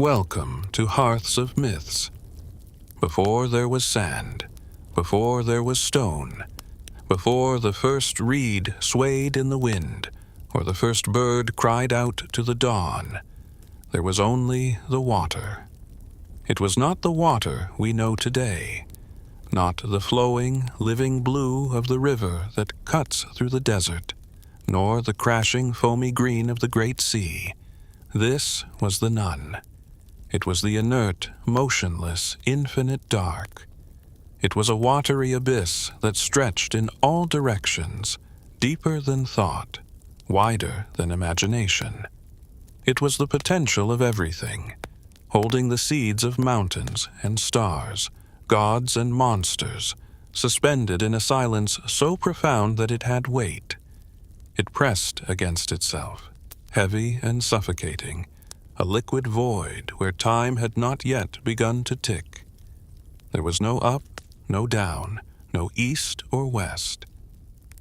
Welcome to Hearths of Myths. Before there was sand, before there was stone, before the first reed swayed in the wind, or the first bird cried out to the dawn, there was only the water. It was not the water we know today, not the flowing, living blue of the river that cuts through the desert, nor the crashing, foamy green of the great sea. This was the none. It was the inert, motionless, infinite dark. It was a watery abyss that stretched in all directions, deeper than thought, wider than imagination. It was the potential of everything, holding the seeds of mountains and stars, gods and monsters, suspended in a silence so profound that it had weight. It pressed against itself, heavy and suffocating, a liquid void where time had not yet begun to tick. There was no up, no down, no east or west.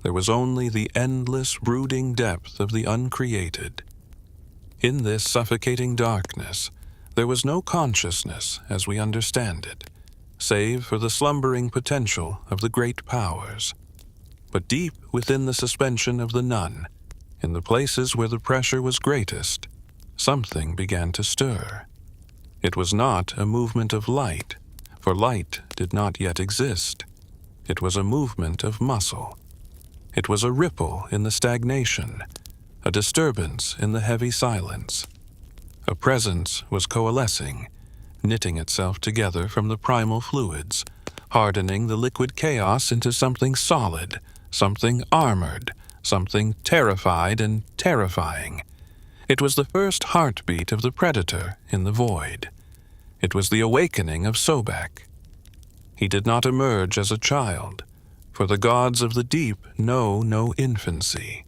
There was only the endless, brooding depth of the uncreated. In this suffocating darkness, there was no consciousness as we understand it, save for the slumbering potential of the great powers. But deep within the suspension of the none, in the places where the pressure was greatest, something began to stir. It was not a movement of light, for light did not yet exist. It was a movement of muscle. It was a ripple in the stagnation, a disturbance in the heavy silence. A presence was coalescing, knitting itself together from the primal fluids, hardening the liquid chaos into something solid, something armored, something terrified and terrifying. It was the first heartbeat of the predator in the void. It was the awakening of Sobek. He did not emerge as a child, for the gods of the deep know no infancy.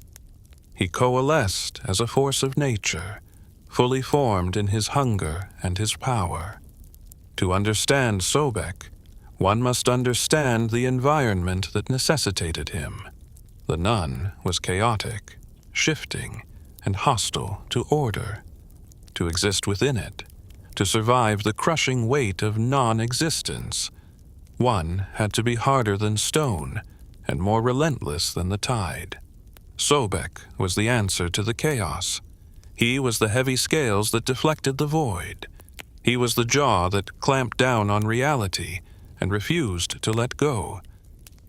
He coalesced as a force of nature, fully formed in his hunger and his power. To understand Sobek, one must understand the environment that necessitated him. The none was chaotic, shifting, and hostile to order. To exist within it, to survive the crushing weight of non-existence, one had to be harder than stone and more relentless than the tide. Sobek was the answer to the chaos. He was the heavy scales that deflected the void. He was the jaw that clamped down on reality and refused to let go.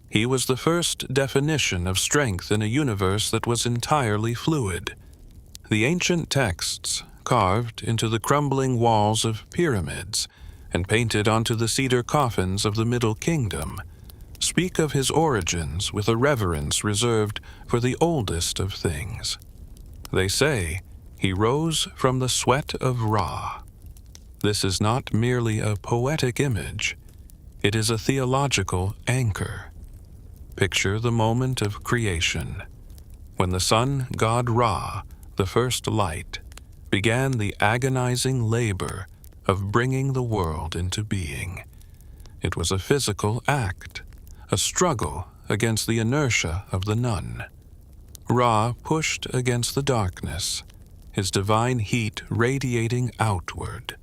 He was the first definition of strength in a universe that was entirely fluid. The ancient texts, carved into the crumbling walls of pyramids and painted onto the cedar coffins of the Middle Kingdom, speak of his origins with a reverence reserved for the oldest of things. They say he rose from the sweat of Ra. This is not merely a poetic image. It is a theological anchor. Picture the moment of creation, when the sun god Ra, the first light, began the agonizing labor of bringing the world into being. It was a physical act, a struggle against the inertia of the none. Ra pushed against the darkness, his divine heat radiating outward,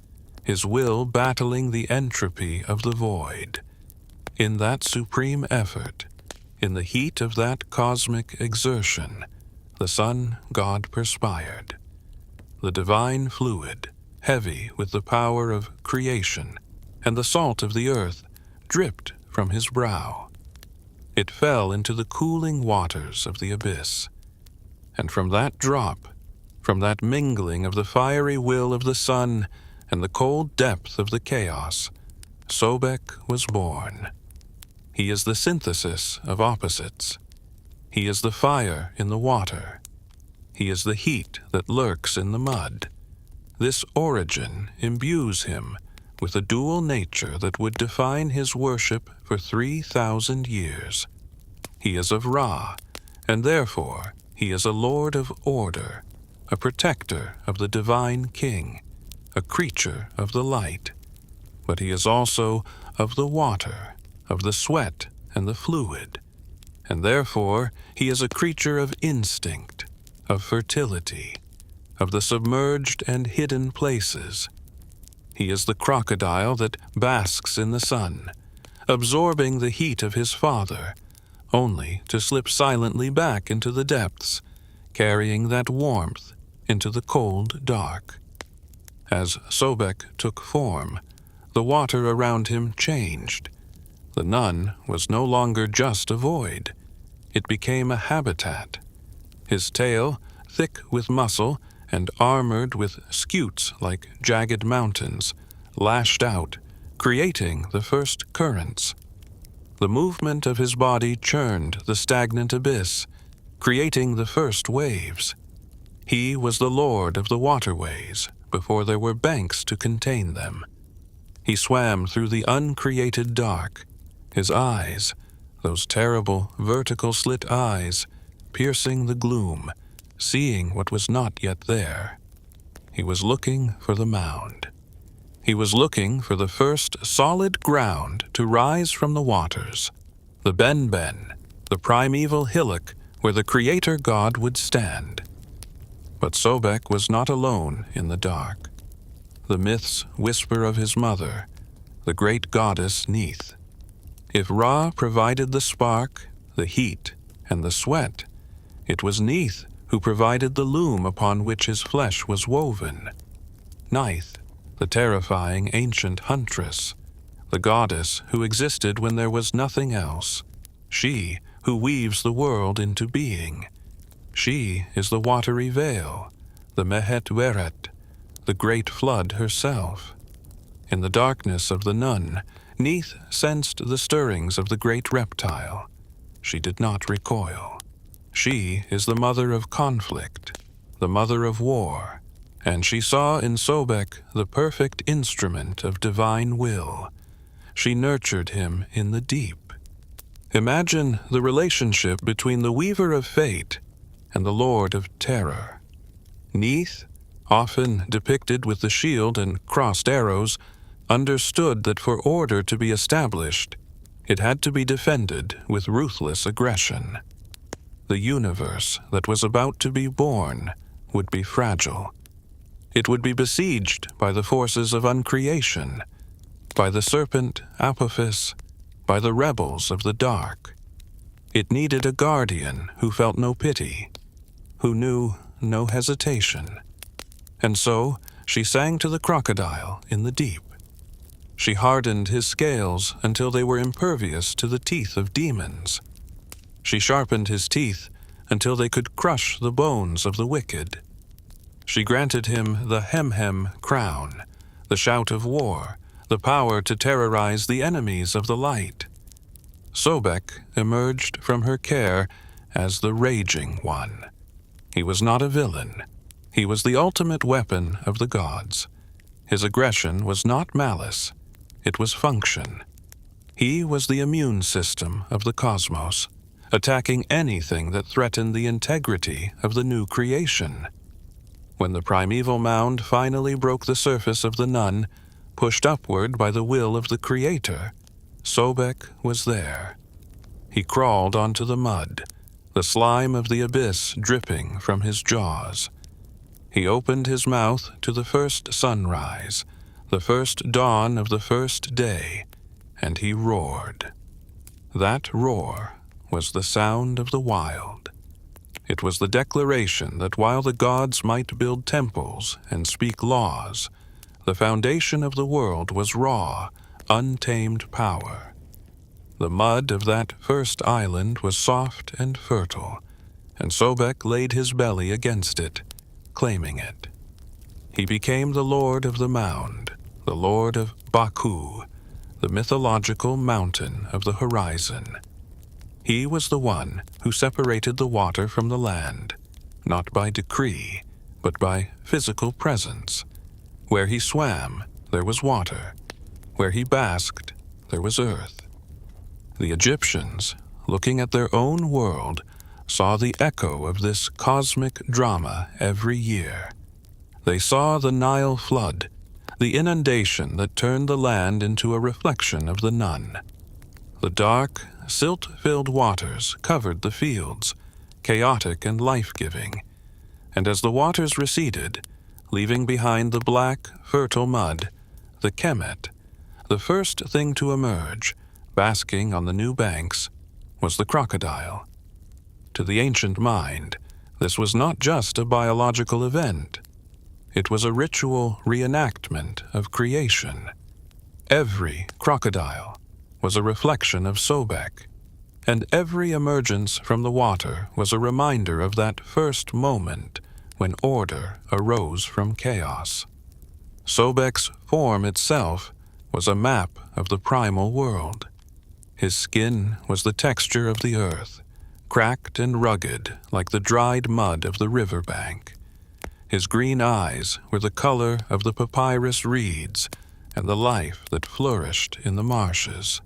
his will battling the entropy of the void. In that supreme effort, in the heat of that cosmic exertion, the sun god perspired. The divine fluid, heavy with the power of creation, and the salt of the earth, dripped from his brow. It fell into the cooling waters of the abyss. And from that drop, from that mingling of the fiery will of the sun and the cold depth of the chaos, Sobek was born. He is the synthesis of opposites. He is the fire in the water. He is the heat that lurks in the mud. This origin imbues him with a dual nature that would define his worship for 3,000 years. He is of Ra, and therefore he is a lord of order, a protector of the divine king, a creature of the light. But he is also of the water, of the sweat and the fluid, and therefore he is a creature of instinct, of fertility, of the submerged and hidden places. He is the crocodile that basks in the sun, absorbing the heat of his father, only to slip silently back into the depths, carrying that warmth into the cold dark. As Sobek took form, the water around him changed. The nun was no longer just a void. It became a habitat. His tail, thick with muscle and armored with scutes like jagged mountains, lashed out, creating the first currents. The movement of his body churned the stagnant abyss, creating the first waves. He was the lord of the waterways before there were banks to contain them. He swam through the uncreated dark, his eyes, those terrible vertical slit eyes, piercing the gloom, seeing what was not yet there. He was looking for the mound. He was looking for the first solid ground to rise from the waters, the Ben-Ben, the primeval hillock where the creator god would stand. But Sobek was not alone in the dark. The myths whisper of his mother, the great goddess Neith. If Ra provided the spark, the heat, and the sweat, it was Neith who provided the loom upon which his flesh was woven. Neith, the terrifying ancient huntress, the goddess who existed when there was nothing else, she who weaves the world into being. She is the watery veil, the Mehet Weret, the great flood herself. In the darkness of the nun, Neith sensed the stirrings of the great reptile. She did not recoil. She is the mother of conflict, the mother of war, and she saw in Sobek the perfect instrument of divine will. She nurtured him in the deep. Imagine the relationship between the weaver of fate and the lord of terror. Neith, often depicted with the shield and crossed arrows, understood that for order to be established, it had to be defended with ruthless aggression. The universe that was about to be born would be fragile. It would be besieged by the forces of uncreation, by the serpent Apophis, by the rebels of the dark. It needed a guardian who felt no pity, who knew no hesitation. And so she sang to the crocodile in the deep. She hardened his scales until they were impervious to the teeth of demons. She sharpened his teeth until they could crush the bones of the wicked. She granted him the Hem-Hem crown, the shout of war, the power to terrorize the enemies of the light. Sobek emerged from her care as the Raging One. He was not a villain. He was the ultimate weapon of the gods. His aggression was not malice. It was function. He was the immune system of the cosmos, attacking anything that threatened the integrity of the new creation. When the primeval mound finally broke the surface of the nun, pushed upward by the will of the creator, Sobek was there. He crawled onto the mud, the slime of the abyss dripping from his jaws. He opened his mouth to the first sunrise, the first dawn of the first day, and he roared. That roar was the sound of the wild. It was the declaration that while the gods might build temples and speak laws, the foundation of the world was raw, untamed power. The mud of that first island was soft and fertile, and Sobek laid his belly against it, claiming it. He became the lord of the mound, the lord of Baku, the mythological mountain of the horizon. He was the one who separated the water from the land, not by decree, but by physical presence. Where he swam, there was water. Where he basked, there was earth. The Egyptians, looking at their own world, saw the echo of this cosmic drama every year. They saw the Nile flood, the inundation that turned the land into a reflection of the nun. The dark, silt-filled waters covered the fields, chaotic and life-giving, and as the waters receded, leaving behind the black, fertile mud, the Kemet, the first thing to emerge, basking on the new banks, was the crocodile. To the ancient mind, this was not just a biological event. It was a ritual reenactment of creation. Every crocodile was a reflection of Sobek, and every emergence from the water was a reminder of that first moment when order arose from chaos. Sobek's form itself was a map of the primal world. His skin was the texture of the earth, cracked and rugged like the dried mud of the riverbank. His green eyes were the color of the papyrus reeds and the life that flourished in the marshes.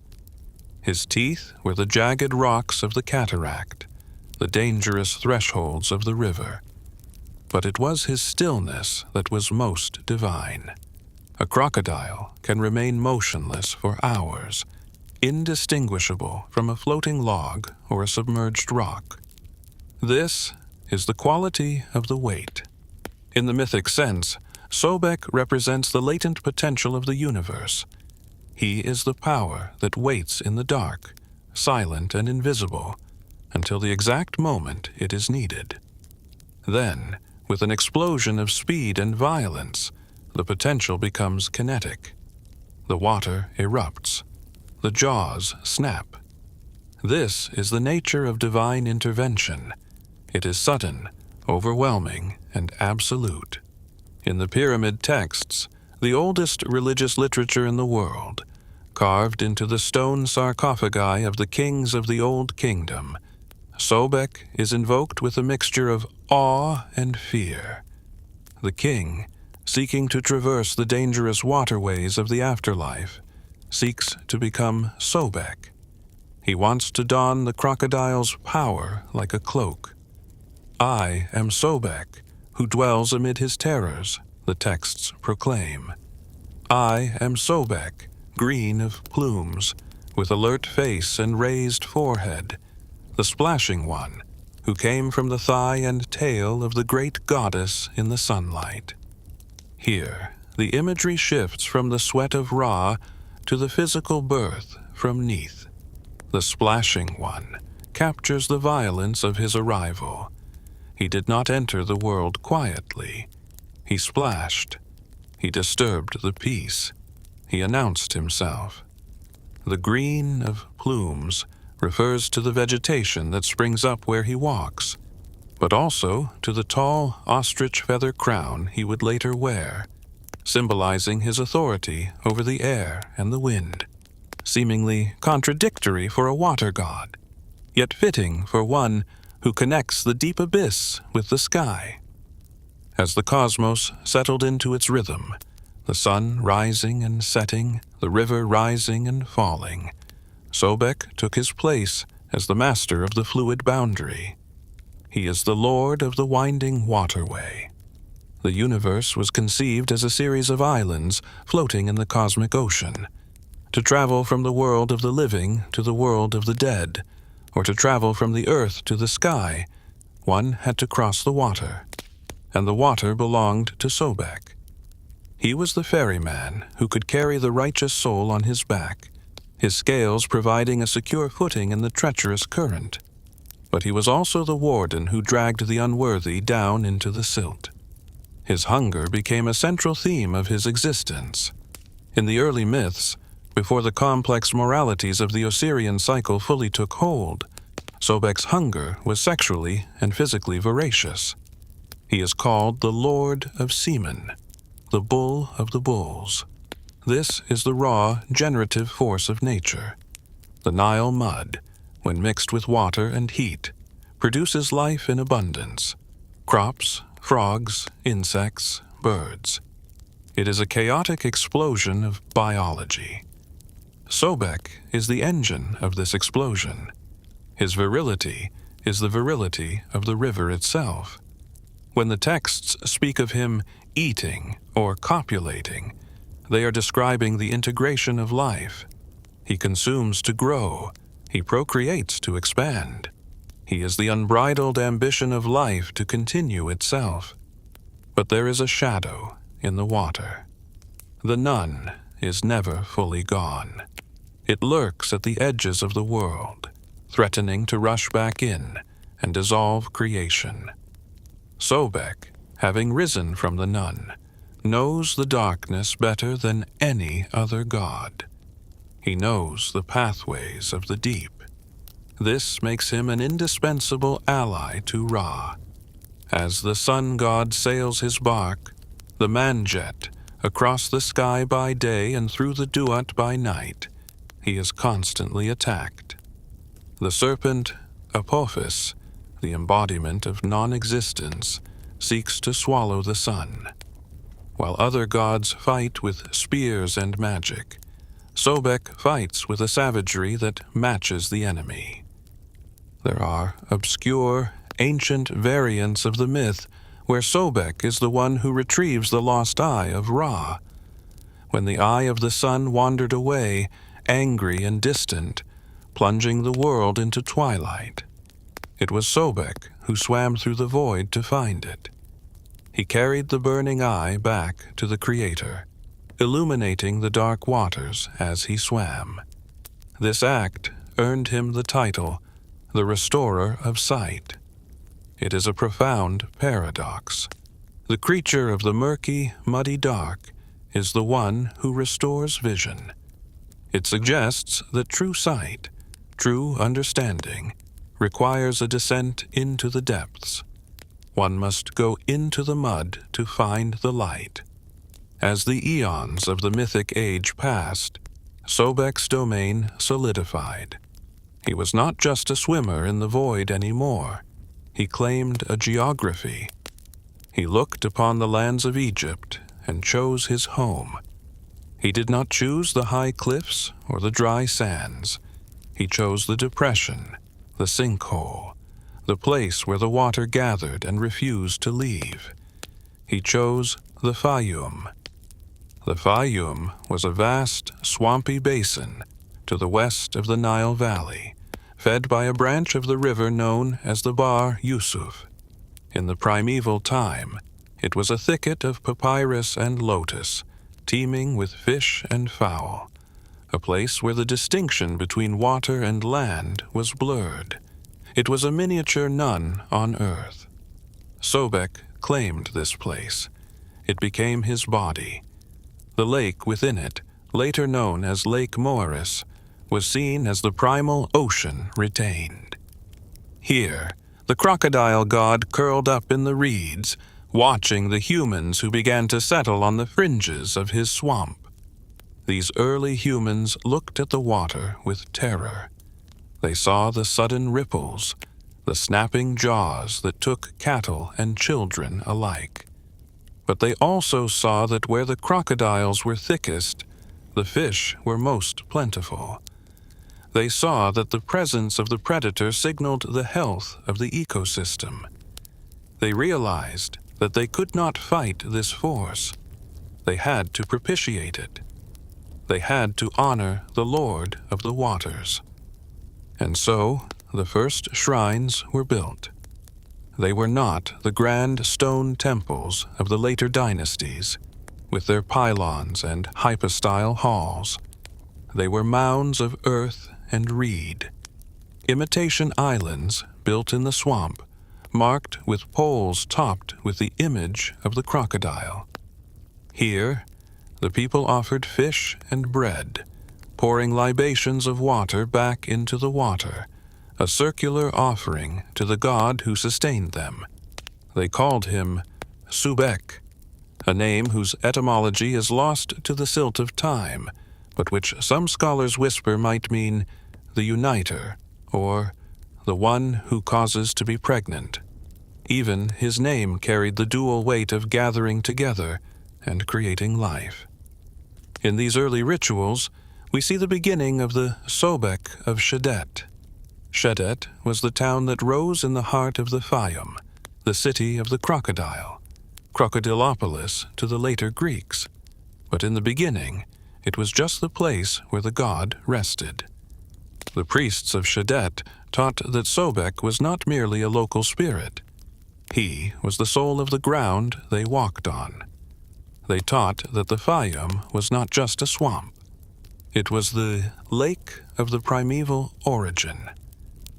His teeth were the jagged rocks of the cataract, the dangerous thresholds of the river. But it was his stillness that was most divine. A crocodile can remain motionless for hours, indistinguishable from a floating log or a submerged rock. This is the quality of the weight. In the mythic sense, Sobek represents the latent potential of the universe. He is the power that waits in the dark, silent and invisible, until the exact moment it is needed. Then, with an explosion of speed and violence, the potential becomes kinetic. The water erupts. The jaws snap. This is the nature of divine intervention. It is sudden, overwhelming, and absolute. In the pyramid texts, the oldest religious literature in the world, carved into the stone sarcophagi of the kings of the Old Kingdom, Sobek is invoked with a mixture of awe and fear. The king, seeking to traverse the dangerous waterways of the afterlife, seeks to become Sobek. He wants to don the crocodile's power like a cloak. I am Sobek, who dwells amid his terrors, the texts proclaim. I am Sobek, green of plumes, with alert face and raised forehead, the splashing one, who came from the thigh and tail of the great goddess in the sunlight. Here, the imagery shifts from the sweat of Ra to the physical birth from Neith. The splashing one captures the violence of his arrival. He did not enter the world quietly. He splashed. He disturbed the peace. He announced himself. The green of plumes refers to the vegetation that springs up where he walks, but also to the tall ostrich feather crown he would later wear, symbolizing his authority over the air and the wind, seemingly contradictory for a water god, yet fitting for one who connects the deep abyss with the sky. As the cosmos settled into its rhythm, the sun rising and setting, the river rising and falling, Sobek took his place as the master of the fluid boundary. He is the lord of the winding waterway. The universe was conceived as a series of islands floating in the cosmic ocean. To travel from the world of the living to the world of the dead, or to travel from the earth to the sky, one had to cross the water, and the water belonged to Sobek. He was the ferryman who could carry the righteous soul on his back, his scales providing a secure footing in the treacherous current. But he was also the warden who dragged the unworthy down into the silt. His hunger became a central theme of his existence. In the early myths, before the complex moralities of the Osirian cycle fully took hold, Sobek's hunger was sexually and physically voracious. He is called the Lord of Semen, the Bull of the Bulls. This is the raw, generative force of nature. The Nile mud, when mixed with water and heat, produces life in abundance. Crops, frogs, insects, birds. It is a chaotic explosion of biology. Sobek is the engine of this explosion. His virility is the virility of the river itself. When the texts speak of him eating or copulating, they are describing the integration of life. He consumes to grow. He procreates to expand. He is the unbridled ambition of life to continue itself. But there is a shadow in the water. The nun, is never fully gone. It lurks at the edges of the world, threatening to rush back in and dissolve creation. Sobek, having risen from the nun, knows the darkness better than any other god. He knows the pathways of the deep. This makes him an indispensable ally to Ra. As the sun god sails his bark, the Manjet, across the sky by day and through the Duat by night, he is constantly attacked. The serpent, Apophis, the embodiment of non-existence, seeks to swallow the sun. While other gods fight with spears and magic, Sobek fights with a savagery that matches the enemy. There are obscure, ancient variants of the myth where Sobek is the one who retrieves the lost eye of Ra. When the eye of the sun wandered away, angry and distant, plunging the world into twilight, it was Sobek who swam through the void to find it. He carried the burning eye back to the Creator, illuminating the dark waters as he swam. This act earned him the title, the Restorer of Sight. It is a profound paradox. The creature of the murky, muddy dark is the one who restores vision. It suggests that true sight, true understanding, requires a descent into the depths. One must go into the mud to find the light. As the eons of the mythic age passed, Sobek's domain solidified. He was not just a swimmer in the void anymore. He claimed a geography. He looked upon the lands of Egypt and chose his home. He did not choose the high cliffs or the dry sands. He chose the depression, the sinkhole, the place where the water gathered and refused to leave. He chose the Faiyum. The Faiyum was a vast, swampy basin to the west of the Nile Valley, fed by a branch of the river known as the Bahr Yusuf. In the primeval time, it was a thicket of papyrus and lotus, teeming with fish and fowl, a place where the distinction between water and land was blurred. It was a miniature nun on earth. Sobek claimed this place. It became his body. The lake within it, later known as Lake Moeris, was seen as the primal ocean retained. Here, the Crocodile God curled up in the reeds, watching the humans who began to settle on the fringes of his swamp. These early humans looked at the water with terror. They saw the sudden ripples, the snapping jaws that took cattle and children alike. But they also saw that where the crocodiles were thickest, the fish were most plentiful. They saw that the presence of the predator signaled the health of the ecosystem. They realized that they could not fight this force. They had to propitiate it. They had to honor the Lord of the waters. And so, the first shrines were built. They were not the grand stone temples of the later dynasties, with their pylons and hypostyle halls. They were mounds of earth and reed, imitation islands built in the swamp, marked with poles topped with the image of the crocodile. Here, the people offered fish and bread, pouring libations of water back into the water, a circular offering to the god who sustained them. They called him Sobek, a name whose etymology is lost to the silt of time, but which some scholars whisper might mean the uniter, or the one who causes to be pregnant. Even his name carried the dual weight of gathering together and creating life. In these early rituals, we see the beginning of the Sobek of Shedet. Shedet was the town that rose in the heart of the Faiyum, the city of the crocodile, Crocodilopolis to the later Greeks. But in the beginning, it was just the place where the god rested. The priests of Shedet taught that Sobek was not merely a local spirit. He was the soul of the ground they walked on. They taught that the Faiyum was not just a swamp. It was the lake of the primeval origin.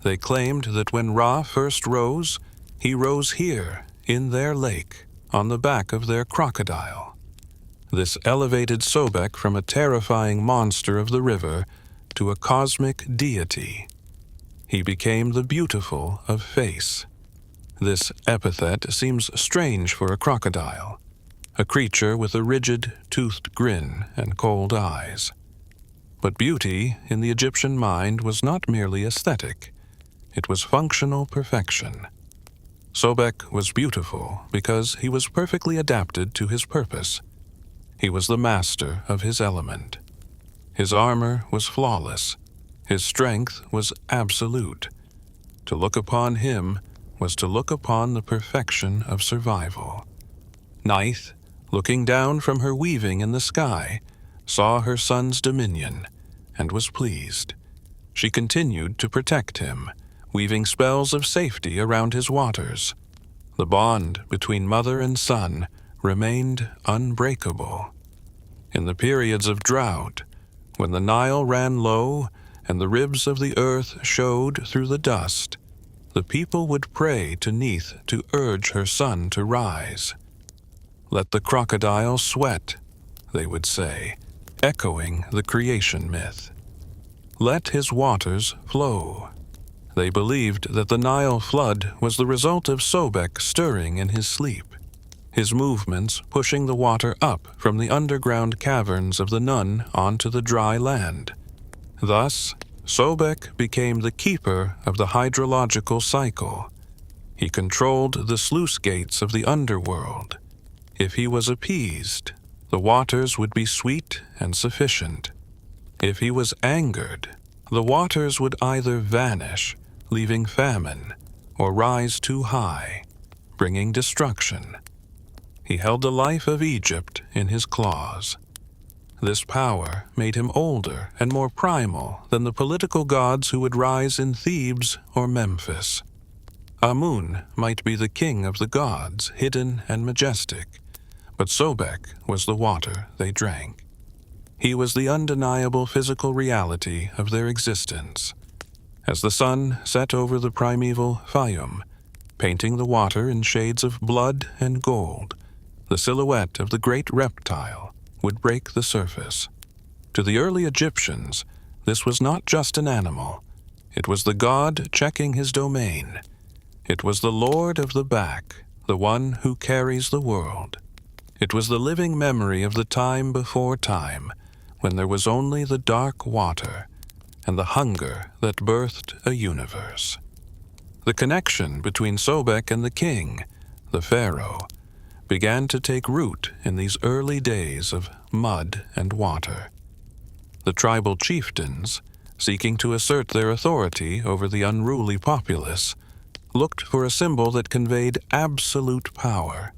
They claimed that when Ra first rose, he rose here, in their lake, on the back of their crocodile. This elevated Sobek from a terrifying monster of the river to a cosmic deity. He became the beautiful of face. This epithet seems strange for a crocodile, a creature with a rigid, toothed grin and cold eyes. But beauty in the Egyptian mind was not merely aesthetic. It was functional perfection. Sobek was beautiful because he was perfectly adapted to his purpose. He was the master of his element. His armor was flawless. His strength was absolute. To look upon him was to look upon the perfection of survival. Night, looking down from her weaving in the sky, saw her son's dominion and was pleased. She continued to protect him, weaving spells of safety around his waters. The bond between mother and son remained unbreakable. In the periods of drought, when the Nile ran low and the ribs of the earth showed through the dust, the people would pray to Neith to urge her son to rise. "Let the crocodile sweat," they would say, echoing the creation myth. "Let his waters flow." They believed that the Nile flood was the result of Sobek stirring in his sleep, his movements pushing the water up from the underground caverns of the Nun onto the dry land. Thus, Sobek became the keeper of the hydrological cycle. He controlled the sluice gates of the underworld. If he was appeased, the waters would be sweet and sufficient. If he was angered, the waters would either vanish, leaving famine, or rise too high, bringing destruction. He held the life of Egypt in his claws. This power made him older and more primal than the political gods who would rise in Thebes or Memphis. Amun might be the king of the gods, hidden and majestic, but Sobek was the water they drank. He was the undeniable physical reality of their existence. As the sun set over the primeval Faiyum, painting the water in shades of blood and gold, the silhouette of the great reptile would break the surface. To the early Egyptians, this was not just an animal. It was the god checking his domain. It was the lord of the back, the one who carries the world. It was the living memory of the time before time, when there was only the dark water and the hunger that birthed a universe. The connection between Sobek and the king, the pharaoh, began to take root in these early days of mud and water. The tribal chieftains, seeking to assert their authority over the unruly populace, looked for a symbol that conveyed absolute power.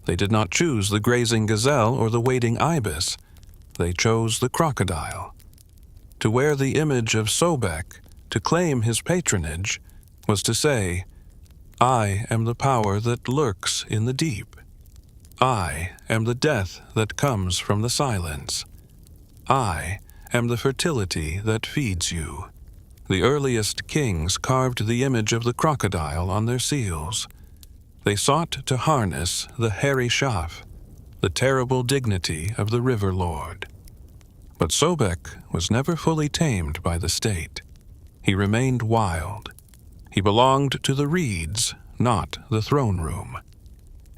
They did not choose the grazing gazelle or the wading ibis. They chose the crocodile. To wear the image of Sobek, to claim his patronage, was to say, "I am the power that lurks in the deep. I am the death that comes from the silence. I am the fertility that feeds you." The earliest kings carved the image of the crocodile on their seals. They sought to harness the hairy Shaf, the terrible dignity of the river lord. But Sobek was never fully tamed by the state. He remained wild. He belonged to the reeds, not the throne room.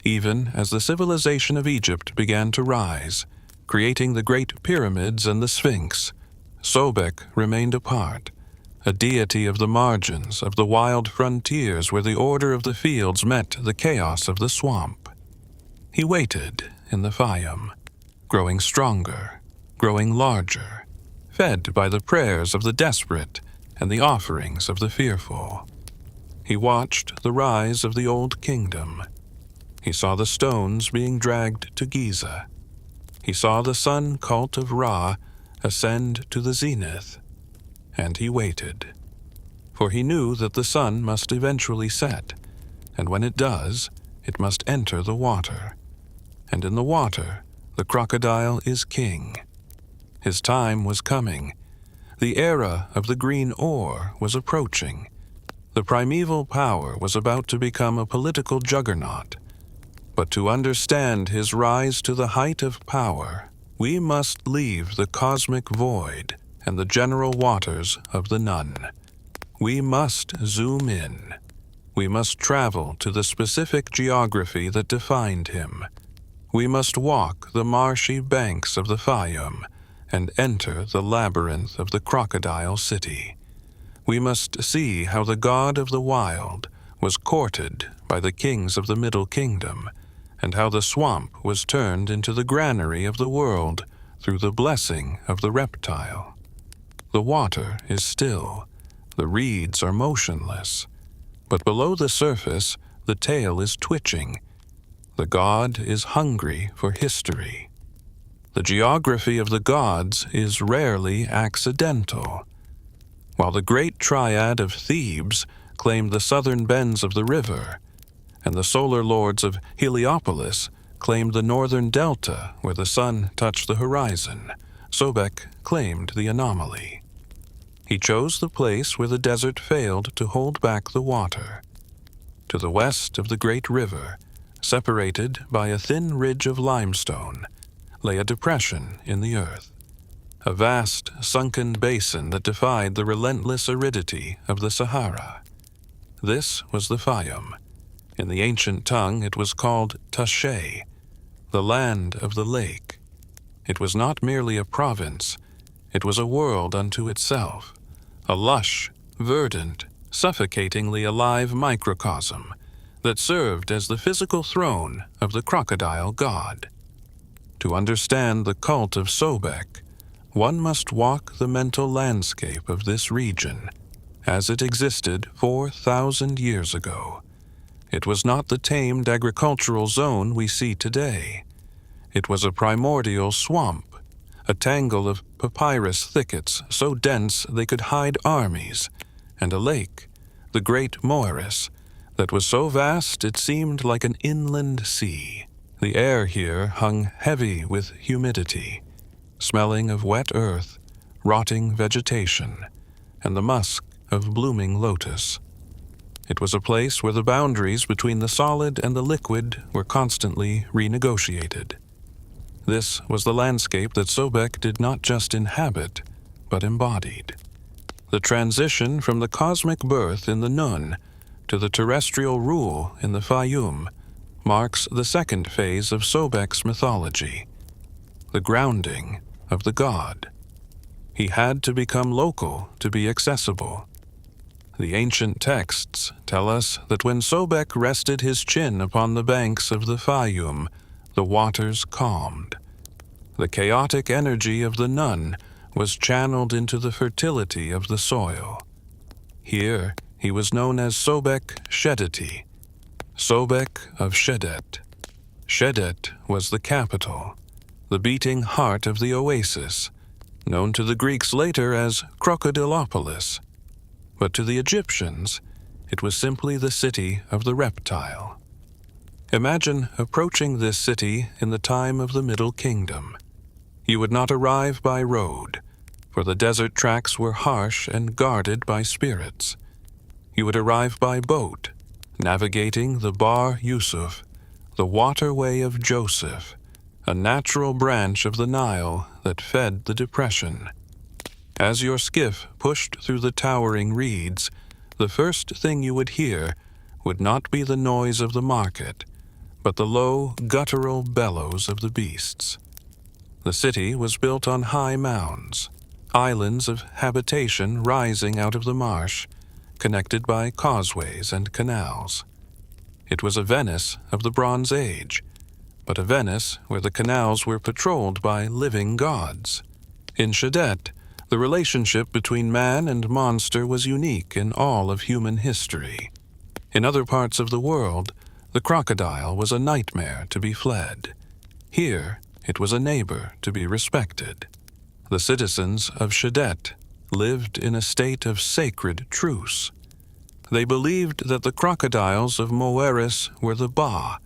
Even as the civilization of Egypt began to rise, creating the great pyramids and the Sphinx, Sobek remained apart, a deity of the margins of the wild frontiers where the order of the fields met the chaos of the swamp. He waited in the Faiyum, growing stronger, growing larger, fed by the prayers of the desperate and the offerings of the fearful. He watched the rise of the old kingdom. He saw the stones being dragged to Giza. He saw the sun cult of Ra ascend to the zenith. And he waited. For he knew that the sun must eventually set, and when it does, it must enter the water. and in the water, the crocodile is king. His time was coming. The era of the green ore was approaching. The primeval power was about to become a political juggernaut. But to understand his rise to the height of power, we must leave the cosmic void and the general waters of the Nun. We must zoom in. We must travel to the specific geography that defined him. We must walk the marshy banks of the Faiyum and enter the labyrinth of the crocodile city. We must see how the god of the wild was courted by the kings of the Middle Kingdom, and how the swamp was turned into the granary of the world through the blessing of the reptile. The water is still, the reeds are motionless, but below the surface the tail is twitching. The god is hungry for history. The geography of the gods is rarely accidental. While the great triad of Thebes claimed the southern bends of the river, and the solar lords of Heliopolis claimed the northern delta where the sun touched the horizon, Sobek claimed the anomaly. He chose the place where the desert failed to hold back the water. To the west of the great river, separated by a thin ridge of limestone, lay a depression in the earth, a vast sunken basin that defied the relentless aridity of the Sahara. This was the Faiyum. In the ancient tongue it was called Tashe, the land of the lake. It was not merely a province, it was a world unto itself, a lush, verdant, suffocatingly alive microcosm that served as the physical throne of the Crocodile God. To understand the cult of Sobek, one must walk the mental landscape of this region as it existed 4,000 years ago. It was not the tamed agricultural zone we see today. It was a primordial swamp, a tangle of papyrus thickets so dense they could hide armies, and a lake, the Great Moeris, that was so vast it seemed like an inland sea. The air here hung heavy with humidity, smelling of wet earth, rotting vegetation, and the musk of blooming lotus. It was a place where the boundaries between the solid and the liquid were constantly renegotiated. This was the landscape that Sobek did not just inhabit, but embodied. The transition from the cosmic birth in the Nun to the terrestrial rule in the Faiyum marks the second phase of Sobek's mythology, the grounding of the god. He had to become local to be accessible. The ancient texts tell us that when Sobek rested his chin upon the banks of the Faiyum, the waters calmed. The chaotic energy of the Nun was channeled into the fertility of the soil. Here he was known as Sobek-Shedeti, Sobek of Shedet. Shedet was the capital, the beating heart of the oasis, known to the Greeks later as Crocodilopolis. But to the Egyptians, it was simply the city of the reptile. Imagine approaching this city in the time of the Middle Kingdom. You would not arrive by road, for the desert tracks were harsh and guarded by spirits. You would arrive by boat, navigating the Bar Yusuf, the waterway of Joseph, a natural branch of the Nile that fed the depression. As your skiff pushed through the towering reeds, the first thing you would hear would not be the noise of the market, but the low, guttural bellows of the beasts. The city was built on high mounds, islands of habitation rising out of the marsh, connected by causeways and canals. It was a Venice of the Bronze Age, but a Venice where the canals were patrolled by living gods. In Shedet, the relationship between man and monster was unique in all of human history. In other parts of the world, the crocodile was a nightmare to be fled. Here, it was a neighbor to be respected. The citizens of Shedet lived in a state of sacred truce. They believed that the crocodiles of Moeris were the Ba,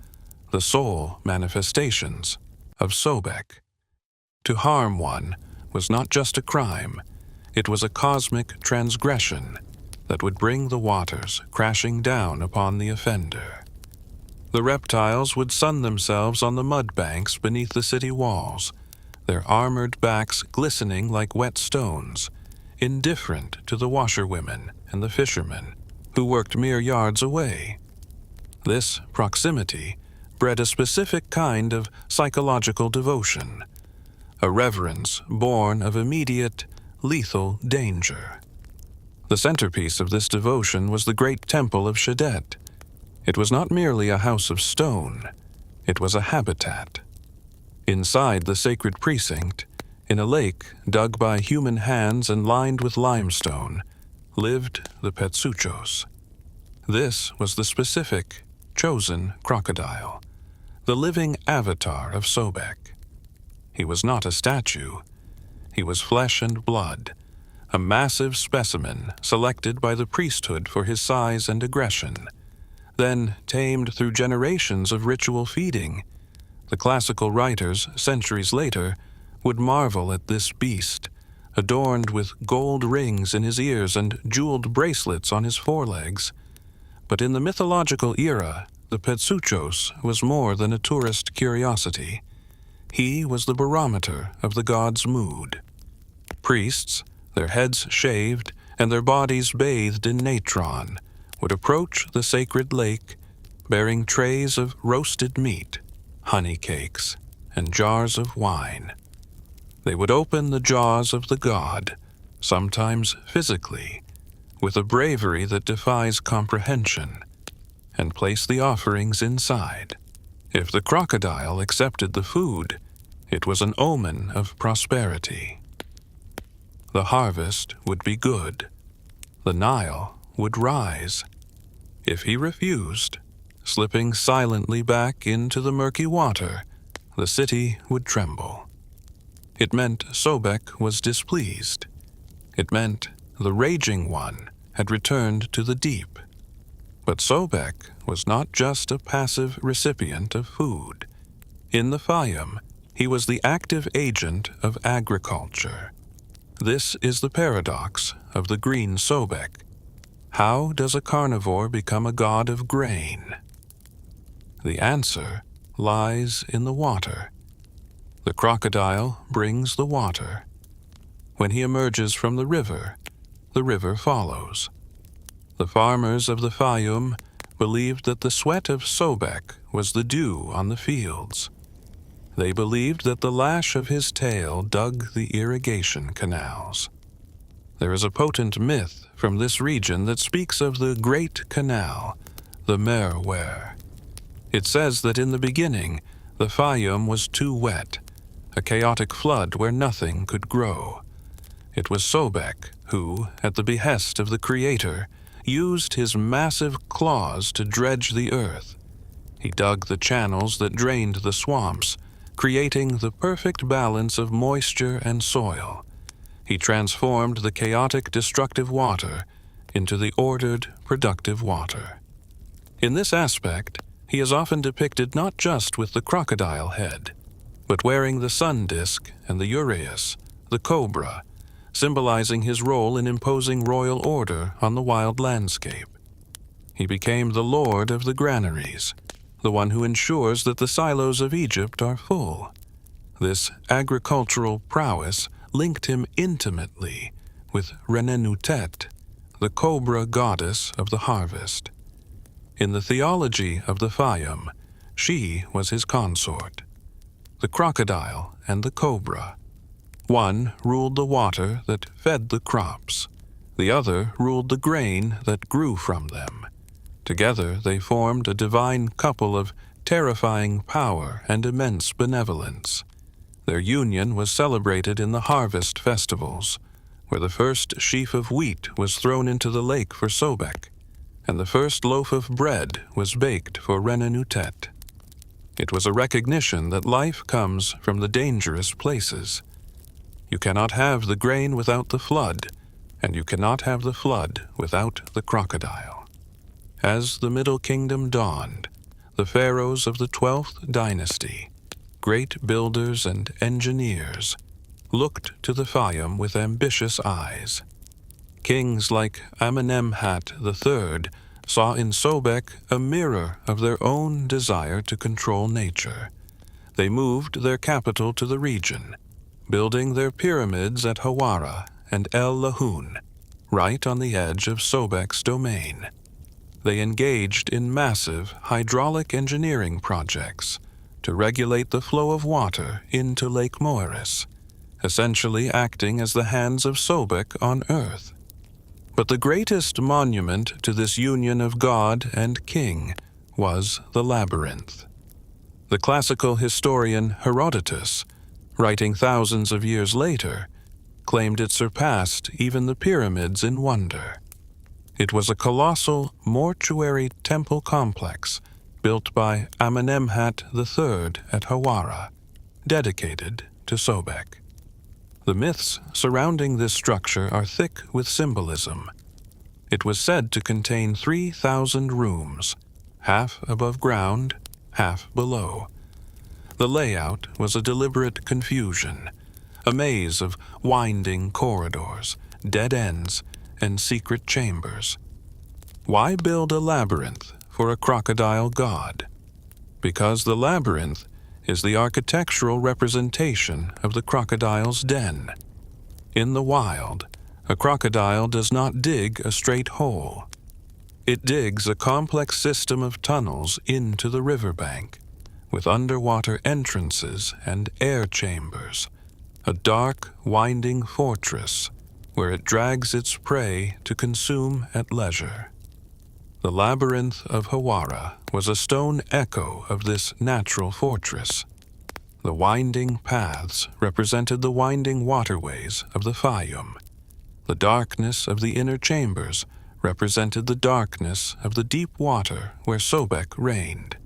the soul manifestations of Sobek. To harm one was not just a crime, it was a cosmic transgression that would bring the waters crashing down upon the offender. The reptiles would sun themselves on the mud banks beneath the city walls, their armored backs glistening like wet stones, indifferent to the washerwomen and the fishermen who worked mere yards away. This proximity bred a specific kind of psychological devotion, a reverence born of immediate, lethal danger. The centerpiece of this devotion was the great temple of Shedet. It was not merely a house of stone, it was a habitat. Inside the sacred precinct, in a lake dug by human hands and lined with limestone, lived the Petsuchos. This was the specific, chosen crocodile, the living avatar of Sobek. He was not a statue. He was flesh and blood, a massive specimen selected by the priesthood for his size and aggression, then tamed through generations of ritual feeding. The classical writers, centuries later, would marvel at this beast, adorned with gold rings in his ears and jeweled bracelets on his forelegs. But in the mythological era, the Petsuchos was more than a tourist curiosity. He was the barometer of the god's mood. Priests, their heads shaved and their bodies bathed in natron, would approach the sacred lake, bearing trays of roasted meat, honey cakes, and jars of wine. They would open the jaws of the god, sometimes physically, with a bravery that defies comprehension, and place the offerings inside. If the crocodile accepted the food, it was an omen of prosperity. The harvest would be good. The Nile would rise. If he refused, slipping silently back into the murky water, the city would tremble. It meant Sobek was displeased. It meant the Raging One had returned to the deep. But Sobek was not just a passive recipient of food. In the Faiyum, he was the active agent of agriculture. This is the paradox of the green Sobek. How does a carnivore become a god of grain? The answer lies in the water. The crocodile brings the water. When he emerges from the river follows. The farmers of the Faiyum believed that the sweat of Sobek was the dew on the fields. They believed that the lash of his tail dug the irrigation canals. There is a potent myth from this region that speaks of the Great Canal, the Merwer. It says that in the beginning, the Faiyum was too wet, a chaotic flood where nothing could grow. It was Sobek who, at the behest of the Creator, used his massive claws to dredge the earth. He dug the channels that drained the swamps, creating the perfect balance of moisture and soil. He transformed the chaotic, destructive water into the ordered, productive water. In this aspect, he is often depicted not just with the crocodile head, but wearing the sun disk and the uraeus, the cobra, symbolizing his role in imposing royal order on the wild landscape. He became the lord of the granaries, the one who ensures that the silos of Egypt are full. This agricultural prowess linked him intimately with Renenutet, the cobra goddess of the harvest. In the theology of the Faiyum, she was his consort, the crocodile and the cobra. One ruled the water that fed the crops. The other ruled the grain that grew from them. Together they formed a divine couple of terrifying power and immense benevolence. Their union was celebrated in the harvest festivals, where the first sheaf of wheat was thrown into the lake for Sobek, and the first loaf of bread was baked for Renenutet. It was a recognition that life comes from the dangerous places. You cannot have the grain without the flood, and you cannot have the flood without the crocodile. As the Middle Kingdom dawned, the pharaohs of the 12th dynasty, great builders and engineers, looked to the Faiyum with ambitious eyes. Kings like Amenemhat III saw in Sobek a mirror of their own desire to control nature. They moved their capital to the region, building their pyramids at Hawara and El Lahun, right on the edge of Sobek's domain. They engaged in massive hydraulic engineering projects to regulate the flow of water into Lake Moeris, essentially acting as the hands of Sobek on Earth. But the greatest monument to this union of god and king was the labyrinth. The classical historian Herodotus, writing thousands of years later, claimed it surpassed even the pyramids in wonder. It was a colossal mortuary temple complex built by Amenemhat III at Hawara, dedicated to Sobek. The myths surrounding this structure are thick with symbolism. It was said to contain 3,000 rooms, half above ground, half below. The layout was a deliberate confusion, a maze of winding corridors, dead ends, and secret chambers. Why build a labyrinth for a crocodile god? Because the labyrinth is the architectural representation of the crocodile's den. In the wild, a crocodile does not dig a straight hole. It digs a complex system of tunnels into the riverbank, with underwater entrances and air chambers, a dark, winding fortress where it drags its prey to consume at leisure. The labyrinth of Hawara was a stone echo of this natural fortress. The winding paths represented the winding waterways of the Faiyum. The darkness of the inner chambers represented the darkness of the deep water where Sobek reigned.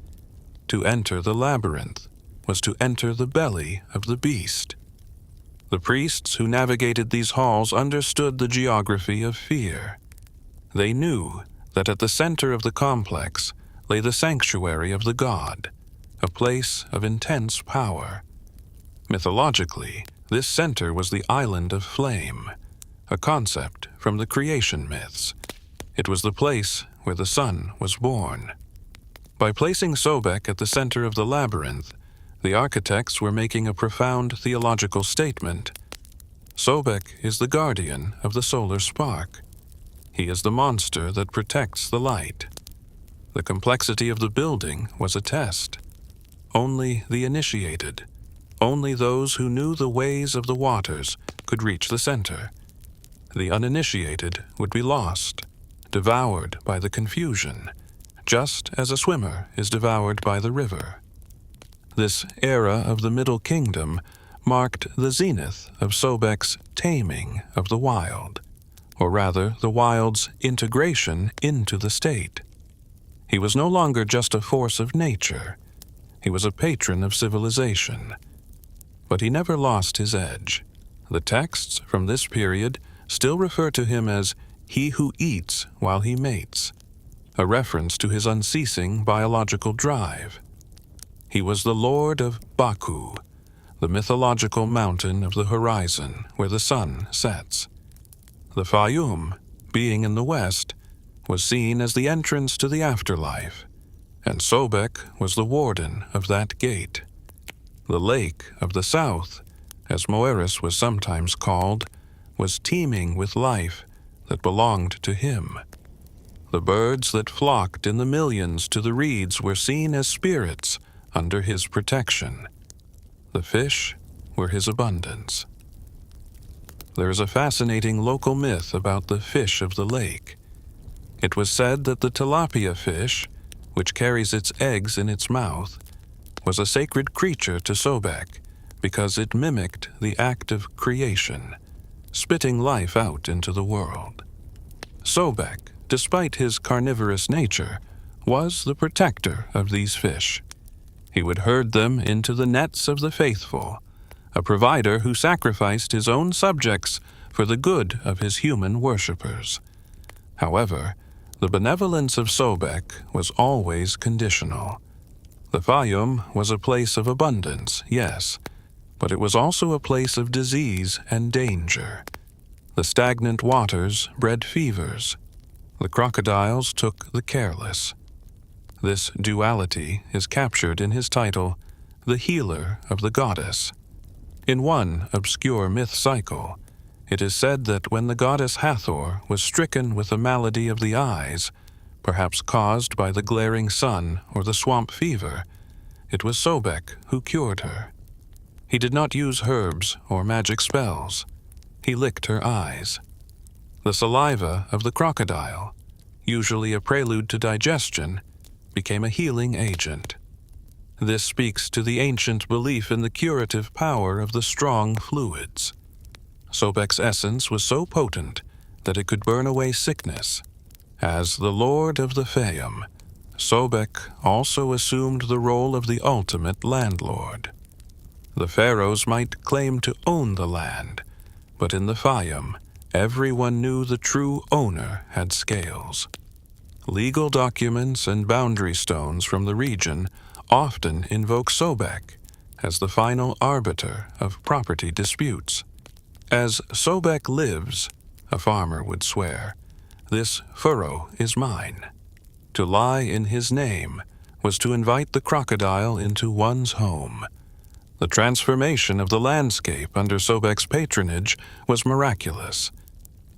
To enter the labyrinth was to enter the belly of the beast. The priests who navigated these halls understood the geography of fear. They knew that at the center of the complex lay the sanctuary of the god, a place of intense power. Mythologically, this center was the Island of Flame, a concept from the creation myths. It was the place where the sun was born. By placing Sobek at the center of the labyrinth, the architects were making a profound theological statement. Sobek is the guardian of the solar spark. He is the monster that protects the light. The complexity of the building was a test. Only the initiated, only those who knew the ways of the waters could reach the center. The uninitiated would be lost, devoured by the confusion, just as a swimmer is devoured by the river. This era of the Middle Kingdom marked the zenith of Sobek's taming of the wild, or rather the wild's integration into the state. He was no longer just a force of nature. He was a patron of civilization. But he never lost his edge. The texts from this period still refer to him as he who eats while he mates, a reference to his unceasing biological drive. He was the lord of Baku, the mythological mountain of the horizon where the sun sets. The Faiyum, being in the west, was seen as the entrance to the afterlife, and Sobek was the warden of that gate. The lake of the south, as Moeris was sometimes called, was teeming with life that belonged to him. The birds that flocked in the millions to the reeds were seen as spirits under his protection. The fish were his abundance. There is a fascinating local myth about the fish of the lake. It was said that the tilapia fish, which carries its eggs in its mouth, was a sacred creature to Sobek because it mimicked the act of creation, spitting life out into the world. Sobek, despite his carnivorous nature, was the protector of these fish. He would herd them into the nets of the faithful, a provider who sacrificed his own subjects for the good of his human worshippers. However, the benevolence of Sobek was always conditional. The Faiyum was a place of abundance, yes, but it was also a place of disease and danger. The stagnant waters bred fevers. The crocodiles took the careless. This duality is captured in his title, The Healer of the Goddess. In one obscure myth cycle, it is said that when the goddess Hathor was stricken with a malady of the eyes, perhaps caused by the glaring sun or the swamp fever, it was Sobek who cured her. He did not use herbs or magic spells. He licked her eyes. The saliva of the crocodile, usually a prelude to digestion, became a healing agent. This speaks to the ancient belief in the curative power of the strong fluids. Sobek's essence was so potent that it could burn away sickness. As the lord of the Faiyum, Sobek also assumed the role of the ultimate landlord. The pharaohs might claim to own the land, but in the Faiyum, everyone knew the true owner had scales. Legal documents and boundary stones from the region often invoke Sobek as the final arbiter of property disputes. As Sobek lives, a farmer would swear, this furrow is mine. To lie in his name was to invite the crocodile into one's home. The transformation of the landscape under Sobek's patronage was miraculous.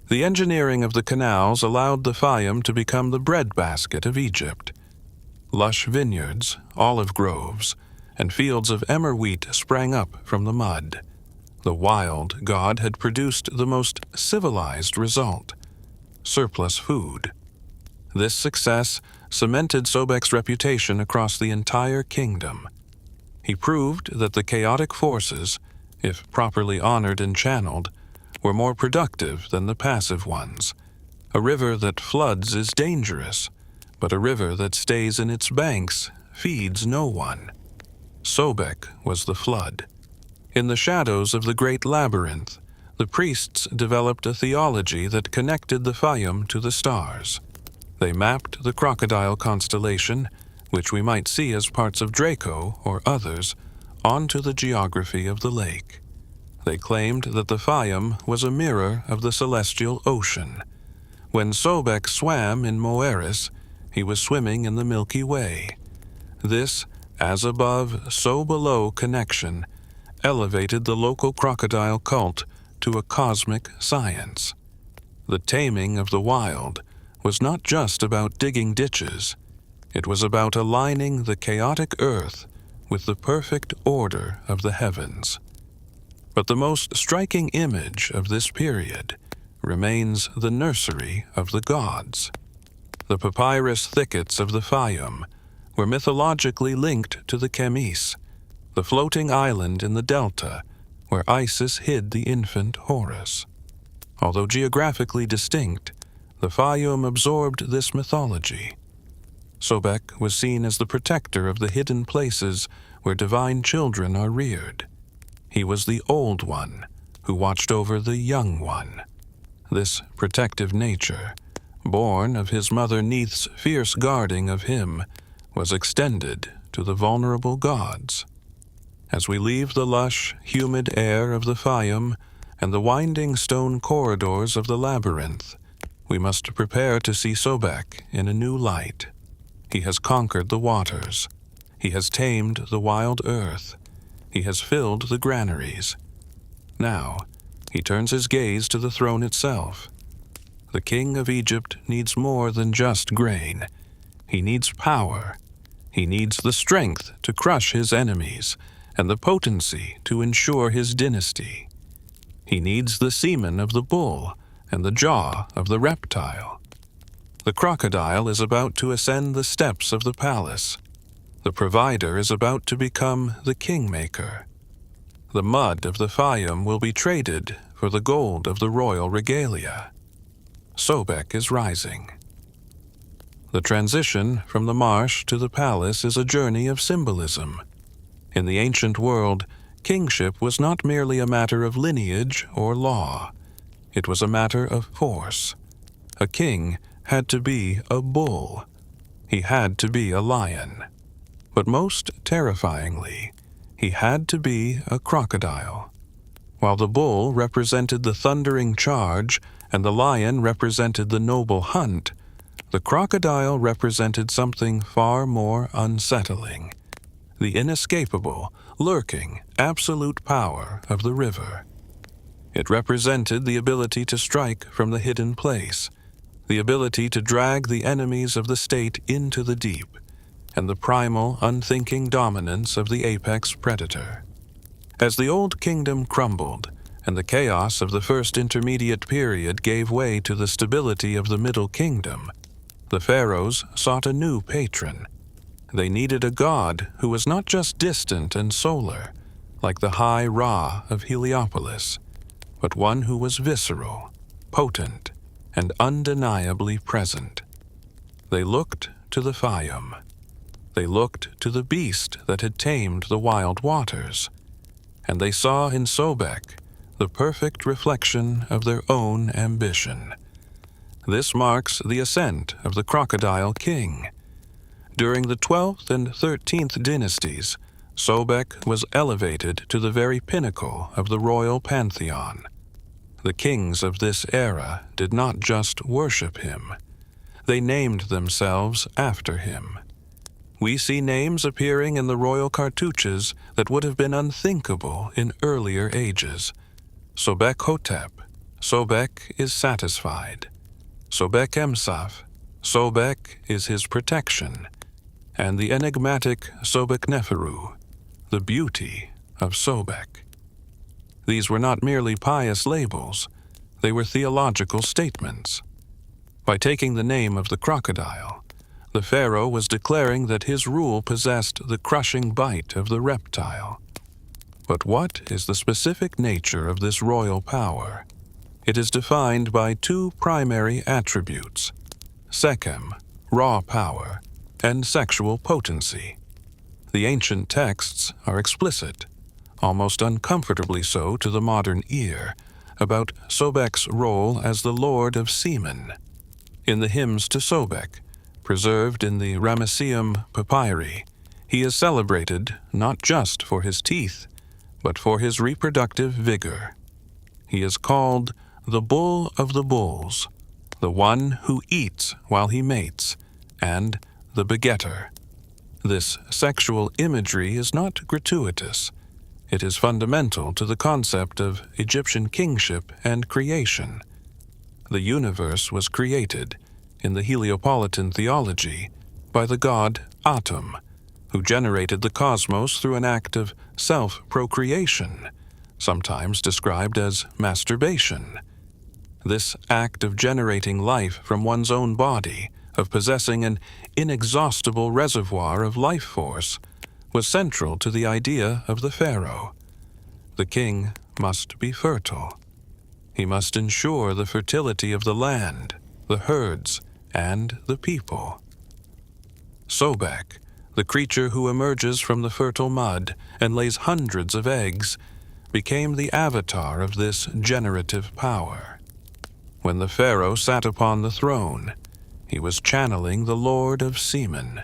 The engineering of the canals allowed the Faiyum to become the breadbasket of Egypt. Lush vineyards, olive groves, and fields of emmer wheat sprang up from the mud. The wild god had produced the most civilized result: surplus food. This success cemented Sobek's reputation across the entire kingdom. He proved that the chaotic forces, if properly honored and channeled, were more productive than the passive ones. A river that floods is dangerous, but a river that stays in its banks feeds no one. Sobek was the flood. In the shadows of the great labyrinth, the priests developed a theology that connected the Faiyum to the stars. They mapped the crocodile constellation, which we might see as parts of Draco or others, onto the geography of the lake. They claimed that the Faiyum was a mirror of the celestial ocean. When Sobek swam in Moeris, he was swimming in the Milky Way. This as above, so below connection elevated the local crocodile cult to a cosmic science. The taming of the wild was not just about digging ditches. It was about aligning the chaotic earth with the perfect order of the heavens. But the most striking image of this period remains the nursery of the gods. The papyrus thickets of the Faiyum were mythologically linked to the Chemis, the floating island in the delta where Isis hid the infant Horus. Although geographically distinct, the Faiyum absorbed this mythology. Sobek was seen as the protector of the hidden places where divine children are reared. He was the Old One who watched over the Young One. This protective nature, born of his mother Neith's fierce guarding of him, was extended to the vulnerable gods. As we leave the lush, humid air of the Faiyum and the winding stone corridors of the labyrinth, we must prepare to see Sobek in a new light. He has conquered the waters. He has tamed the wild earth. He has filled the granaries. Now, he turns his gaze to the throne itself. The king of Egypt needs more than just grain. He needs power. He needs the strength to crush his enemies and the potency to ensure his dynasty. He needs the semen of the bull and the jaw of the reptile. The crocodile is about to ascend the steps of the palace. The provider is about to become the kingmaker. The mud of the Faiyum will be traded for the gold of the royal regalia. Sobek is rising. The transition from the marsh to the palace is a journey of symbolism. In the ancient world, kingship was not merely a matter of lineage or law. It was a matter of force. A king had to be a bull. He had to be a lion. But most terrifyingly, he had to be a crocodile. While the bull represented the thundering charge and the lion represented the noble hunt, the crocodile represented something far more unsettling: the inescapable, lurking, absolute power of the river. It represented the ability to strike from the hidden place, the ability to drag the enemies of the state into the deep, and the primal, unthinking dominance of the apex predator. As the Old Kingdom crumbled, and the chaos of the First Intermediate Period gave way to the stability of the Middle Kingdom, the Pharaohs sought a new patron. They needed a god who was not just distant and solar, like the High Ra of Heliopolis, but one who was visceral, potent, and undeniably present. They looked to the Faiyum. They looked to the beast that had tamed the wild waters, and they saw in Sobek the perfect reflection of their own ambition. This marks the ascent of the Crocodile King. During the 12th and 13th dynasties, Sobek was elevated to the very pinnacle of the royal pantheon. The kings of this era did not just worship him. They named themselves after him. We see names appearing in the royal cartouches that would have been unthinkable in earlier ages. Sobek-Hotep, Sobek is satisfied. Sobek-Emsaf, Sobek is his protection. And the enigmatic Sobek-Neferu, the beauty of Sobek. These were not merely pious labels, they were theological statements. By taking the name of the crocodile, the pharaoh was declaring that his rule possessed the crushing bite of the reptile. But what is the specific nature of this royal power? It is defined by two primary attributes: Sekhem, raw power, and sexual potency. The ancient texts are explicit, almost uncomfortably so to the modern ear, about Sobek's role as the lord of semen. In the hymns to Sobek, preserved in the Ramesseum papyri, he is celebrated not just for his teeth, but for his reproductive vigor. He is called the bull of the bulls, the one who eats while he mates, and the begetter. This sexual imagery is not gratuitous. It is fundamental to the concept of Egyptian kingship and creation. The universe was created, in the Heliopolitan theology, by the god Atum, who generated the cosmos through an act of self-procreation, sometimes described as masturbation. This act of generating life from one's own body, of possessing an inexhaustible reservoir of life force, was central to the idea of the pharaoh. The king must be fertile. He must ensure the fertility of the land, the herds, and the people. Sobek, the creature who emerges from the fertile mud and lays hundreds of eggs, became the avatar of this generative power. When the pharaoh sat upon the throne, he was channeling the lord of semen.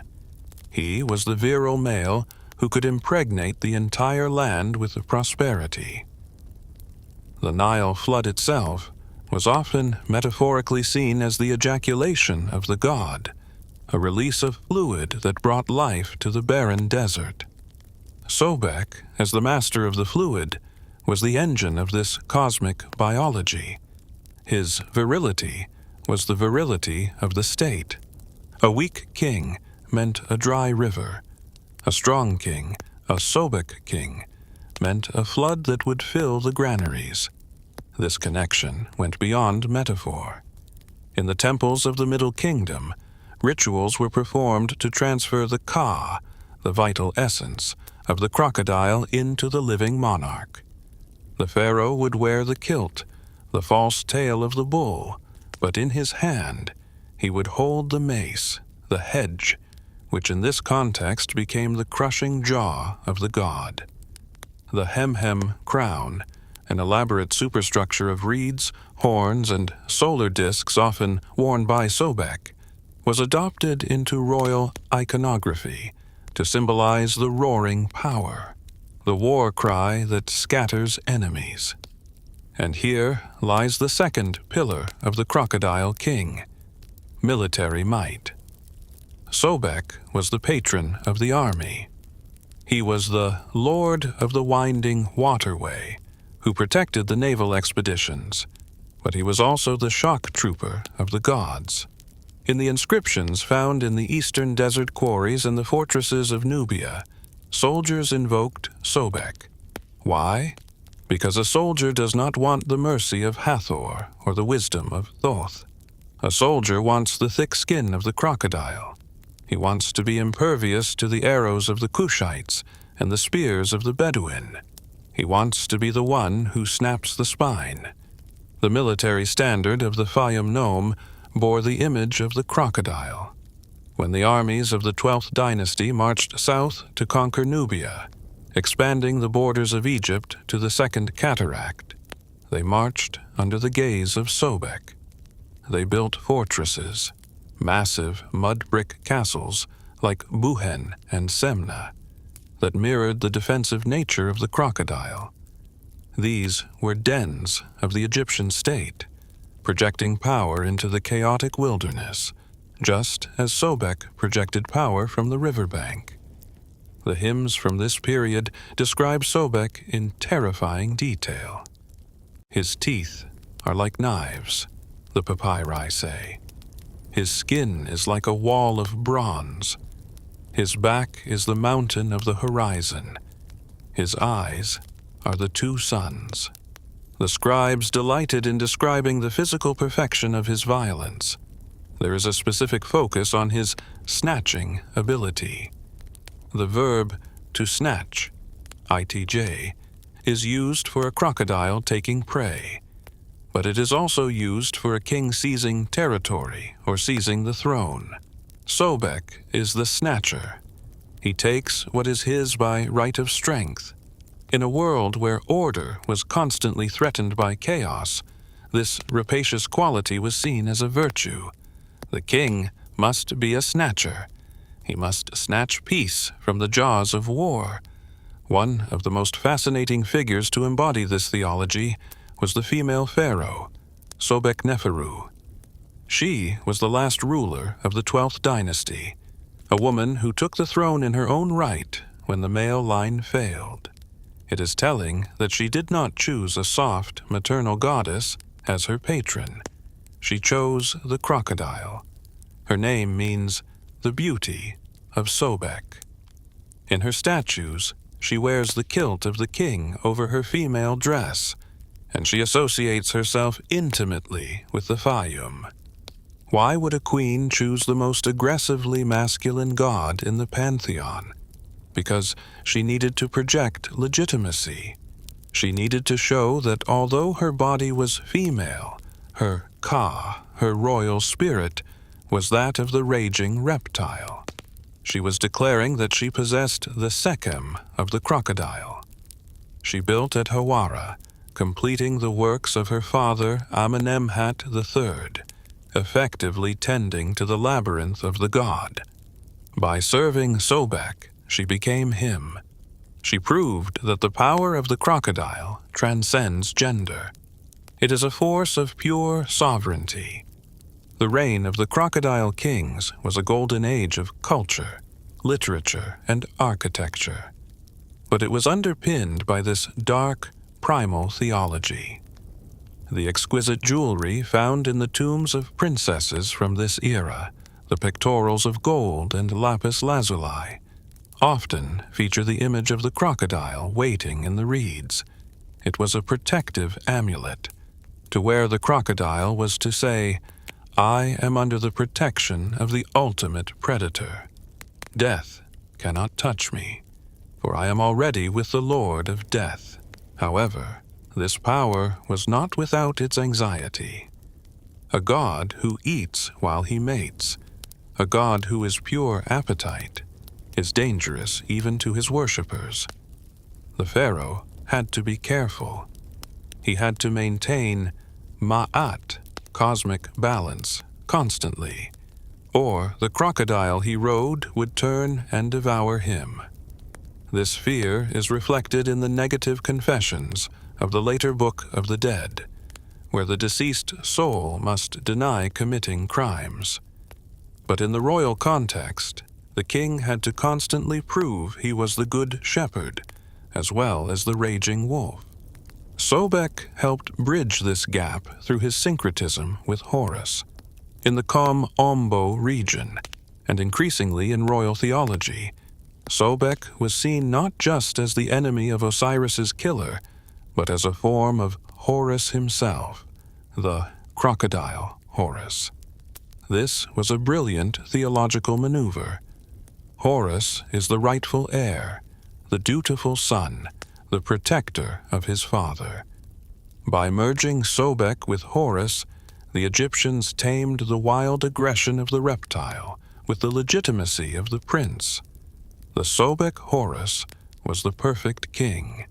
He was the virile male who could impregnate the entire land with prosperity. The Nile flood itself was often metaphorically seen as the ejaculation of the god, a release of fluid that brought life to the barren desert. Sobek, as the master of the fluid, was the engine of this cosmic biology. His virility was the virility of the state. A weak king meant a dry river. A strong king, a Sobek king, meant a flood that would fill the granaries. This connection went beyond metaphor. In the temples of the Middle Kingdom, rituals were performed to transfer the Ka, the vital essence, of the crocodile into the living monarch. The pharaoh would wear the kilt, the false tail of the bull, but in his hand he would hold the mace, the hedge, which in this context became the crushing jaw of the god. The Hemhem crown, an elaborate superstructure of reeds, horns, and solar discs often worn by Sobek, was adopted into royal iconography to symbolize the roaring power, the war cry that scatters enemies. And here lies the second pillar of the Crocodile King, military might. Sobek was the patron of the army. He was the lord of the winding waterway, who protected the naval expeditions, but he was also the shock trooper of the gods. In the inscriptions found in the eastern desert quarries and the fortresses of Nubia, soldiers invoked Sobek. Why? Because a soldier does not want the mercy of Hathor or the wisdom of Thoth. A soldier wants the thick skin of the crocodile. He wants to be impervious to the arrows of the Cushites and the spears of the Bedouin. He wants to be the one who snaps the spine. The military standard of the Faiyum nome bore the image of the crocodile. When the armies of the 12th dynasty marched south to conquer Nubia, expanding the borders of Egypt to the Second Cataract, they marched under the gaze of Sobek. They built fortresses, massive mud-brick castles like Buhen and Semna, that mirrored the defensive nature of the crocodile. These were dens of the Egyptian state, projecting power into the chaotic wilderness, just as Sobek projected power from the riverbank. The hymns from this period describe Sobek in terrifying detail. His teeth are like knives, the papyri say. His skin is like a wall of bronze. His back is the mountain of the horizon. His eyes are the two suns. The scribes delighted in describing the physical perfection of his violence. There is a specific focus on his snatching ability. The verb to snatch, itj, is used for a crocodile taking prey, but it is also used for a king seizing territory or seizing the throne. Sobek is the snatcher. He takes what is his by right of strength. In a world where order was constantly threatened by chaos, this rapacious quality was seen as a virtue. The king must be a snatcher. He must snatch peace from the jaws of war. One of the most fascinating figures to embody this theology was the female pharaoh, Sobek-Neferu. She was the last ruler of the 12th dynasty, a woman who took the throne in her own right when the male line failed. It is telling that she did not choose a soft, maternal goddess as her patron. She chose the crocodile. Her name means the beauty of Sobek. In her statues, she wears the kilt of the king over her female dress, and she associates herself intimately with the Faiyum. Why would a queen choose the most aggressively masculine god in the pantheon? Because she needed to project legitimacy. She needed to show that although her body was female, her Ka, her royal spirit, was that of the raging reptile. She was declaring that she possessed the Sekhem of the crocodile. She built at Hawara, completing the works of her father Amenemhat III, effectively tending to the labyrinth of the god. By serving Sobek, she became him. She proved that the power of the crocodile transcends gender. It is a force of pure sovereignty. The reign of the Crocodile Kings was a golden age of culture, literature, and architecture. But it was underpinned by this dark, primal theology. The exquisite jewelry found in the tombs of princesses from this era, the pectorals of gold and lapis lazuli, often feature the image of the crocodile waiting in the reeds. It was a protective amulet. To wear the crocodile was to say, I am under the protection of the ultimate predator. Death cannot touch me, for I am already with the Lord of Death. However, this power was not without its anxiety. A god who eats while he mates, a god who is pure appetite, is dangerous even to his worshippers. The pharaoh had to be careful. He had to maintain ma'at, cosmic balance, constantly. or the crocodile he rode would turn and devour him. This fear is reflected in the negative confessions of the later Book of the Dead, where the deceased soul must deny committing crimes. But in the royal context, the king had to constantly prove he was the good shepherd, as well as the raging wolf. Sobek helped bridge this gap through his syncretism with Horus. In the Kom Ombo region, and increasingly in royal theology, Sobek was seen not just as the enemy of Osiris's killer, but as a form of Horus himself, the crocodile Horus. This was a brilliant theological maneuver. Horus is the rightful heir, the dutiful son, the protector of his father. By merging Sobek with Horus, the Egyptians tamed the wild aggression of the reptile with the legitimacy of the prince. The Sobek Horus was the perfect king,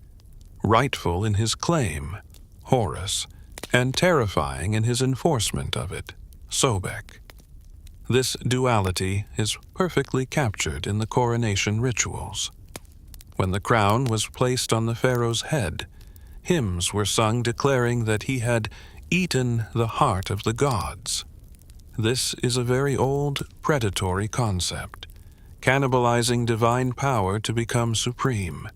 rightful in his claim, Horus, and terrifying in his enforcement of it, Sobek. This duality is perfectly captured in the coronation rituals. When the crown was placed on the pharaoh's head, hymns were sung declaring that he had eaten the heart of the gods. This is a very old predatory concept, cannibalizing divine power to become supreme.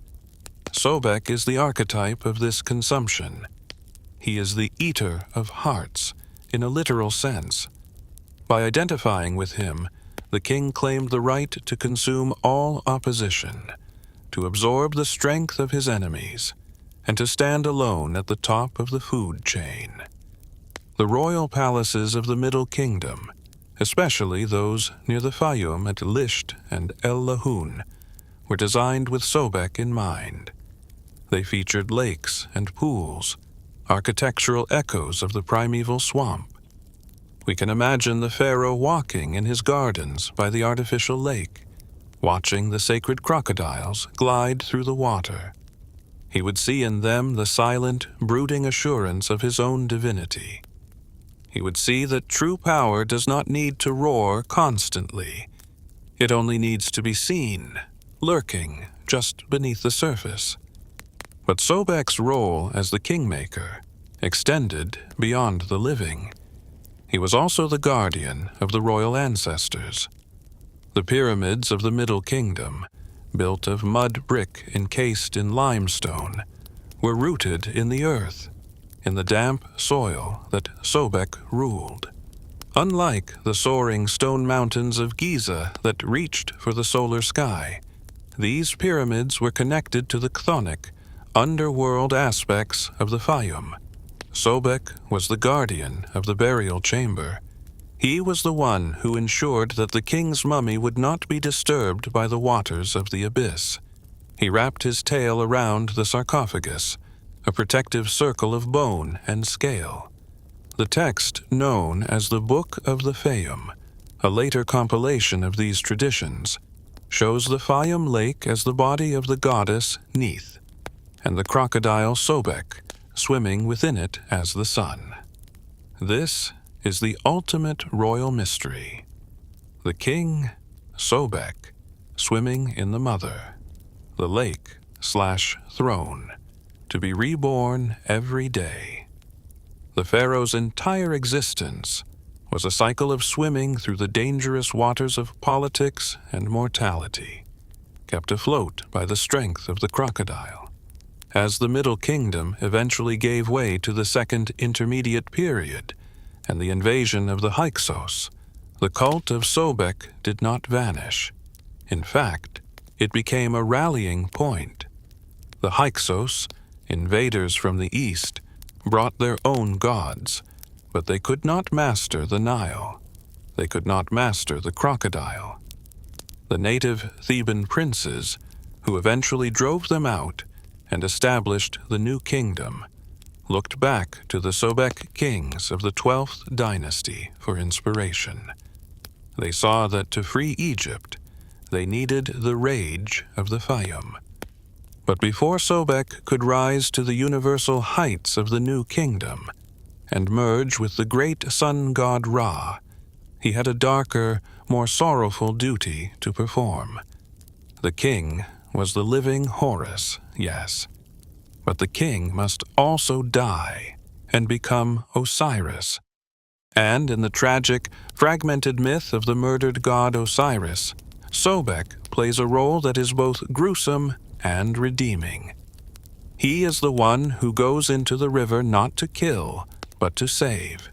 Sobek is the archetype of this consumption. He is the eater of hearts, in a literal sense. By identifying with him, the king claimed the right to consume all opposition, to absorb the strength of his enemies, and to stand alone at the top of the food chain. The royal palaces of the Middle Kingdom, especially those near the Faiyum at Lisht and El Lahun, were designed with Sobek in mind. They featured lakes and pools, architectural echoes of the primeval swamp. We can imagine the pharaoh walking in his gardens by the artificial lake, watching the sacred crocodiles glide through the water. He would see in them the silent, brooding assurance of his own divinity. He would see that true power does not need to roar constantly. It only needs to be seen, lurking just beneath the surface. But Sobek's role as the kingmaker extended beyond the living. He was also the guardian of the royal ancestors. The pyramids of the Middle Kingdom, built of mud brick encased in limestone, were rooted in the earth, in the damp soil that Sobek ruled. Unlike the soaring stone mountains of Giza that reached for the solar sky, these pyramids were connected to the chthonic, underworld aspects of the Faiyum. Sobek was the guardian of the burial chamber. He was the one who ensured that the king's mummy would not be disturbed by the waters of the abyss. He wrapped his tail around the sarcophagus, a protective circle of bone and scale. The text known as the Book of the Faiyum, a later compilation of these traditions, shows the Faiyum lake as the body of the goddess Neith, and the crocodile Sobek swimming within it as the sun. This is the ultimate royal mystery. The king, Sobek, swimming in the mother, the lake/throne, to be reborn every day. The pharaoh's entire existence was a cycle of swimming through the dangerous waters of politics and mortality, kept afloat by the strength of the crocodile. As the Middle Kingdom eventually gave way to the Second Intermediate Period and the invasion of the Hyksos, the cult of Sobek did not vanish. In fact, it became a rallying point. The Hyksos, invaders from the east, brought their own gods, but they could not master the Nile. They could not master the crocodile. The native Theban princes, who eventually drove them out and established the new kingdom, looked back to the Sobek kings of the 12th dynasty for inspiration. They saw that to free Egypt, they needed the rage of the Faiyum. But before Sobek could rise to the universal heights of the new kingdom and merge with the great sun god Ra, he had a darker, more sorrowful duty to perform. The king was the living Horus, yes, but the king must also die and become Osiris. And in the tragic, fragmented myth of the murdered god Osiris, Sobek plays a role that is both gruesome and redeeming. He is the one who goes into the river not to kill, but to save.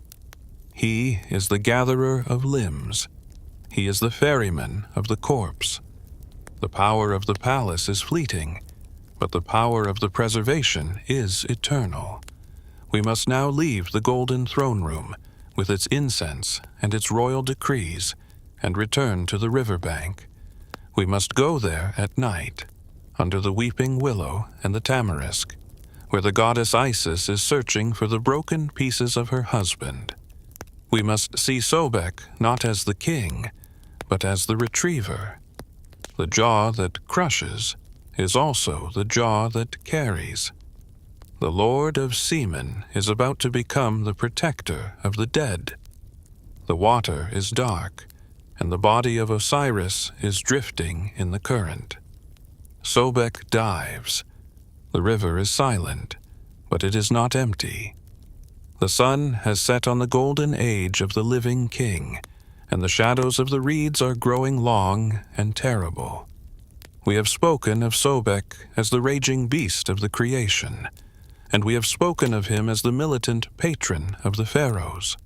He is the gatherer of limbs. He is the ferryman of the corpse. The power of the palace is fleeting, but the power of the preservation is eternal. We must now leave the golden throne room, with its incense and its royal decrees, and return to the riverbank. We must go there at night, under the weeping willow and the tamarisk, where the goddess Isis is searching for the broken pieces of her husband. We must see Sobek not as the king, but as the retriever. The jaw that crushes is also the jaw that carries. The Lord of Seamen is about to become the protector of the dead. The water is dark, and the body of Osiris is drifting in the current. Sobek dives. The river is silent, but it is not empty. The sun has set on the golden age of the living king, and the shadows of the reeds are growing long and terrible. We have spoken of Sobek as the raging beast of the creation, and we have spoken of him as the militant patron of the Pharaohs.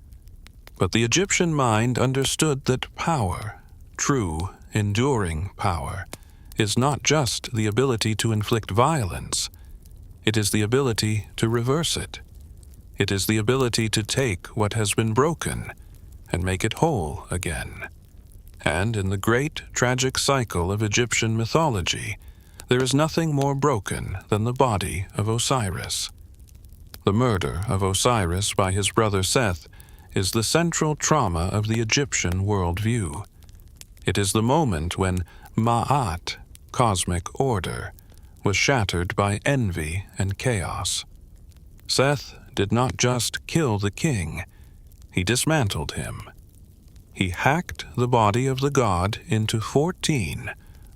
But the Egyptian mind understood that power, true, enduring power, is not just the ability to inflict violence. It is the ability to reverse it. It is the ability to take what has been broken and make it whole again. And in the great tragic cycle of Egyptian mythology, there is nothing more broken than the body of Osiris. The murder of Osiris by his brother Seth is the central trauma of the Egyptian worldview. It is the moment when Ma'at, cosmic order, was shattered by envy and chaos. Seth did not just kill the king, he dismantled him. He hacked the body of the god into 14,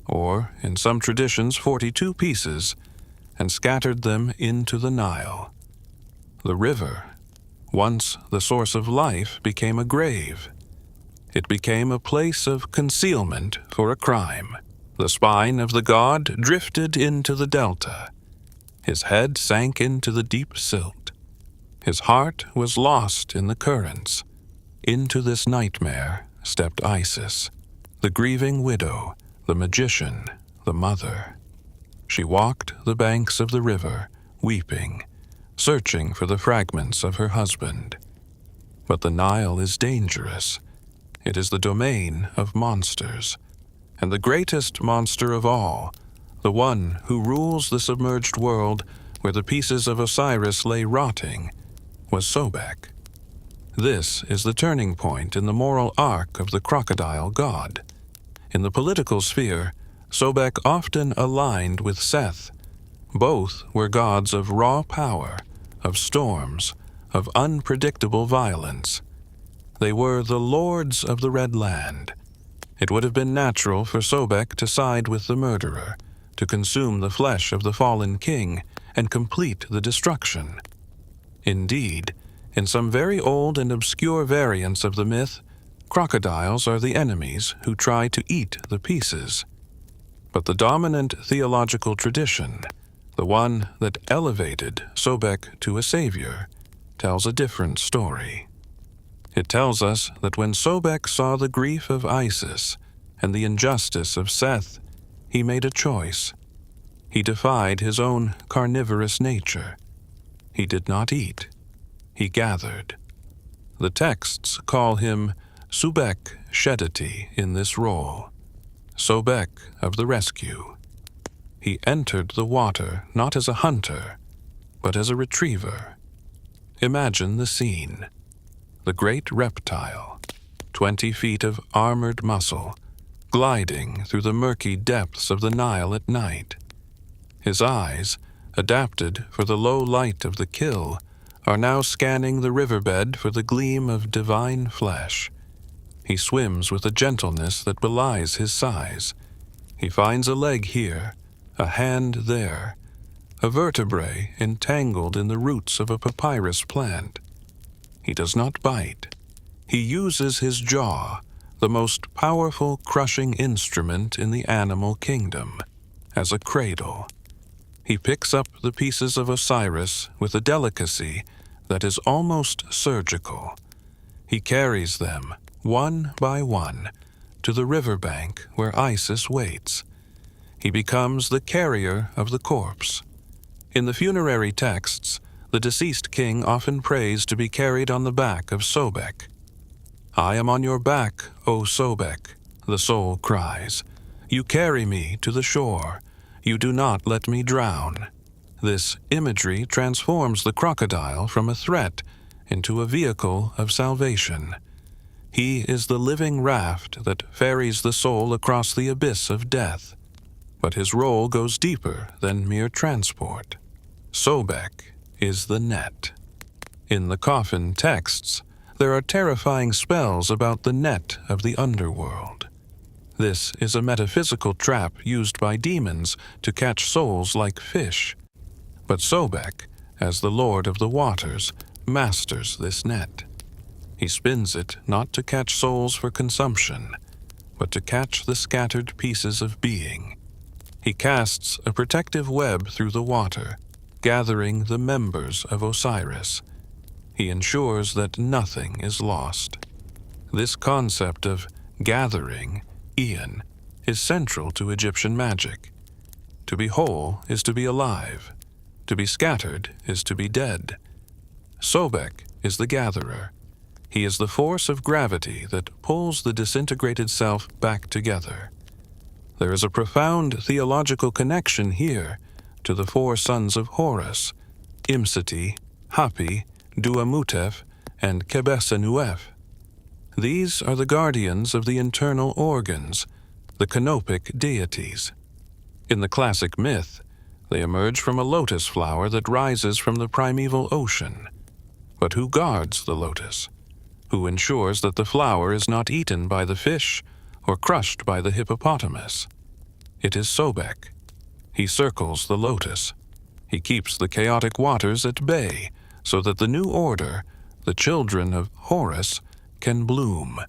or in some traditions 42 pieces, and scattered them into the Nile. The river, once the source of life, became a grave. It became a place of concealment for a crime. The spine of the god drifted into the delta. His head sank into the deep silt. His heart was lost in the currents. Into this nightmare stepped Isis, the grieving widow, the magician, the mother. She walked the banks of the river, weeping, searching for the fragments of her husband. But the Nile is dangerous. It is the domain of monsters, and the greatest monster of all, the one who rules the submerged world where the pieces of Osiris lay rotting, was Sobek. This is the turning point in the moral arc of the Crocodile God. In the political sphere, Sobek often aligned with Seth. Both were gods of raw power, of storms, of unpredictable violence. They were the lords of the Red Land. It would have been natural for Sobek to side with the murderer, to consume the flesh of the fallen king and complete the destruction. Indeed, in some very old and obscure variants of the myth, crocodiles are the enemies who try to eat the pieces. But the dominant theological tradition, the one that elevated Sobek to a savior, tells a different story. It tells us that when Sobek saw the grief of Isis and the injustice of Seth, he made a choice. He defied his own carnivorous nature. He did not eat. He gathered. The texts call him Sobek-Shedati in this role, Sobek of the rescue. He entered the water not as a hunter, but as a retriever. Imagine the scene. The great reptile, 20 feet of armored muscle, gliding through the murky depths of the Nile at night. His eyes, adapted for the low light of the kill, are now scanning the riverbed for the gleam of divine flesh. He swims with a gentleness that belies his size. He finds a leg here, a hand there, a vertebrae entangled in the roots of a papyrus plant. He does not bite. He uses his jaw, the most powerful crushing instrument in the animal kingdom, as a cradle. He picks up the pieces of Osiris with a delicacy that is almost surgical. He carries them, one by one, to the riverbank where Isis waits. He becomes the carrier of the corpse. In the funerary texts, the deceased king often prays to be carried on the back of Sobek. "I am on your back, O Sobek," the soul cries. "You carry me to the shore. You do not let me drown." This imagery transforms the crocodile from a threat into a vehicle of salvation. He is the living raft that ferries the soul across the abyss of death. But his role goes deeper than mere transport. Sobek is the net. In the coffin texts, there are terrifying spells about the net of the underworld. This is a metaphysical trap used by demons to catch souls like fish. But Sobek, as the lord of the waters, masters this net. He spins it not to catch souls for consumption, but to catch the scattered pieces of being. He casts a protective web through the water, gathering the members of Osiris. He ensures that nothing is lost. This concept of gathering, Ian, is central to Egyptian magic. To be whole is to be alive. To be scattered is to be dead. Sobek is the gatherer. He is the force of gravity that pulls the disintegrated self back together. There is a profound theological connection here to the four sons of Horus, Imseti, Hapi, Duamutef, and Kebesenuef. These are the guardians of the internal organs, the canopic deities. In the classic myth, they emerge from a lotus flower that rises from the primeval ocean. But who guards the lotus? Who ensures that the flower is not eaten by the fish or crushed by the hippopotamus? It is Sobek. He circles the lotus. He keeps the chaotic waters at bay so that the new order, the children of Horus, can bloom.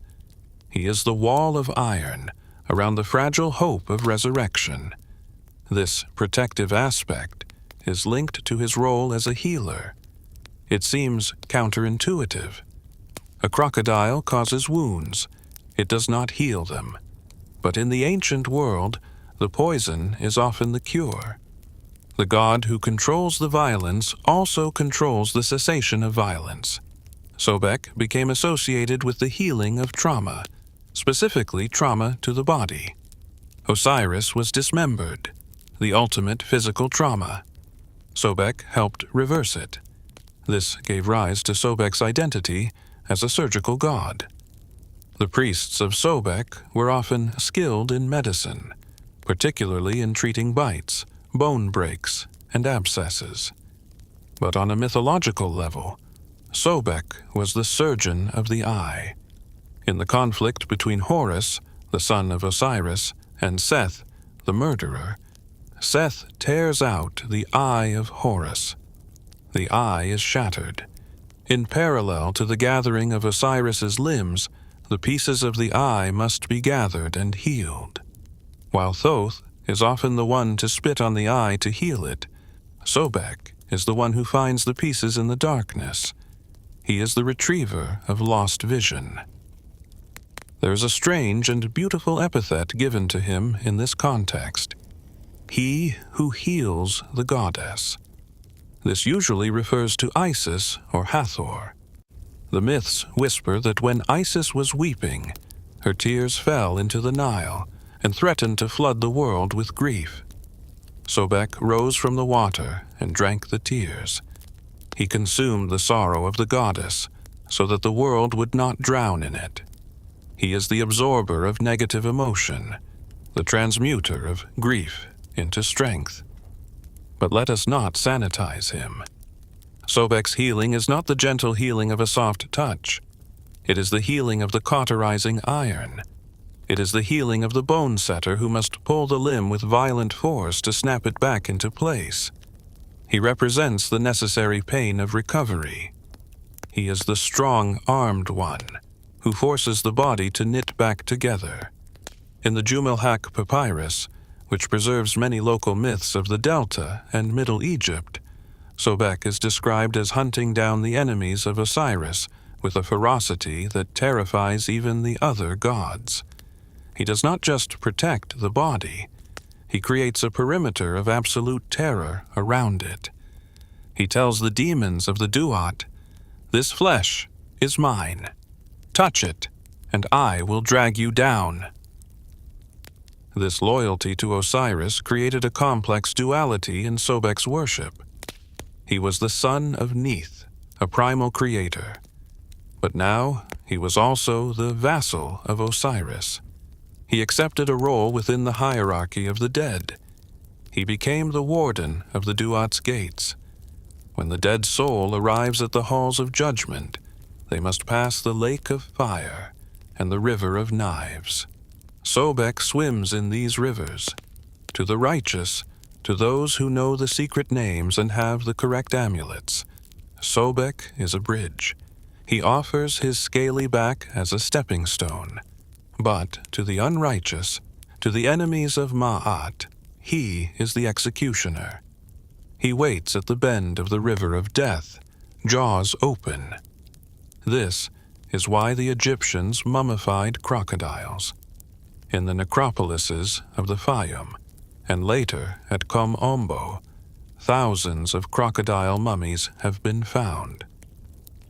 He is the wall of iron around the fragile hope of resurrection. This protective aspect is linked to his role as a healer. It seems counterintuitive. A crocodile causes wounds. It does not heal them. But in the ancient world, the poison is often the cure. The god who controls the violence also controls the cessation of violence. Sobek became associated with the healing of trauma, specifically trauma to the body. Osiris was dismembered, the ultimate physical trauma. Sobek helped reverse it. This gave rise to Sobek's identity as a surgical god. The priests of Sobek were often skilled in medicine, particularly in treating bites, bone breaks, and abscesses. But on a mythological level, Sobek was the surgeon of the eye. In the conflict between Horus, the son of Osiris, and Seth, the murderer, Seth tears out the eye of Horus. The eye is shattered. In parallel to the gathering of Osiris's limbs, the pieces of the eye must be gathered and healed. While Thoth is often the one to spit on the eye to heal it, Sobek is the one who finds the pieces in the darkness. He is the retriever of lost vision. There is a strange and beautiful epithet given to him in this context: he who heals the goddess. This usually refers to Isis or Hathor. The myths whisper that when Isis was weeping, her tears fell into the Nile and threatened to flood the world with grief. Sobek rose from the water and drank the tears. He consumed the sorrow of the goddess so that the world would not drown in it. He is the absorber of negative emotion, the transmuter of grief into strength. But let us not sanitize him. Sobek's healing is not the gentle healing of a soft touch. It is the healing of the cauterizing iron. It is the healing of the bone setter who must pull the limb with violent force to snap it back into place. He represents the necessary pain of recovery. He is the strong, armed one who forces the body to knit back together. In the Jumilhak papyrus, which preserves many local myths of the Delta and Middle Egypt, Sobek is described as hunting down the enemies of Osiris with a ferocity that terrifies even the other gods. He does not just protect the body, he creates a perimeter of absolute terror around it. He tells the demons of the Duat, "This flesh is mine. Touch it, and I will drag you down." This loyalty to Osiris created a complex duality in Sobek's worship. He was the son of Neith, a primal creator. But now he was also the vassal of Osiris. He accepted a role within the hierarchy of the dead. He became the warden of the Duat's gates. When the dead soul arrives at the halls of judgment, they must pass the lake of fire and the river of knives. Sobek swims in these rivers. To the righteous, to those who know the secret names and have the correct amulets, Sobek is a bridge. He offers his scaly back as a stepping stone. But to the unrighteous, to the enemies of Ma'at, he is the executioner. He waits at the bend of the river of death, jaws open. This is why the Egyptians mummified crocodiles. In the necropolises of the Faiyum, and later at Kom Ombo, thousands of crocodile mummies have been found.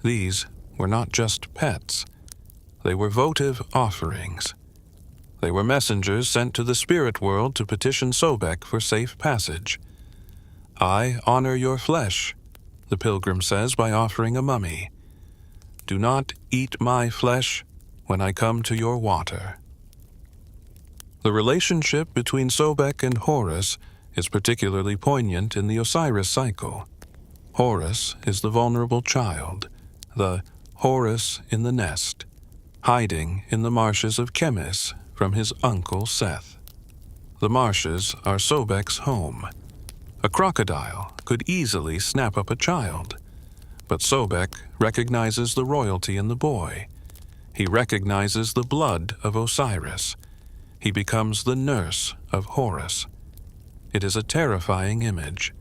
These were not just pets. They were votive offerings. They were messengers sent to the spirit world to petition Sobek for safe passage. "I honor your flesh," the pilgrim says by offering a mummy. "Do not eat my flesh when I come to your water." The relationship between Sobek and Horus is particularly poignant in the Osiris cycle. Horus is the vulnerable child, the Horus in the nest, hiding in the marshes of Chemis from his uncle Seth. The marshes are Sobek's home. A crocodile could easily snap up a child, but Sobek recognizes the royalty in the boy. He recognizes the blood of Osiris. He becomes the nurse of Horus. It is a terrifying image.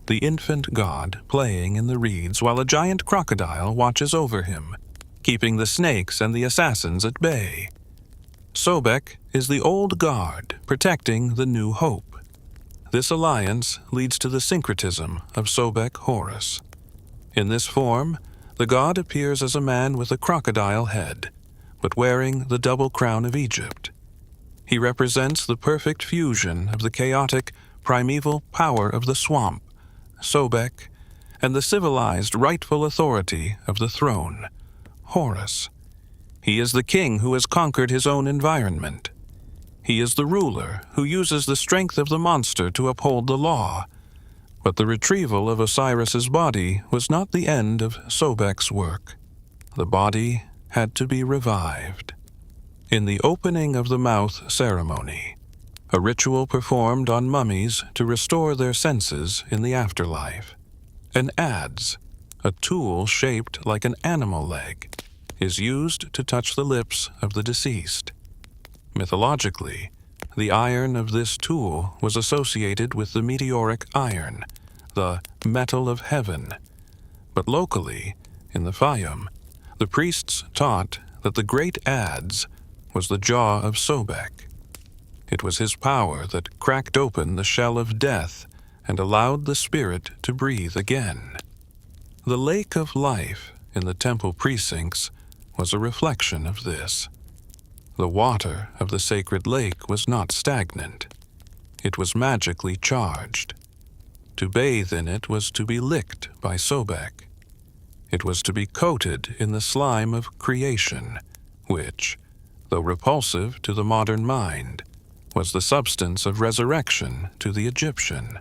The infant god playing in the reeds while a giant crocodile watches over him, keeping the snakes and the assassins at bay. Sobek is the old guard protecting the new hope. This alliance leads to the syncretism of Sobek-Horus. In this form, the god appears as a man with a crocodile head, but wearing the double crown of Egypt. He represents the perfect fusion of the chaotic, primeval power of the swamp, Sobek, and the civilized rightful authority of the throne, Horus. He is the king who has conquered his own environment. He is the ruler who uses the strength of the monster to uphold the law. But the retrieval of Osiris's body was not the end of Sobek's work. The body had to be revived. In the opening of the mouth ceremony, a ritual performed on mummies to restore their senses in the afterlife, an adze, a tool shaped like an animal leg, is used to touch the lips of the deceased. Mythologically, the iron of this tool was associated with the meteoric iron, the metal of heaven. But locally, in the Faiyum, the priests taught that the great adze was the jaw of Sobek. It was his power that cracked open the shell of death and allowed the spirit to breathe again. The lake of life in the temple precincts was a reflection of this. The water of the sacred lake was not stagnant. It was magically charged. To bathe in it was to be licked by Sobek. It was to be coated in the slime of creation, which, though repulsive to the modern mind, was the substance of resurrection to the Egyptian.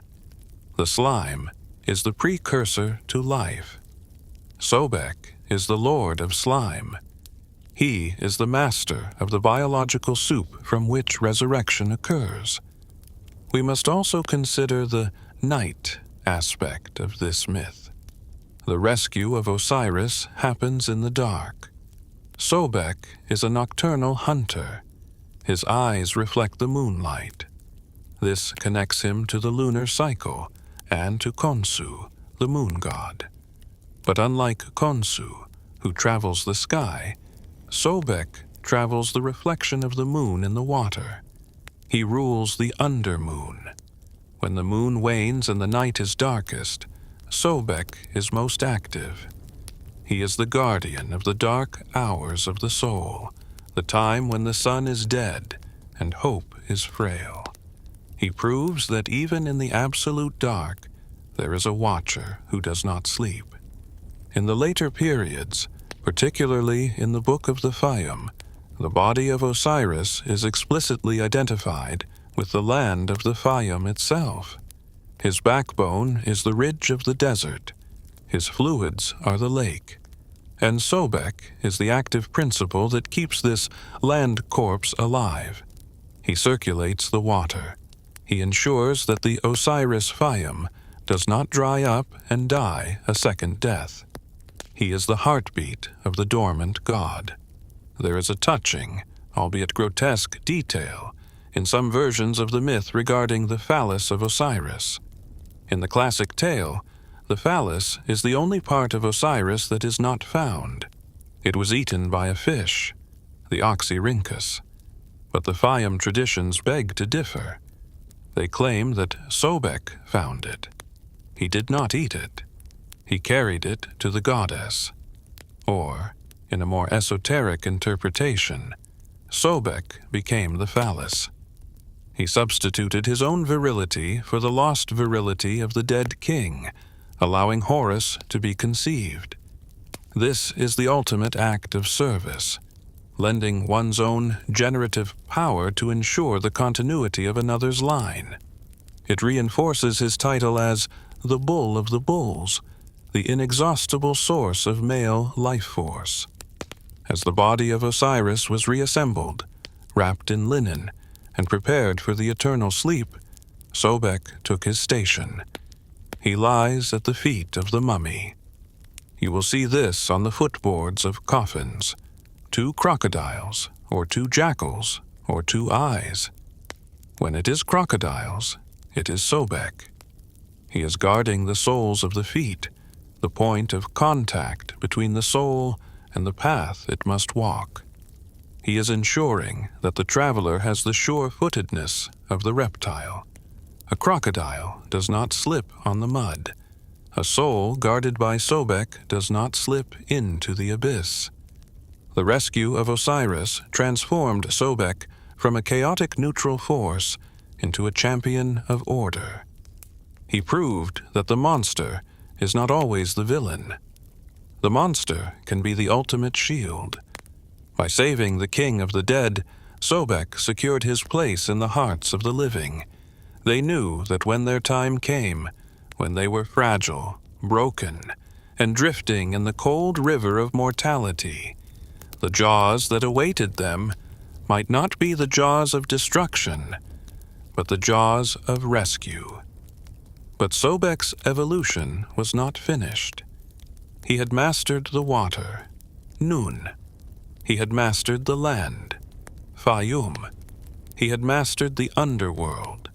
The slime is the precursor to life. Sobek is the lord of slime. He is the master of the biological soup from which resurrection occurs. We must also consider the night aspect of this myth. The rescue of Osiris happens in the dark. Sobek is a nocturnal hunter. His eyes reflect the moonlight. This connects him to the lunar cycle and to Khonsu, the moon god. But unlike Khonsu, who travels the sky, Sobek travels the reflection of the moon in the water. He rules the undermoon. When the moon wanes and the night is darkest, Sobek is most active. He is the guardian of the dark hours of the soul, the time when the sun is dead and hope is frail. He proves that even in the absolute dark, there is a watcher who does not sleep. In the later periods, particularly in the Book of the Faiyum, the body of Osiris is explicitly identified with the land of the Faiyum itself. His backbone is the ridge of the desert. His fluids are the lake. And Sobek is the active principle that keeps this land corpse alive. He circulates the water. He ensures that the Osiris Faiyum does not dry up and die a second death. He is the heartbeat of the dormant god. There is a touching, albeit grotesque, detail in some versions of the myth regarding the phallus of Osiris. In the classic tale, the phallus is the only part of Osiris that is not found. It was eaten by a fish, the Oxyrhynchus. But the Faiyum traditions beg to differ. They claim that Sobek found it. He did not eat it. He carried it to the goddess. Or, in a more esoteric interpretation, Sobek became the phallus. He substituted his own virility for the lost virility of the dead king, allowing Horus to be conceived. This is the ultimate act of service, lending one's own generative power to ensure the continuity of another's line. It reinforces his title as the Bull of the Bulls, the inexhaustible source of male life force. As the body of Osiris was reassembled, wrapped in linen, and prepared for the eternal sleep, Sobek took his station. He lies at the feet of the mummy. You will see this on the footboards of coffins: 2 crocodiles, or 2 jackals, or 2 eyes. When it is crocodiles, it is Sobek. He is guarding the soles of the feet, the point of contact between the soul and the path it must walk. He is ensuring that the traveler has the sure-footedness of the reptile. A crocodile does not slip on the mud. A soul guarded by Sobek does not slip into the abyss. The rescue of Osiris transformed Sobek from a chaotic neutral force into a champion of order. He proved that the monster is not always the villain. The monster can be the ultimate shield. By saving the king of the dead, Sobek secured his place in the hearts of the living. They knew that when their time came, when they were fragile, broken, and drifting in the cold river of mortality, the jaws that awaited them might not be the jaws of destruction, but the jaws of rescue. But Sobek's evolution was not finished. He had mastered the water, Nun. He had mastered the land, Faiyum. He had mastered the underworld,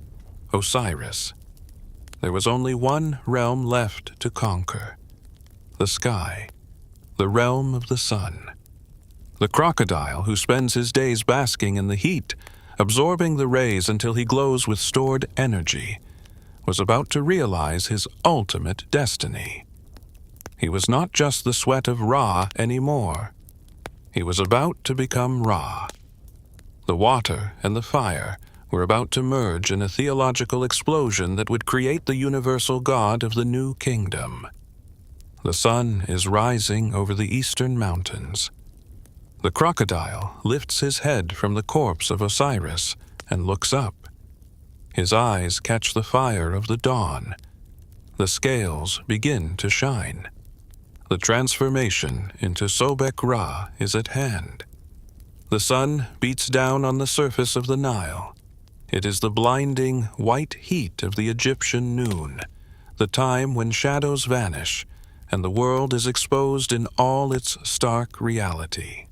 Osiris. There was only one realm left to conquer: the sky, the realm of the sun. The crocodile who spends his days basking in the heat, absorbing the rays until he glows with stored energy, was about to realize his ultimate destiny. He was not just the sweat of Ra anymore. He was about to become Ra. The water and the fire were about to merge in a theological explosion that would create the universal God of the new kingdom. The sun is rising over the eastern mountains. The crocodile lifts his head from the corpse of Osiris and looks up. His eyes catch the fire of the dawn. The scales begin to shine. The transformation into Sobek-Ra is at hand. The sun beats down on the surface of the Nile. It is the blinding white heat of the Egyptian noon, the time when shadows vanish and the world is exposed in all its stark reality.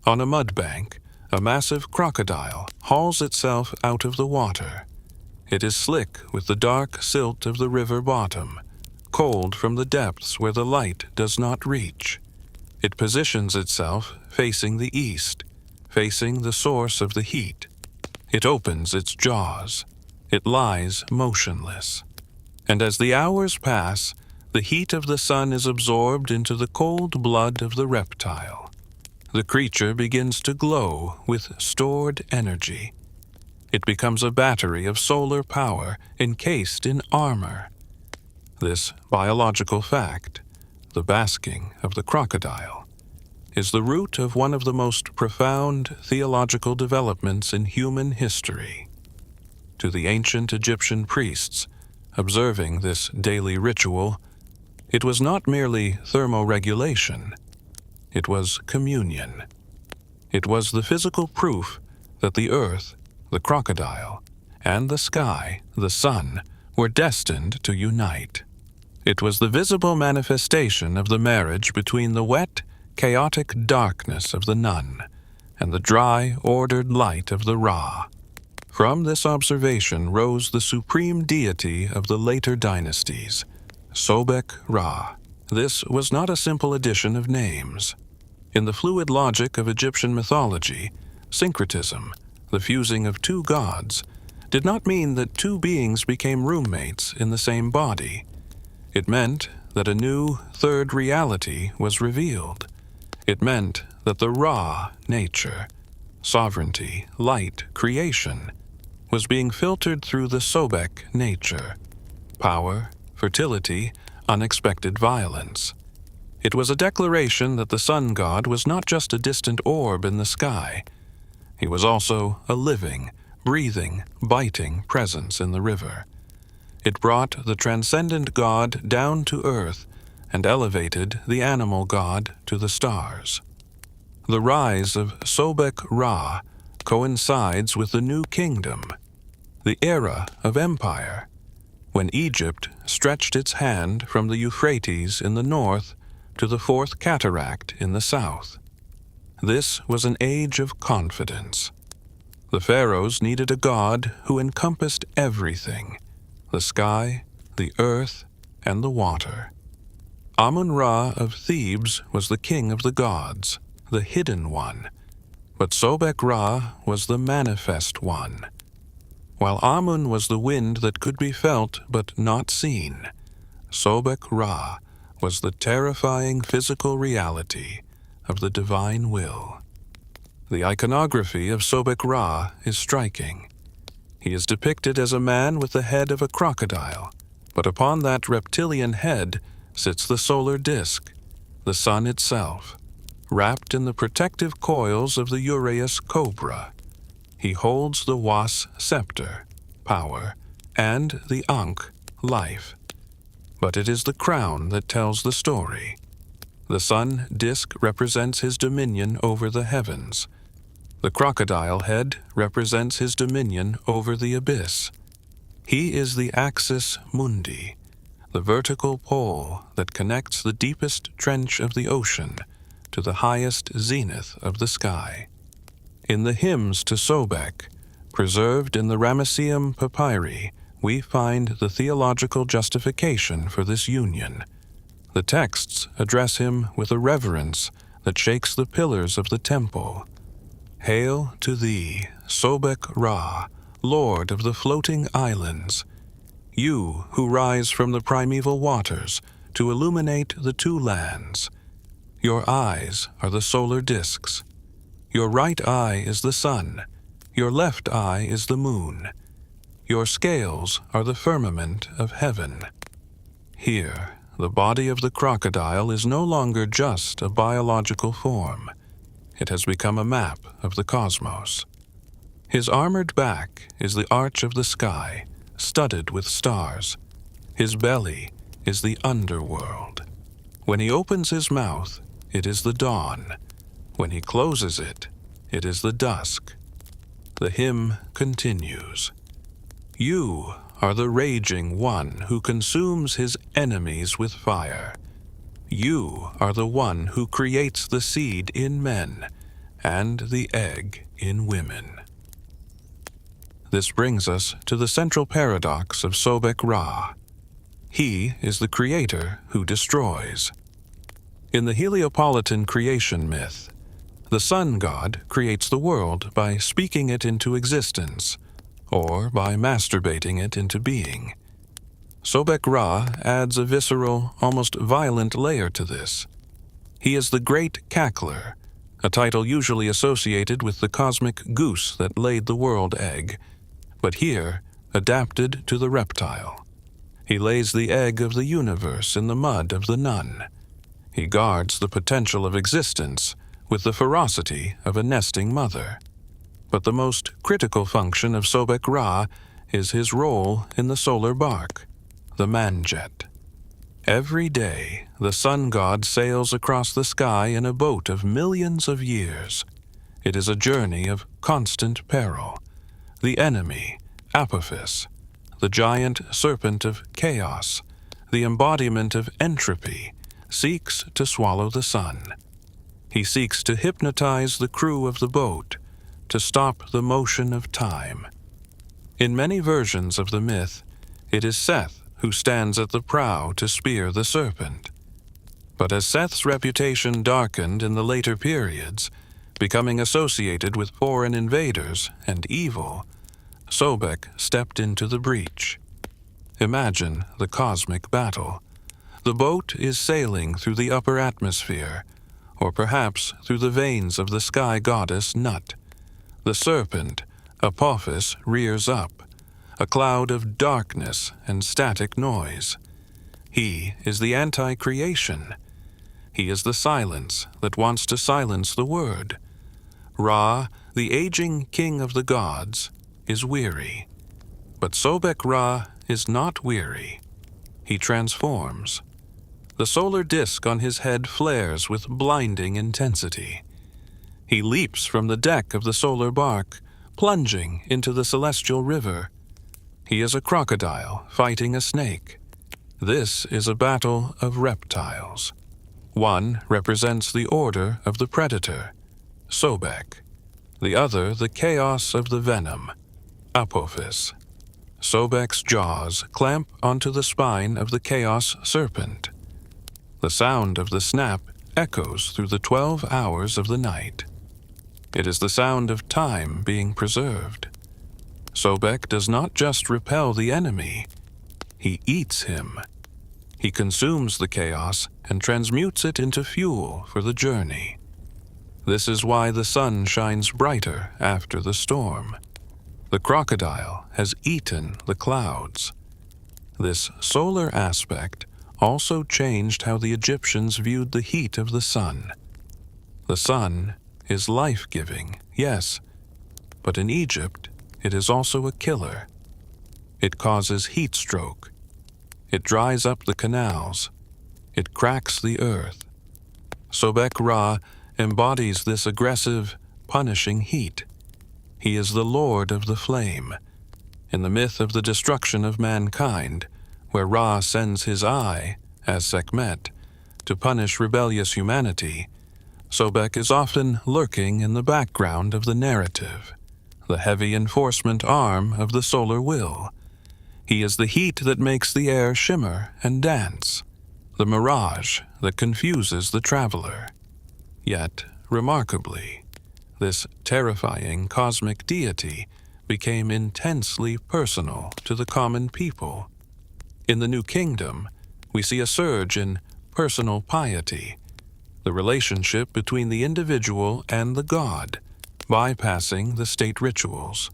On a mud bank, a massive crocodile hauls itself out of the water. It is slick with the dark silt of the river bottom, cold from the depths where the light does not reach. It positions itself facing the east, facing the source of the heat. It opens its jaws. It lies motionless. And as the hours pass, the heat of the sun is absorbed into the cold blood of the reptile. The creature begins to glow with stored energy. It becomes a battery of solar power encased in armor. This biological fact, the basking of the crocodile, is the root of one of the most profound theological developments in human history. To the ancient Egyptian priests, observing this daily ritual, it was not merely thermoregulation. It was communion. It was the physical proof that the earth, the crocodile, and the sky, the sun, were destined to unite. It was the visible manifestation of the marriage between the wet, chaotic darkness of the Nun and the dry, ordered light of the Ra. From this observation rose the supreme deity of the later dynasties, Sobek-Ra. This was not a simple addition of names. In the fluid logic of Egyptian mythology, syncretism, the fusing of two gods, did not mean that two beings became roommates in the same body. It meant that a new third reality was revealed. It meant that the Ra nature, sovereignty, light, creation, was being filtered through the Sobek nature, power, fertility, unexpected violence. It was a declaration that the sun god was not just a distant orb in the sky. He was also a living, breathing, biting presence in the river. It brought the transcendent god down to earth and elevated the animal god to the stars. The rise of Sobek-Ra coincides with the New Kingdom, the era of empire, when Egypt stretched its hand from the Euphrates in the north to the Fourth Cataract in the south. This was an age of confidence. The pharaohs needed a god who encompassed everything, the sky, the earth, and the water. Amun-Ra of Thebes was the king of the gods, the hidden one, but Sobek-Ra was the manifest one. While Amun was the wind that could be felt but not seen, Sobek-Ra was the terrifying physical reality of the divine will. The iconography of Sobek-Ra is striking. He is depicted as a man with the head of a crocodile, but upon that reptilian head sits the solar disk, the sun itself, wrapped in the protective coils of the Uraeus cobra. He holds the Was scepter, power, and the Ankh, life. But it is the crown that tells the story. The sun disk represents his dominion over the heavens. The crocodile head represents his dominion over the abyss. He is the axis mundi, the vertical pole that connects the deepest trench of the ocean to the highest zenith of the sky. In the hymns to Sobek, preserved in the Ramesseum papyri, we find the theological justification for this union. The texts address him with a reverence that shakes the pillars of the temple. Hail to thee, Sobek-Ra, Lord of the floating islands, you who rise from the primeval waters to illuminate the two lands. Your eyes are the solar disks. Your right eye is the sun. Your left eye is the moon. Your scales are the firmament of heaven. Here, the body of the crocodile is no longer just a biological form. It has become a map of the cosmos. His armored back is the arch of the sky, studded with stars. His belly is the underworld. When he opens his mouth, it is the dawn. When he closes it, it is the dusk. The hymn continues. You are the raging one who consumes his enemies with fire. You are the one who creates the seed in men and the egg in women. This brings us to the central paradox of Sobek-Ra. He is the creator who destroys. In the Heliopolitan creation myth, the sun god creates the world by speaking it into existence, or by masturbating it into being. Sobek-Ra adds a visceral, almost violent layer to this. He is the great cackler, a title usually associated with the cosmic goose that laid the world egg, but here adapted to the reptile. He lays the egg of the universe in the mud of the nun. He guards the potential of existence with the ferocity of a nesting mother. But the most critical function of Sobek-Ra is his role in the solar bark, the manjet. Every day, the sun god sails across the sky in a boat of millions of years. It is a journey of constant peril. The enemy, Apophis, the giant serpent of chaos, the embodiment of entropy, seeks to swallow the sun. He seeks to hypnotize the crew of the boat, to stop the motion of time. In many versions of the myth, it is Seth who stands at the prow to spear the serpent. But as Seth's reputation darkened in the later periods, becoming associated with foreign invaders and evil, Sobek stepped into the breach. Imagine the cosmic battle. The boat is sailing through the upper atmosphere, or perhaps through the veins of the sky goddess Nut. The serpent, Apophis, rears up, a cloud of darkness and static noise. He is the anti-creation. He is the silence that wants to silence the word. Ra, the aging king of the gods, is weary. But Sobek-Ra is not weary. He transforms. The solar disk on his head flares with blinding intensity. He leaps from the deck of the solar bark, plunging into the celestial river. He is a crocodile fighting a snake. This is a battle of reptiles. One represents the order of the predator, Sobek. The other the chaos of the venom, Apophis. Sobek's jaws clamp onto the spine of the chaos serpent. The sound of the snap echoes through the 12 hours of the night. It is the sound of time being preserved. Sobek does not just repel the enemy, he eats him. He consumes the chaos and transmutes it into fuel for the journey. This is why the sun shines brighter after the storm. The crocodile has eaten the clouds. This solar aspect also changed how the Egyptians viewed the heat of the sun. The sun is life-giving, yes, but in Egypt it is also a killer. It causes heat stroke. It dries up the canals. It cracks the earth. Sobek-Ra embodies this aggressive, punishing heat. He is the lord of the flame. In the myth of the destruction of mankind, where Ra sends his eye, as Sekhmet, to punish rebellious humanity, Sobek is often lurking in the background of the narrative, the heavy enforcement arm of the solar will. He is the heat that makes the air shimmer and dance, the mirage that confuses the traveler. Yet, remarkably, this terrifying cosmic deity became intensely personal to the common people. In the New Kingdom, we see a surge in personal piety, the relationship between the individual and the god, bypassing the state rituals.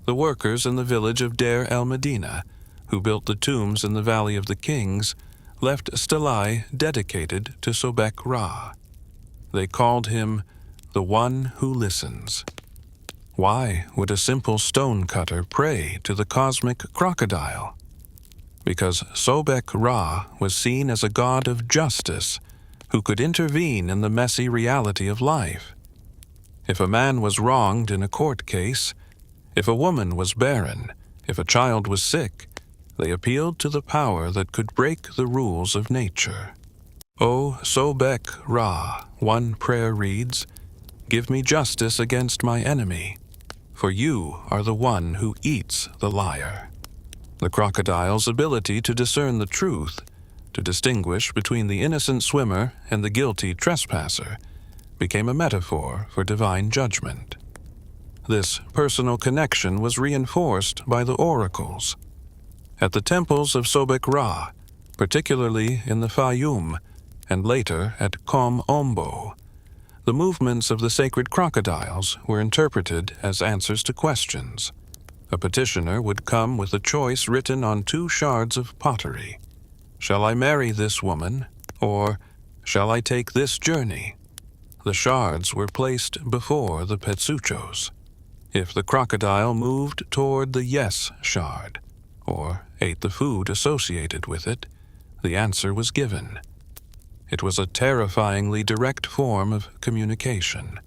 The workers in the village of Deir el-Medina, who built the tombs in the Valley of the Kings, left stelae dedicated to Sobek-Ra. They called him the one who listens. Why would a simple stonecutter pray to the cosmic crocodile? Because Sobek-Ra was seen as a god of justice who could intervene in the messy reality of life. If a man was wronged in a court case, if a woman was barren, if a child was sick, they appealed to the power that could break the rules of nature. O Sobek-Ra, one prayer reads, "Give me justice against my enemy, for you are the one who eats the liar." The crocodile's ability to discern the truth, to distinguish between the innocent swimmer and the guilty trespasser, became a metaphor for divine judgment. This personal connection was reinforced by the oracles. At the temples of Sobek-Ra, particularly in the Faiyum, and later at Kom Ombo, the movements of the sacred crocodiles were interpreted as answers to questions. A petitioner would come with a choice written on 2 shards of pottery. "Shall I marry this woman, or shall I take this journey?" The shards were placed before the petsuchos. If the crocodile moved toward the yes shard, or ate the food associated with it, the answer was given. It was a terrifyingly direct form of communication.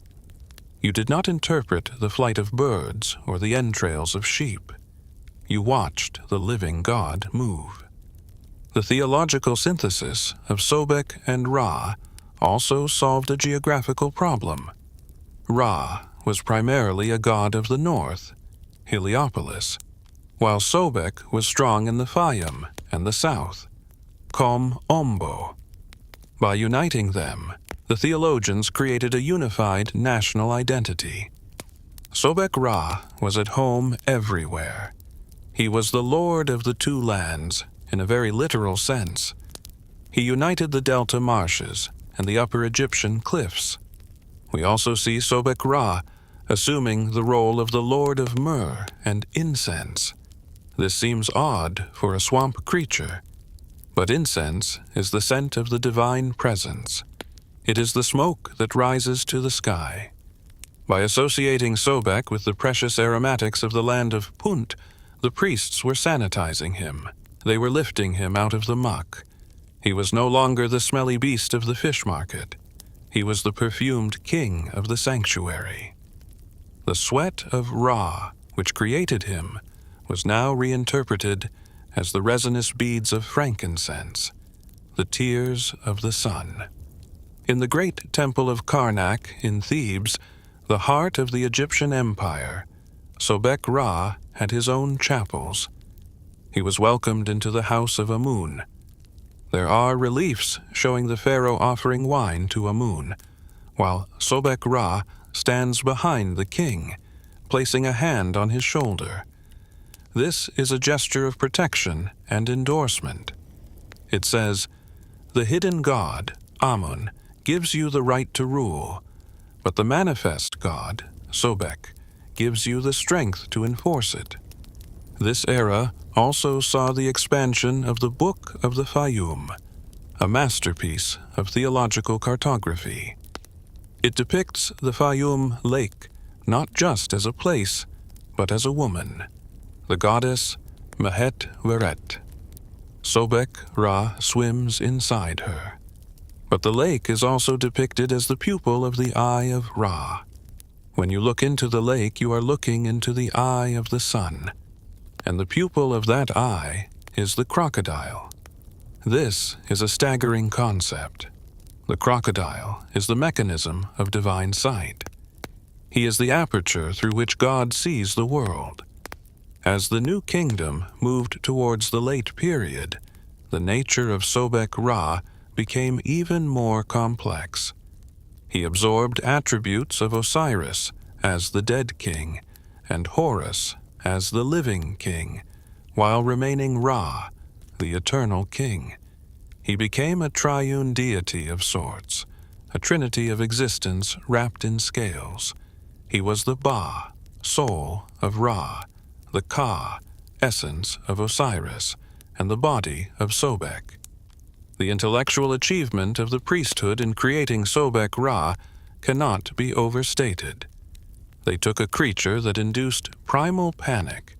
You did not interpret the flight of birds or the entrails of sheep. You watched the living God move. The theological synthesis of Sobek and Ra also solved a geographical problem. Ra was primarily a god of the north, Heliopolis, while Sobek was strong in the Faiyum and the south, Kom Ombo. By uniting them, the theologians created a unified national identity. Sobek-Ra was at home everywhere. He was the lord of the 2 lands, in a very literal sense. He united the delta marshes and the upper Egyptian cliffs. We also see Sobek-Ra assuming the role of the lord of myrrh and incense. This seems odd for a swamp creature, but incense is the scent of the divine presence. It is the smoke that rises to the sky. By associating Sobek with the precious aromatics of the land of Punt, the priests were sanitizing him. They were lifting him out of the muck. He was no longer the smelly beast of the fish market. He was the perfumed king of the sanctuary. The sweat of Ra, which created him, was now reinterpreted as the resinous beads of frankincense, the tears of the sun. In the great temple of Karnak in Thebes, the heart of the Egyptian empire, Sobek-Ra had his own chapels. He was welcomed into the house of Amun. There are reliefs showing the pharaoh offering wine to Amun, while Sobek-Ra stands behind the king, placing a hand on his shoulder. This is a gesture of protection and endorsement. It says, "The hidden god, Amun, gives you the right to rule, but the manifest god, Sobek, gives you the strength to enforce it." This era also saw the expansion of the Book of the Faiyum, a masterpiece of theological cartography. It depicts the Faiyum lake not just as a place, but as a woman, the goddess Mehet-Weret. Sobek-Ra swims inside her. But the lake is also depicted as the pupil of the eye of Ra. When you look into the lake, you are looking into the eye of the sun, and the pupil of that eye is the crocodile. This is a staggering concept. The crocodile is the mechanism of divine sight. He is the aperture through which God sees the world. As the new kingdom moved towards the late period, the nature of Sobek-Ra became even more complex. He absorbed attributes of Osiris as the dead king and Horus as the living king, while remaining Ra, the eternal king. He became a triune deity of sorts, a trinity of existence wrapped in scales. He was the Ba, soul of Ra, the Ka, essence of Osiris, and the body of Sobek. The intellectual achievement of the priesthood in creating Sobek-Ra cannot be overstated. They took a creature that induced primal panic,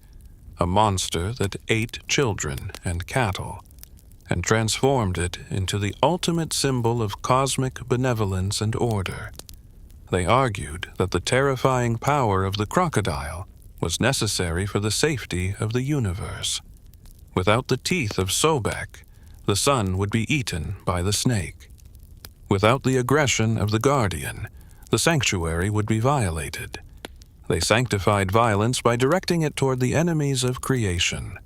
a monster that ate children and cattle, and transformed it into the ultimate symbol of cosmic benevolence and order. They argued that the terrifying power of the crocodile was necessary for the safety of the universe. Without the teeth of Sobek, the sun would be eaten by the snake. Without the aggression of the guardian, the sanctuary would be violated. They sanctified violence by directing it toward the enemies of creation.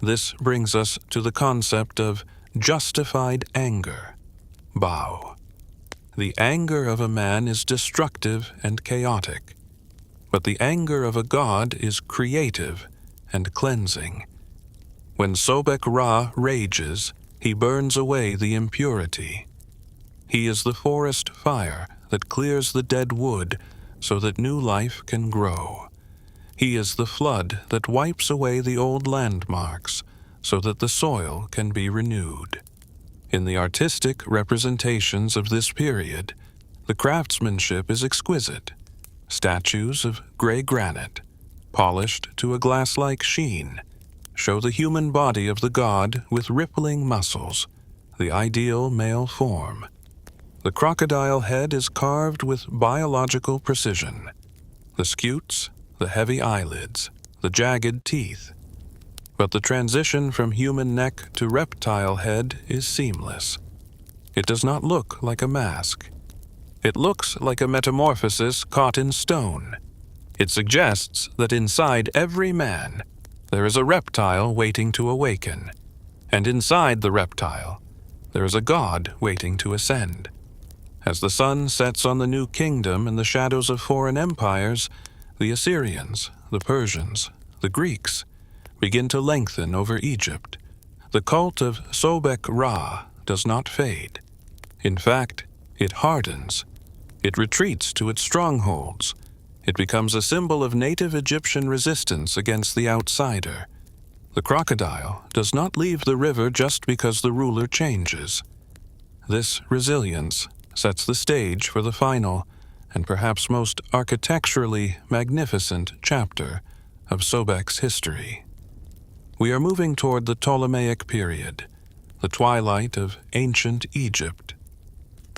This brings us to the concept of justified anger, Bao. The anger of a man is destructive and chaotic, but the anger of a god is creative and cleansing. When Sobek-Ra rages, he burns away the impurity. He is the forest fire that clears the dead wood so that new life can grow. He is the flood that wipes away the old landmarks so that the soil can be renewed. In the artistic representations of this period, the craftsmanship is exquisite. Statues of gray granite, polished to a glass-like sheen, show the human body of the god with rippling muscles, the ideal male form. The crocodile head is carved with biological precision. The scutes, the heavy eyelids, the jagged teeth. But the transition from human neck to reptile head is seamless. It does not look like a mask. It looks like a metamorphosis caught in stone. It suggests that inside every man, there is a reptile waiting to awaken, and inside the reptile, there is a god waiting to ascend. As the sun sets on the new kingdom in the shadows of foreign empires, the Assyrians, the Persians, the Greeks begin to lengthen over Egypt. The cult of Sobek-Ra does not fade. In fact, it hardens. It retreats to its strongholds. It becomes a symbol of native Egyptian resistance against the outsider. The crocodile does not leave the river just because the ruler changes. This resilience sets the stage for the final and perhaps most architecturally magnificent chapter of Sobek's history. We are moving toward the Ptolemaic period, the twilight of ancient Egypt.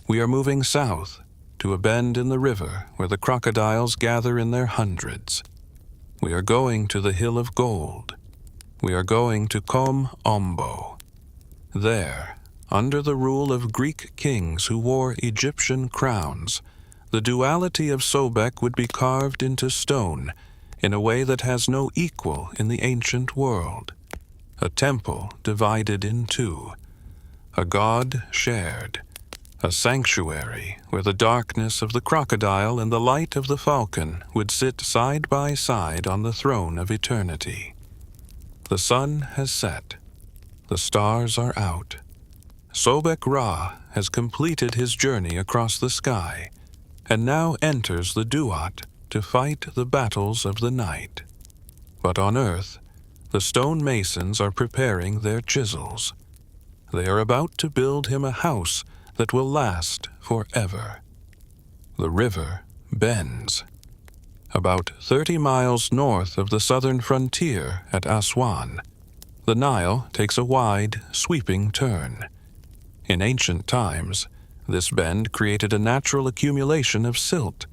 We are moving south to a bend in the river where the crocodiles gather in their hundreds. We are going to the Hill of Gold. We are going to Kom Ombo. There, under the rule of Greek kings who wore Egyptian crowns, the duality of Sobek would be carved into stone in a way that has no equal in the ancient world. A temple divided in two, a god shared, a sanctuary where the darkness of the crocodile and the light of the falcon would sit side by side on the throne of eternity. The sun has set. The stars are out. Sobek-Ra has completed his journey across the sky and now enters the Duat to fight the battles of the night. But on earth, the stone masons are preparing their chisels. They are about to build him a house that will last forever. The river bends. About 30 miles north of the southern frontier at Aswan, the Nile takes a wide, sweeping turn. In ancient times, this bend created a natural accumulation of silt,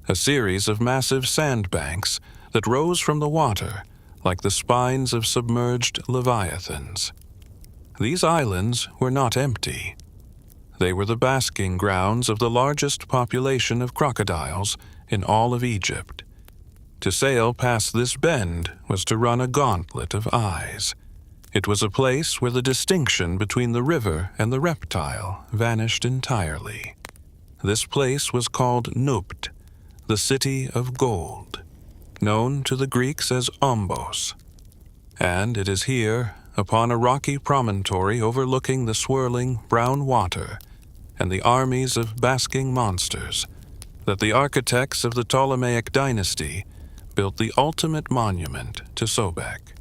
a series of massive sandbanks that rose from the water like the spines of submerged leviathans. These islands were not empty. They were the basking grounds of the largest population of crocodiles in all of Egypt. To sail past this bend was to run a gauntlet of eyes. It was a place where the distinction between the river and the reptile vanished entirely. This place was called Nubt, the city of gold, known to the Greeks as Ombos. And it is here, upon a rocky promontory overlooking the swirling brown water and the armies of basking monsters, that the architects of the Ptolemaic dynasty built the ultimate monument to Sobek.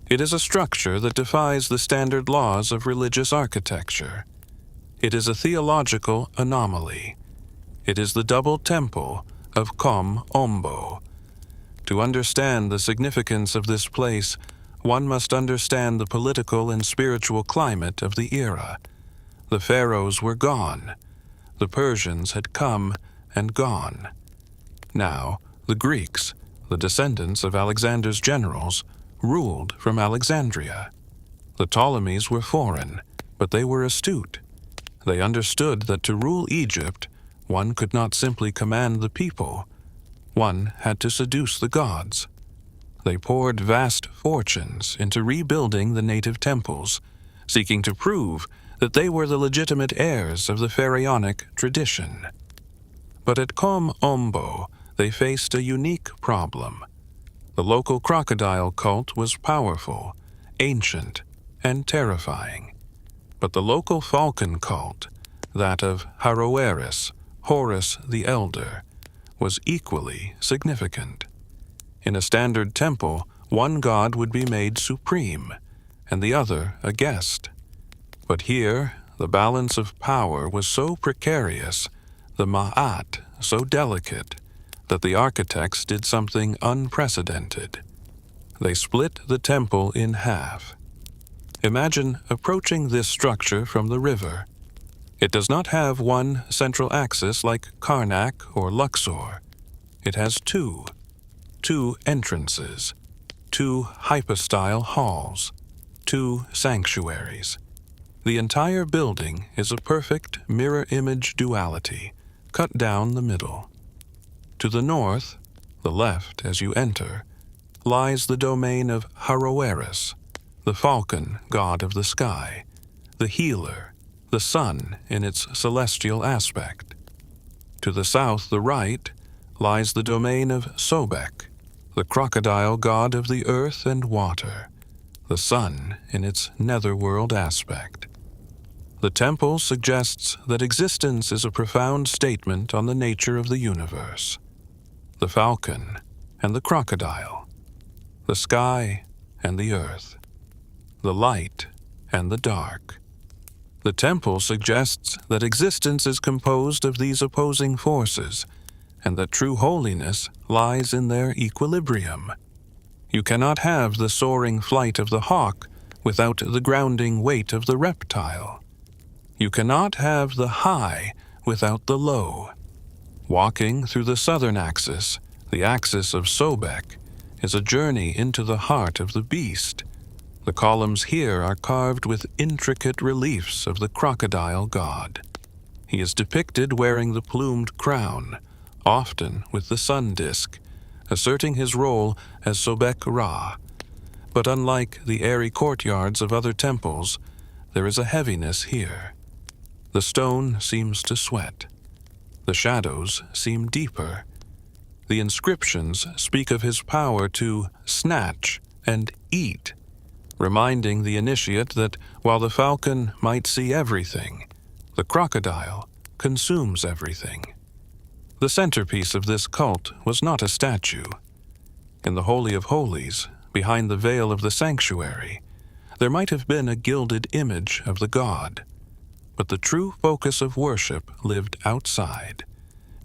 It is a structure that defies the standard laws of religious architecture. It is a theological anomaly. It is the double temple of Kom Ombo. To understand the significance of this place, one must understand the political and spiritual climate of the era. The Pharaohs were gone. The Persians had come and gone. Now, the Greeks, the descendants of Alexander's generals, ruled from Alexandria. The Ptolemies were foreign, but they were astute. They understood that to rule Egypt, one could not simply command the people. One had to seduce the gods. They poured vast fortunes into rebuilding the native temples, seeking to prove that they were the legitimate heirs of the pharaonic tradition. But at Kom Ombo, they faced a unique problem. The local crocodile cult was powerful, ancient, and terrifying. But the local falcon cult, that of Osiris, Horus the Elder, was equally significant. In a standard temple, one god would be made supreme, and the other a guest. But here, the balance of power was so precarious, the ma'at so delicate, that the architects did something unprecedented. They split the temple in half. Imagine approaching this structure from the river. It does not have one central axis like Karnak or Luxor. It has two entrances, two hypostyle halls, two sanctuaries. The entire building is a perfect mirror-image duality, cut down the middle. To the north, the left as you enter, lies the domain of Osiris, the falcon god of the sky, the healer, the sun in its celestial aspect. To the south, the right, lies the domain of Sobek, the crocodile god of the earth and water, the sun in its netherworld aspect. The temple suggests that existence is a profound statement on the nature of the universe. The falcon and the crocodile, the sky and the earth, the light and the dark. The temple suggests that existence is composed of these opposing forces, and that true holiness lies in their equilibrium. You cannot have the soaring flight of the hawk without the grounding weight of the reptile. You cannot have the high without the low. Walking through the southern axis, the axis of Sobek, is a journey into the heart of the beast. The columns here are carved with intricate reliefs of the crocodile god. He is depicted wearing the plumed crown, often with the sun disk, asserting his role as Sobek-Ra. But unlike the airy courtyards of other temples, there is a heaviness here. The stone seems to sweat. The shadows seem deeper. The inscriptions speak of his power to snatch and eat, reminding the initiate that while the falcon might see everything, the crocodile consumes everything. The centerpiece of this cult was not a statue. In the Holy of Holies, behind the veil of the sanctuary, there might have been a gilded image of the god. But the true focus of worship lived outside,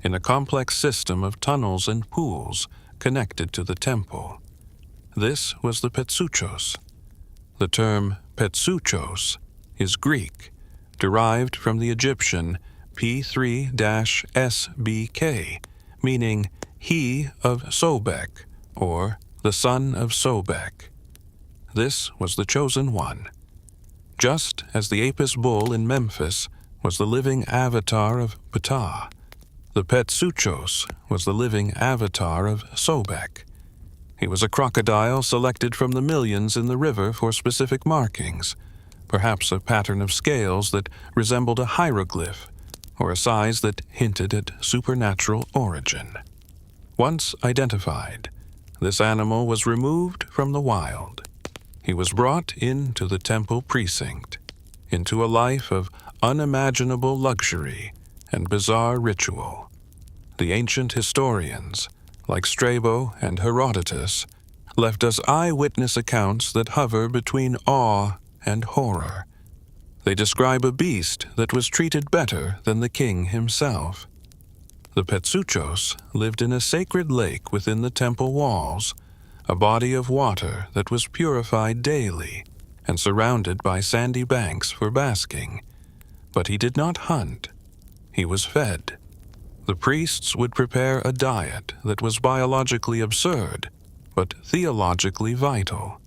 in a complex system of tunnels and pools connected to the temple. This was the Petsuchos. The term Petsuchos is Greek, derived from the Egyptian P3-SBK, meaning he of Sobek, or the son of Sobek. This was the chosen one. Just as the Apis bull in Memphis was the living avatar of Ptah, the Petsuchos was the living avatar of Sobek. He was a crocodile selected from the millions in the river for specific markings, perhaps a pattern of scales that resembled a hieroglyph, or a size that hinted at supernatural origin. Once identified, this animal was removed from the wild. He was brought into the temple precinct, into a life of unimaginable luxury and bizarre ritual. The ancient historians, like Strabo and Herodotus, left us eyewitness accounts that hover between awe and horror. They describe a beast that was treated better than the king himself. The Petsuchos lived in a sacred lake within the temple walls, a body of water that was purified daily and surrounded by sandy banks for basking. But he did not hunt. He was fed. The priests would prepare a diet that was biologically absurd, but theologically vital.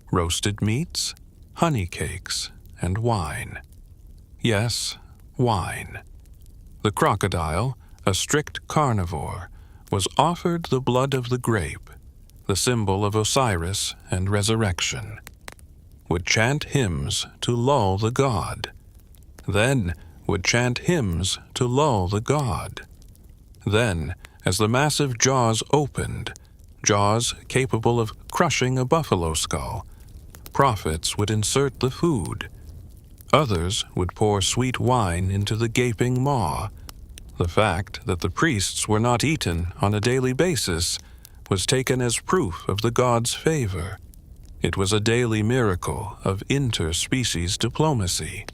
Roasted meats, honey cakes, and wine. Yes, wine. The crocodile, a strict carnivore, was offered the blood of the grape, the symbol of Osiris and resurrection. Would chant hymns to lull the god. Then would chant hymns to lull the god. Then, as the massive jaws opened, jaws capable of crushing a buffalo skull, prophets would insert the food. Others would pour sweet wine into the gaping maw. The fact that the priests were not eaten on a daily basis was taken as proof of the god's favor. It was a daily miracle of interspecies diplomacy.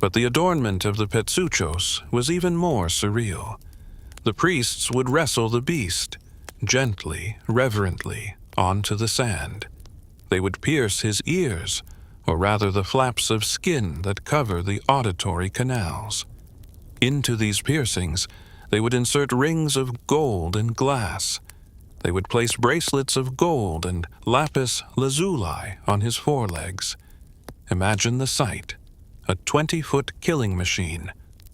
But the adornment of the Petsuchos was even more surreal. The priests would wrestle the beast, gently, reverently, onto the sand. They would pierce his ears, or rather the flaps of skin that cover the auditory canals. Into these piercings, they would insert rings of gold and glass. They would place bracelets of gold and lapis lazuli on his forelegs. Imagine the sight. A 20-foot killing machine,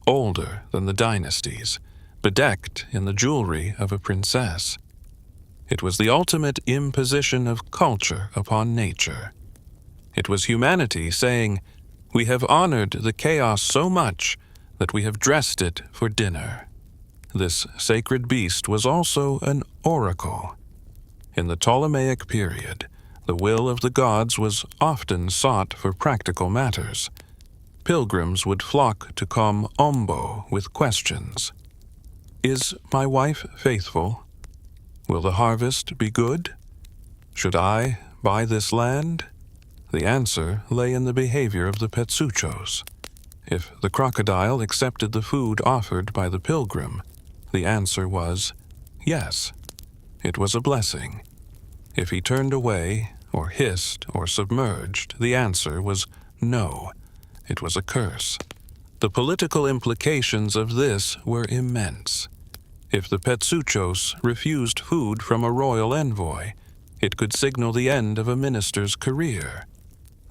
older than the dynasties, bedecked in the jewelry of a princess. It was the ultimate imposition of culture upon nature. It was humanity saying, "We have honored the chaos so much that we have dressed it for dinner." This sacred beast was also an oracle. In the Ptolemaic period, the will of the gods was often sought for practical matters. Pilgrims would flock to Kom Ombo with questions. Is my wife faithful? Will the harvest be good? Should I buy this land? The answer lay in the behavior of the Petsuchos. If the crocodile accepted the food offered by the pilgrim, the answer was yes. It was a blessing. If he turned away, or hissed, or submerged, the answer was no. It was a curse. The political implications of this were immense. If the Petsuchos refused food from a royal envoy, it could signal the end of a minister's career.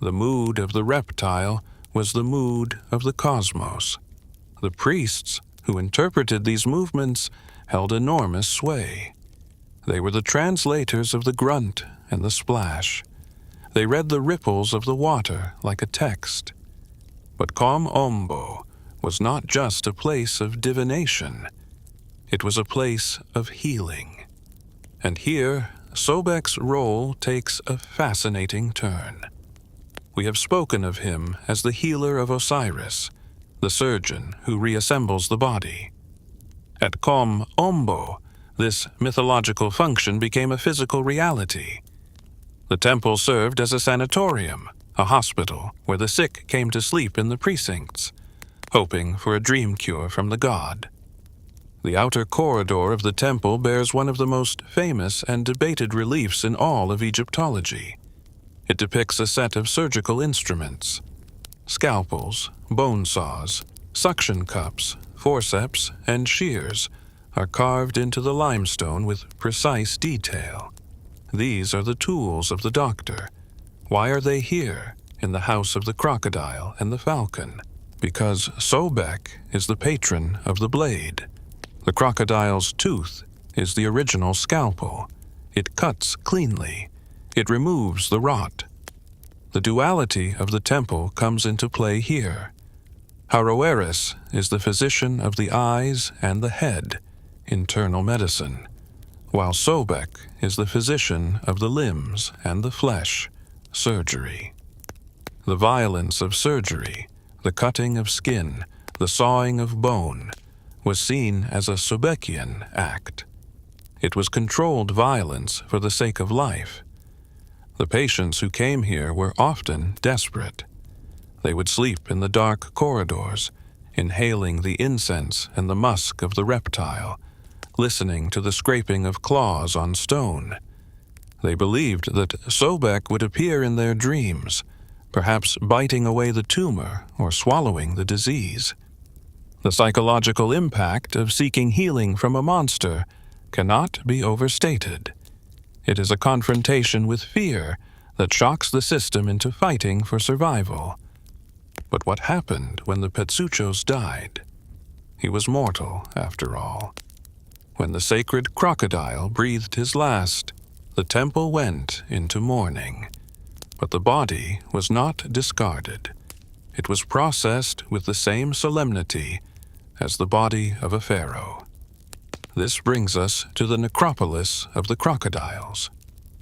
The mood of the reptile was the mood of the cosmos. The priests, who interpreted these movements, held enormous sway. They were the translators of the grunt and the splash. They read the ripples of the water like a text. But Kom Ombo was not just a place of divination. It was a place of healing. And here, Sobek's role takes a fascinating turn. We have spoken of him as the healer of Osiris, the surgeon who reassembles the body. At Kom Ombo, this mythological function became a physical reality. The temple served as a sanatorium, a hospital where the sick came to sleep in the precincts, hoping for a dream cure from the god. The outer corridor of the temple bears one of the most famous and debated reliefs in all of Egyptology. It depicts a set of surgical instruments. Scalpels, bone saws, suction cups, forceps, and shears are carved into the limestone with precise detail. These are the tools of the doctor. Why are they here, in the house of the crocodile and the falcon? Because Sobek is the patron of the blade. The crocodile's tooth is the original scalpel. It cuts cleanly. It removes the rot. The duality of the temple comes into play here. Osiris is the physician of the eyes and the head, internal medicine, while Sobek is the physician of the limbs and the flesh, surgery. The violence of surgery, the cutting of skin, the sawing of bone, was seen as a Sobekian act. It was controlled violence for the sake of life. The patients who came here were often desperate. They would sleep in the dark corridors, inhaling the incense and the musk of the reptile, listening to the scraping of claws on stone. They believed that Sobek would appear in their dreams, perhaps biting away the tumor or swallowing the disease. The psychological impact of seeking healing from a monster cannot be overstated. It is a confrontation with fear that shocks the system into fighting for survival. But what happened when the Petsuchos died? He was mortal, after all. When the sacred crocodile breathed his last, the temple went into mourning. But the body was not discarded. It was processed with the same solemnity as the body of a pharaoh. This brings us to the necropolis of the crocodiles.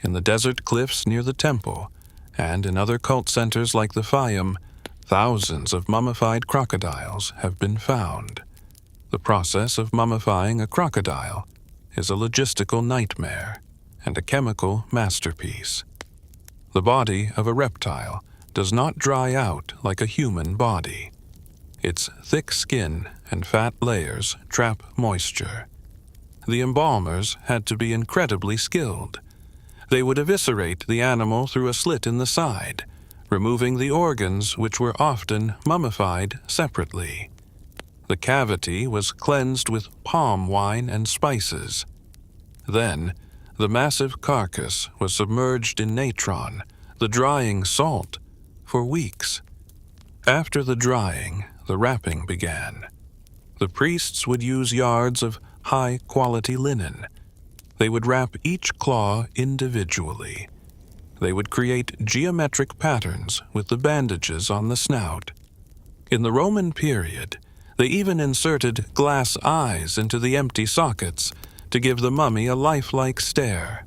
In the desert cliffs near the temple, and in other cult centers like the Faiyum, thousands of mummified crocodiles have been found. The process of mummifying a crocodile is a logistical nightmare and a chemical masterpiece. The body of a reptile does not dry out like a human body. Its thick skin and fat layers trap moisture. The embalmers had to be incredibly skilled. They would eviscerate the animal through a slit in the side, removing the organs which were often mummified separately. The cavity was cleansed with palm wine and spices. Then, the massive carcass was submerged in natron, the drying salt, for weeks. After the drying, the wrapping began. The priests would use yards of high-quality linen. They would wrap each claw individually. They would create geometric patterns with the bandages on the snout. In the Roman period, they even inserted glass eyes into the empty sockets to give the mummy a lifelike stare.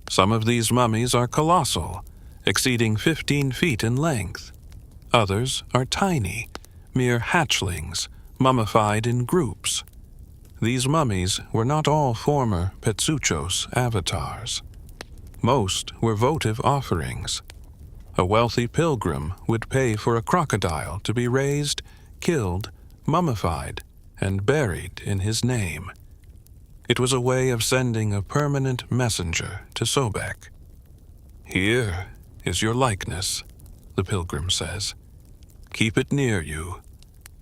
Some of these mummies are colossal, exceeding 15 feet in length. Others are tiny, mere hatchlings, mummified in groups. These mummies were not all former Petsuchos avatars. Most were votive offerings. A wealthy pilgrim would pay for a crocodile to be raised, killed, mummified, and buried in his name. It was a way of sending a permanent messenger to Sobek. "Here is your likeness," the pilgrim says. "Keep it near you,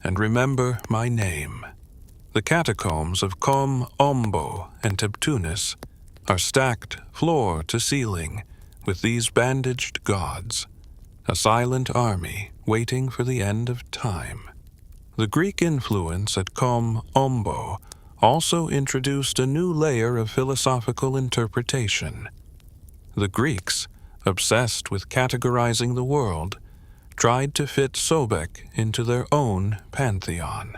and remember my name." The catacombs of Kom Ombo and Tebtunis are stacked floor to ceiling with these bandaged gods, a silent army waiting for the end of time. The Greek influence at Kom Ombo also introduced a new layer of philosophical interpretation. The Greeks, obsessed with categorizing the world, tried to fit Sobek into their own pantheon.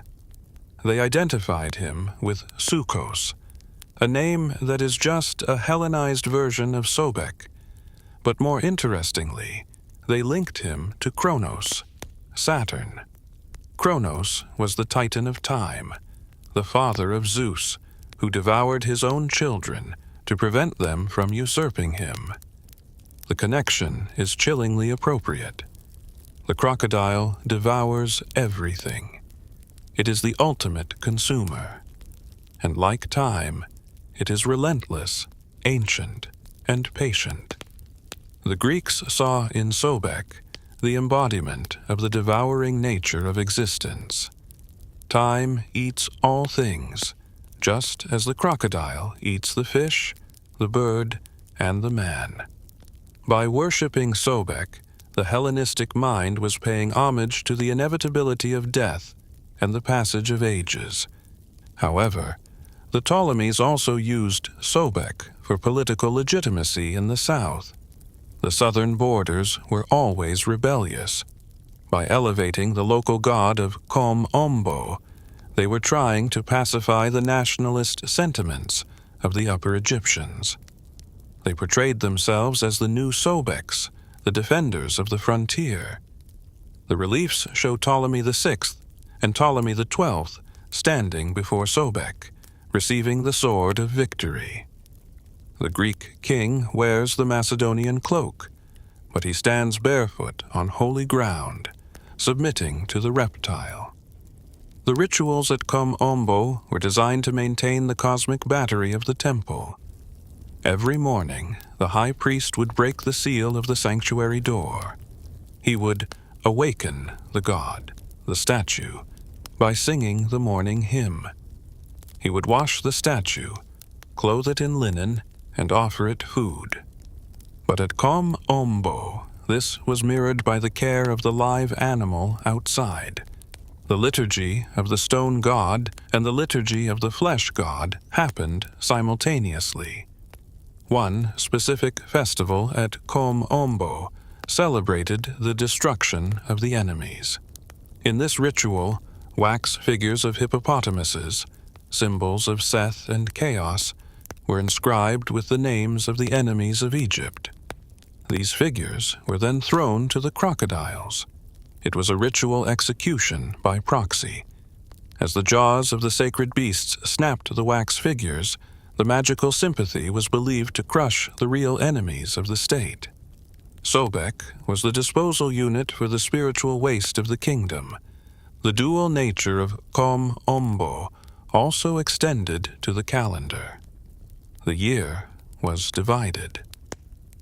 They identified him with Sukos, a name that is just a Hellenized version of Sobek. But more interestingly, they linked him to Kronos, Saturn. Kronos was the titan of time, the father of Zeus, who devoured his own children to prevent them from usurping him. The connection is chillingly appropriate. The crocodile devours everything. It is the ultimate consumer. And like time, it is relentless, ancient, and patient. The Greeks saw in Sobek the embodiment of the devouring nature of existence. Time eats all things, just as the crocodile eats the fish, the bird, and the man. By worshipping Sobek, the Hellenistic mind was paying homage to the inevitability of death and the passage of ages. However, the Ptolemies also used Sobek for political legitimacy in the south. The southern borders were always rebellious. By elevating the local god of Kom Ombo, they were trying to pacify the nationalist sentiments of the Upper Egyptians. They portrayed themselves as the new Sobeks, the defenders of the frontier. The reliefs show Ptolemy VI and Ptolemy XII standing before Sobek, receiving the sword of victory. The Greek king wears the Macedonian cloak, but he stands barefoot on holy ground, submitting to the reptile. The rituals at Kom Ombo were designed to maintain the cosmic battery of the temple. Every morning, the high priest would break the seal of the sanctuary door. He would awaken the god, the statue, by singing the morning hymn. He would wash the statue, clothe it in linen, and offer it food. But at Kom Ombo, this was mirrored by the care of the live animal outside. The liturgy of the stone god and the liturgy of the flesh god happened simultaneously. One specific festival at Kom Ombo celebrated the destruction of the enemies. In this ritual, wax figures of hippopotamuses, symbols of Seth and chaos, were inscribed with the names of the enemies of Egypt. These figures were then thrown to the crocodiles. It was a ritual execution by proxy. As the jaws of the sacred beasts snapped the wax figures, the magical sympathy was believed to crush the real enemies of the state. Sobek was the disposal unit for the spiritual waste of the kingdom. The dual nature of Kom Ombo also extended to the calendar. The year was divided.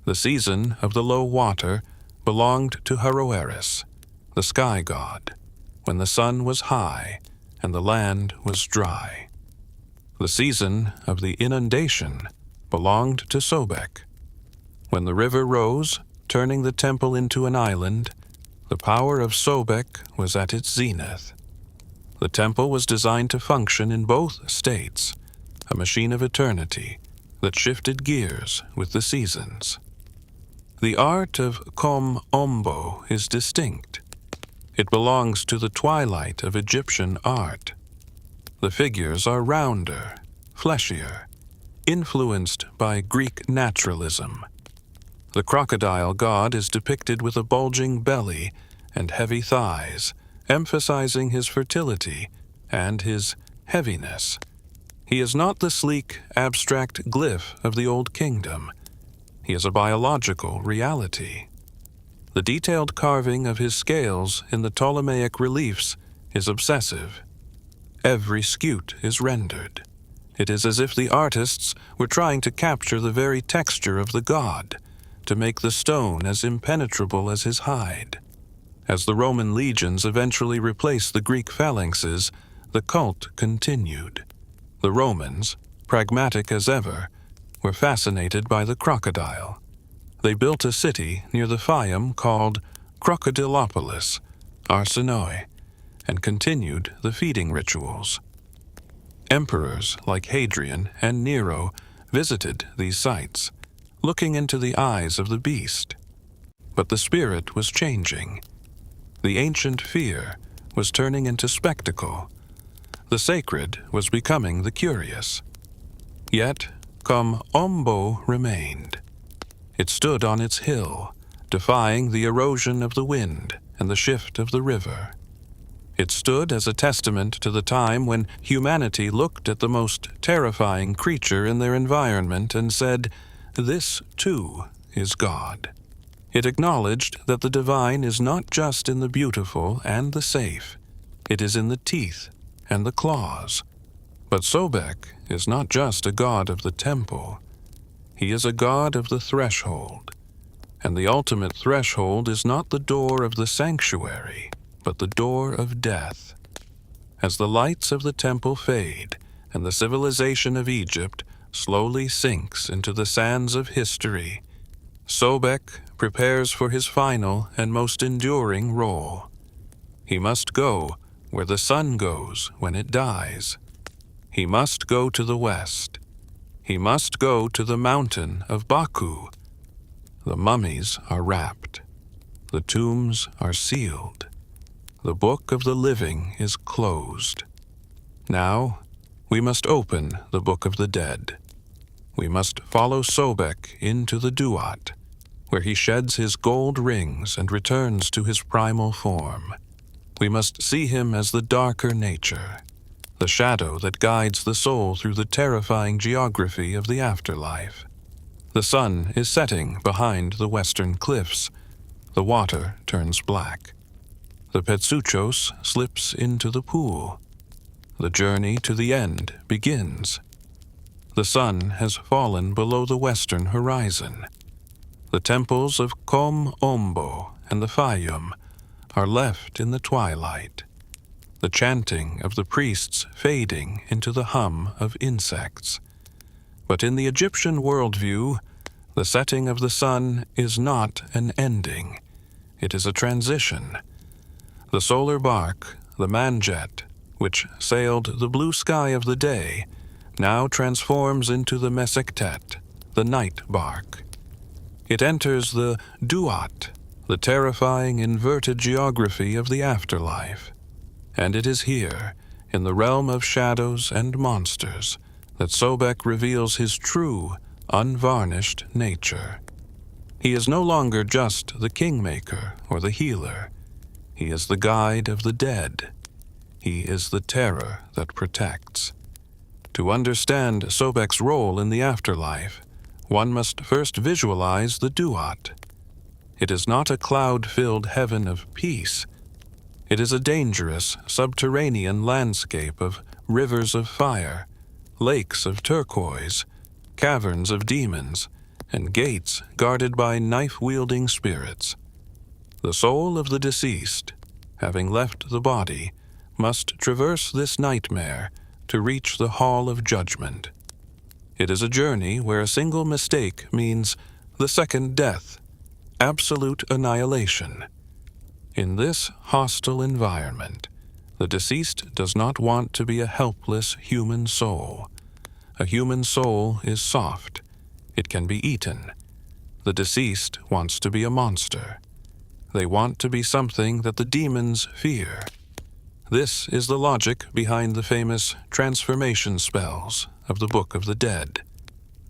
The season of the low water belonged to Osiris, the sky god, when the sun was high and the land was dry. The season of the inundation belonged to Sobek. When the river rose, turning the temple into an island, the power of Sobek was at its zenith. The temple was designed to function in both states, a machine of eternity that shifted gears with the seasons. The art of Kom Ombo is distinct. It belongs to the twilight of Egyptian art. The figures are rounder, fleshier, influenced by Greek naturalism. The crocodile god is depicted with a bulging belly and heavy thighs, emphasizing his fertility and his heaviness. He is not the sleek, abstract glyph of the Old Kingdom. He is a biological reality. The detailed carving of his scales in the Ptolemaic reliefs is obsessive. Every scute is rendered. It is as if the artists were trying to capture the very texture of the god, to make the stone as impenetrable as his hide. As the Roman legions eventually replaced the Greek phalanxes, the cult continued. The Romans, pragmatic as ever, were fascinated by the crocodile. They built a city near the Faiyum called Crocodilopolis, Arsenoi, and continued the feeding rituals. Emperors like Hadrian and Nero visited these sites, looking into the eyes of the beast. But the spirit was changing. The ancient fear was turning into spectacle. The sacred was becoming the curious. Yet, Kom Ombo remained. It stood on its hill, defying the erosion of the wind and the shift of the river. It stood as a testament to the time when humanity looked at the most terrifying creature in their environment and said, "This, too, is God." It acknowledged that the divine is not just in the beautiful and the safe. It is in the teeth and the claws. But Sobek is not just a god of the temple. He is a god of the threshold. And the ultimate threshold is not the door of the sanctuary, but the door of death. As the lights of the temple fade and the civilization of Egypt slowly sinks into the sands of history, Sobek prepares for his final and most enduring role. He must go where the sun goes when it dies. He must go to the west. He must go to the mountain of Baku. The mummies are wrapped. The tombs are sealed. The book of the living is closed. Now, we must open the book of the dead. We must follow Sobek into the Duat, where he sheds his gold rings and returns to his primal form. We must see him as the darker nature, the shadow that guides the soul through the terrifying geography of the afterlife. The sun is setting behind the western cliffs. The water turns black. The Petsuchos slips into the pool. The journey to the end begins. The sun has fallen below the western horizon. The temples of Kom Ombo and the Faiyum are left in the twilight. the chanting of the priests fading into the hum of insects. But in the Egyptian worldview, the setting of the sun is not an ending. It is a transition. The solar bark, the manjet, which sailed the blue sky of the day, now transforms into the mesektet, the night bark. It enters the Duat, the terrifying inverted geography of the afterlife. And it is here, in the realm of shadows and monsters, that Sobek reveals his true, unvarnished nature. He is no longer just the kingmaker or the healer. He is the guide of the dead. He is the terror that protects. To understand Sobek's role in the afterlife, one must first visualize the Duat. It is not a cloud-filled heaven of peace. It is a dangerous, subterranean landscape of rivers of fire, lakes of turquoise, caverns of demons, and gates guarded by knife-wielding spirits. The soul of the deceased, having left the body, must traverse this nightmare to reach the hall of judgment. It is a journey where a single mistake means the second death, absolute annihilation. In this hostile environment, the deceased does not want to be a helpless human soul. A human soul is soft. It can be eaten. The deceased wants to be a monster. They want to be something that the demons fear. This is the logic behind the famous transformation spells of the Book of the Dead.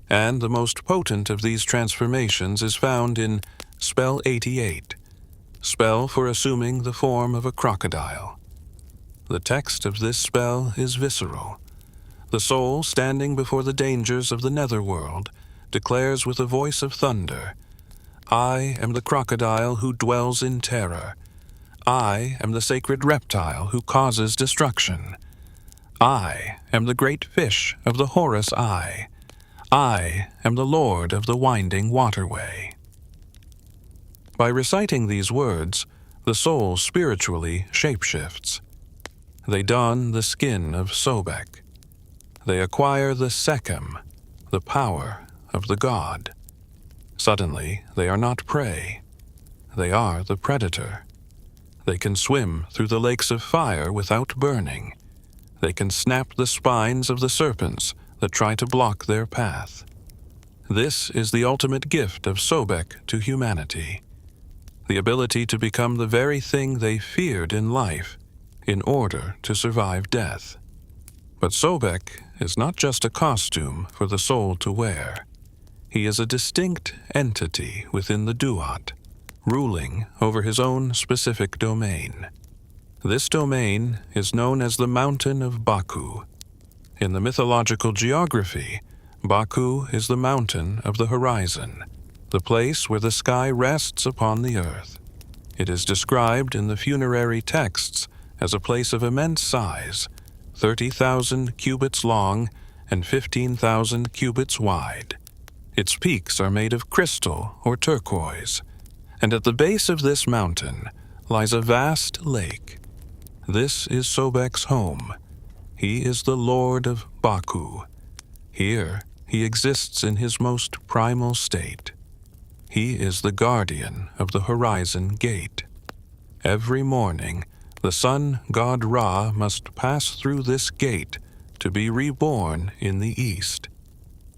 And the most potent of these transformations is found in Spell 88, spell for assuming the form of a crocodile. The text of this spell is visceral. The soul, standing before the dangers of the netherworld, declares with a voice of thunder, "I am the crocodile who dwells in terror. I am the sacred reptile who causes destruction. I am the great fish of the Horus Eye. I am the lord of the winding waterway." By reciting these words, the soul spiritually shapeshifts. They don the skin of Sobek. They acquire the Sekhem, the power of the god. Suddenly, they are not prey. They are the predator. They can swim through the lakes of fire without burning. They can snap the spines of the serpents that try to block their path. This is the ultimate gift of Sobek to humanity. The ability to become the very thing they feared in life in order to survive death. But Sobek is not just a costume for the soul to wear. He is a distinct entity within the Duat, ruling over his own specific domain. This domain is known as the Mountain of Baku. In the mythological geography, Baku is the mountain of the horizon, the place where the sky rests upon the earth. It is described in the funerary texts as a place of immense size, 30,000 cubits long and 15,000 cubits wide. Its peaks are made of crystal or turquoise, and at the base of this mountain lies a vast lake. This is Sobek's home. He is the Lord of Baku. Here he exists in his most primal state. He is the guardian of the horizon gate. Every morning, the sun god Ra must pass through this gate to be reborn in the east.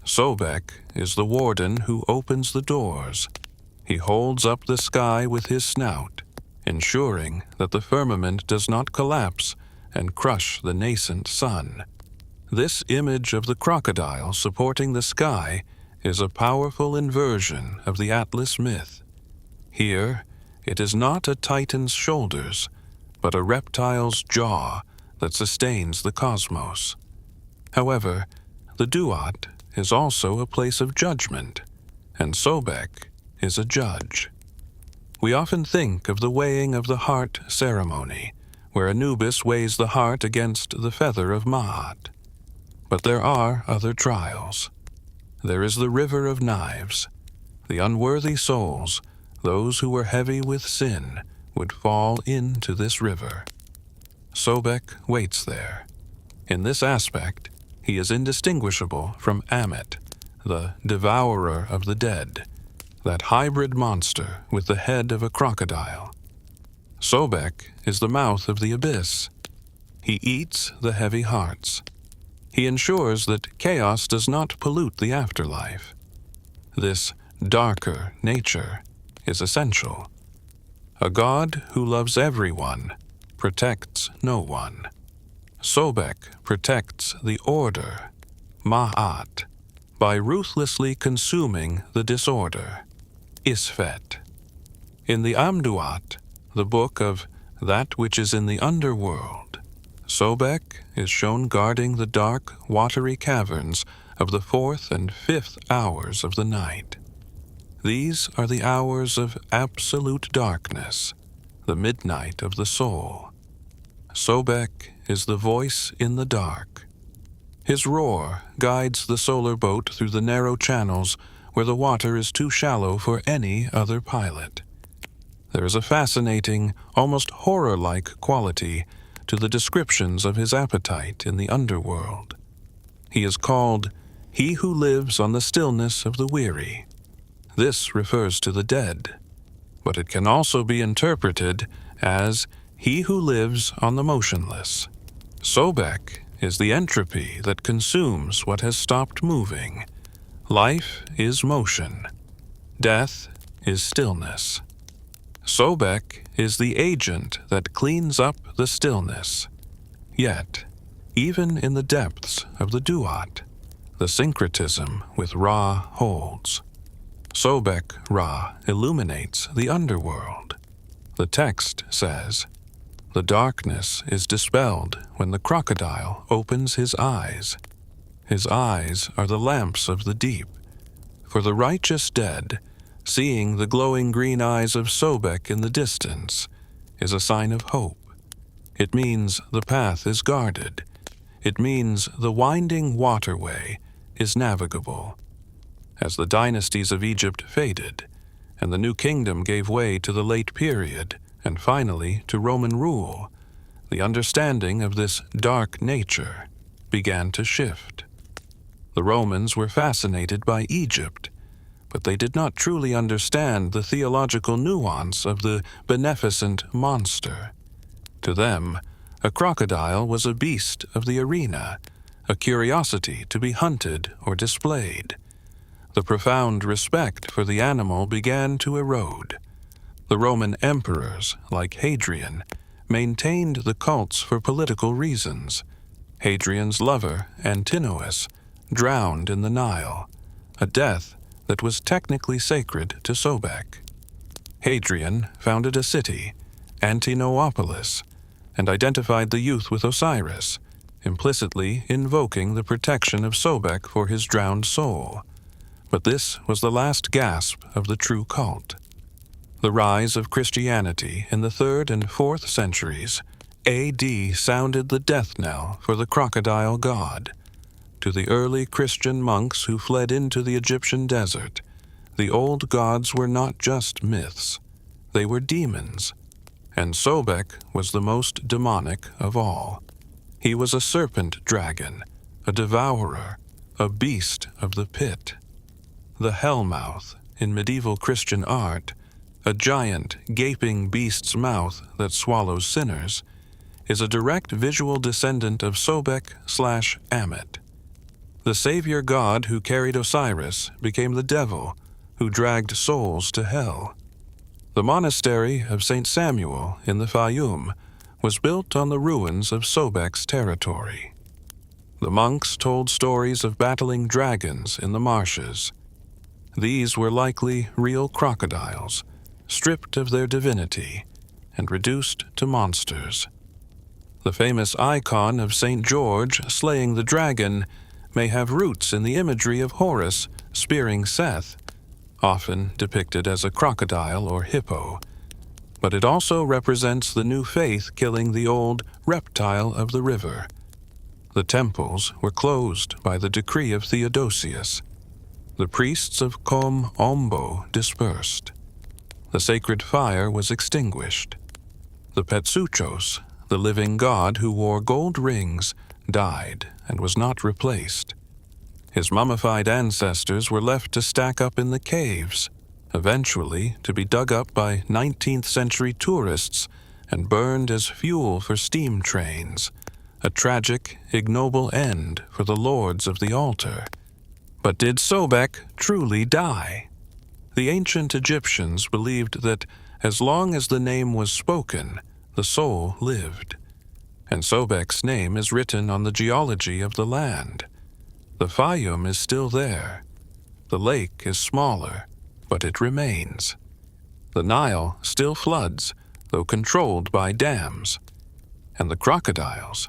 Sobek is the warden who opens the doors. He holds up the sky with his snout, ensuring that the firmament does not collapse and crush the nascent sun. This image of the crocodile supporting the sky is a powerful inversion of the Atlas myth. Here, it is not a titan's shoulders, but a reptile's jaw that sustains the cosmos. However, the Duat is also a place of judgment, and Sobek is a judge. We often think of the weighing of the heart ceremony, where Anubis weighs the heart against the feather of Maat. But there are other trials. There is the river of knives. The unworthy souls, those who were heavy with sin, would fall into this river. Sobek waits there. In this aspect, he is indistinguishable from Ammit, the devourer of the dead, that hybrid monster with the head of a crocodile. Sobek is the mouth of the abyss. He eats the heavy hearts. He ensures that chaos does not pollute the afterlife. This darker nature is essential. A god who loves everyone protects no one. Sobek protects the order, Ma'at, by ruthlessly consuming the disorder, Isfet. In the Duat, the book of that which is in the underworld, Sobek is shown guarding the dark, watery caverns of the 4th and 5th hours of the night. These are the hours of absolute darkness, the midnight of the soul. Sobek is the voice in the dark. His roar guides the solar boat through the narrow channels where the water is too shallow for any other pilot. There is a fascinating, almost horror-like quality to the descriptions of his appetite in the underworld. He is called "He who lives on the stillness of the weary." This refers to the dead, but it can also be interpreted as "He who lives on the motionless." Sobek is the entropy that consumes what has stopped moving. Life is motion. Death is stillness. Sobek is the agent that cleans up the stillness. Yet, even in the depths of the Duat, the syncretism with Ra holds. Sobek-Ra illuminates the underworld. The text says, "The darkness is dispelled when the crocodile opens his eyes. His eyes are the lamps of the deep. For the righteous dead, seeing the glowing green eyes of Sobek in the distance is a sign of hope. It means the path is guarded. It means the winding waterway is navigable." As the dynasties of Egypt faded, and the new kingdom gave way to the late period, and finally to Roman rule, the understanding of this dark nature began to shift. The Romans were fascinated by Egypt, but they did not truly understand the theological nuance of the beneficent monster. To them, a crocodile was a beast of the arena, a curiosity to be hunted or displayed. The profound respect for the animal began to erode. The Roman emperors, like Hadrian, maintained the cults for political reasons. Hadrian's lover, Antinous, drowned in the Nile, a death that was technically sacred to Sobek. Hadrian founded a city, Antinopolis, and identified the youth with Osiris, implicitly invoking the protection of Sobek for his drowned soul. But this was the last gasp of the true cult. The rise of Christianity in the 3rd and 4th centuries AD sounded the death knell for the Crocodile God. To the early Christian monks who fled into the Egyptian desert, the old gods were not just myths. They were demons. And Sobek was the most demonic of all. He was a serpent dragon, a devourer, a beast of the pit. The Hellmouth, in medieval Christian art, a giant, gaping beast's mouth that swallows sinners, is a direct visual descendant of Sobek/Ammit. The savior god who carried Osiris became the devil, who dragged souls to hell. The monastery of St. Samuel in the Faiyum was built on the ruins of Sobek's territory. The monks told stories of battling dragons in the marshes. These were likely real crocodiles, stripped of their divinity and reduced to monsters. The famous icon of St. George slaying the dragon may have roots in the imagery of Horus spearing Seth, often depicted as a crocodile or hippo, but it also represents the new faith killing the old reptile of the river. The temples were closed by the decree of Theodosius. The priests of Kom Ombo dispersed. The sacred fire was extinguished. The Petsuchos, the living god who wore gold rings, died and was not replaced. His mummified ancestors were left to stack up in the caves, eventually to be dug up by 19th century tourists and burned as fuel for steam trains, a tragic, ignoble end for the lords of the altar. But did Sobek truly die? The ancient Egyptians believed that as long as the name was spoken, the soul lived. And Sobek's name is written on the geology of the land. The Faiyum is still there. The lake is smaller, but it remains. The Nile still floods, though controlled by dams. And the crocodiles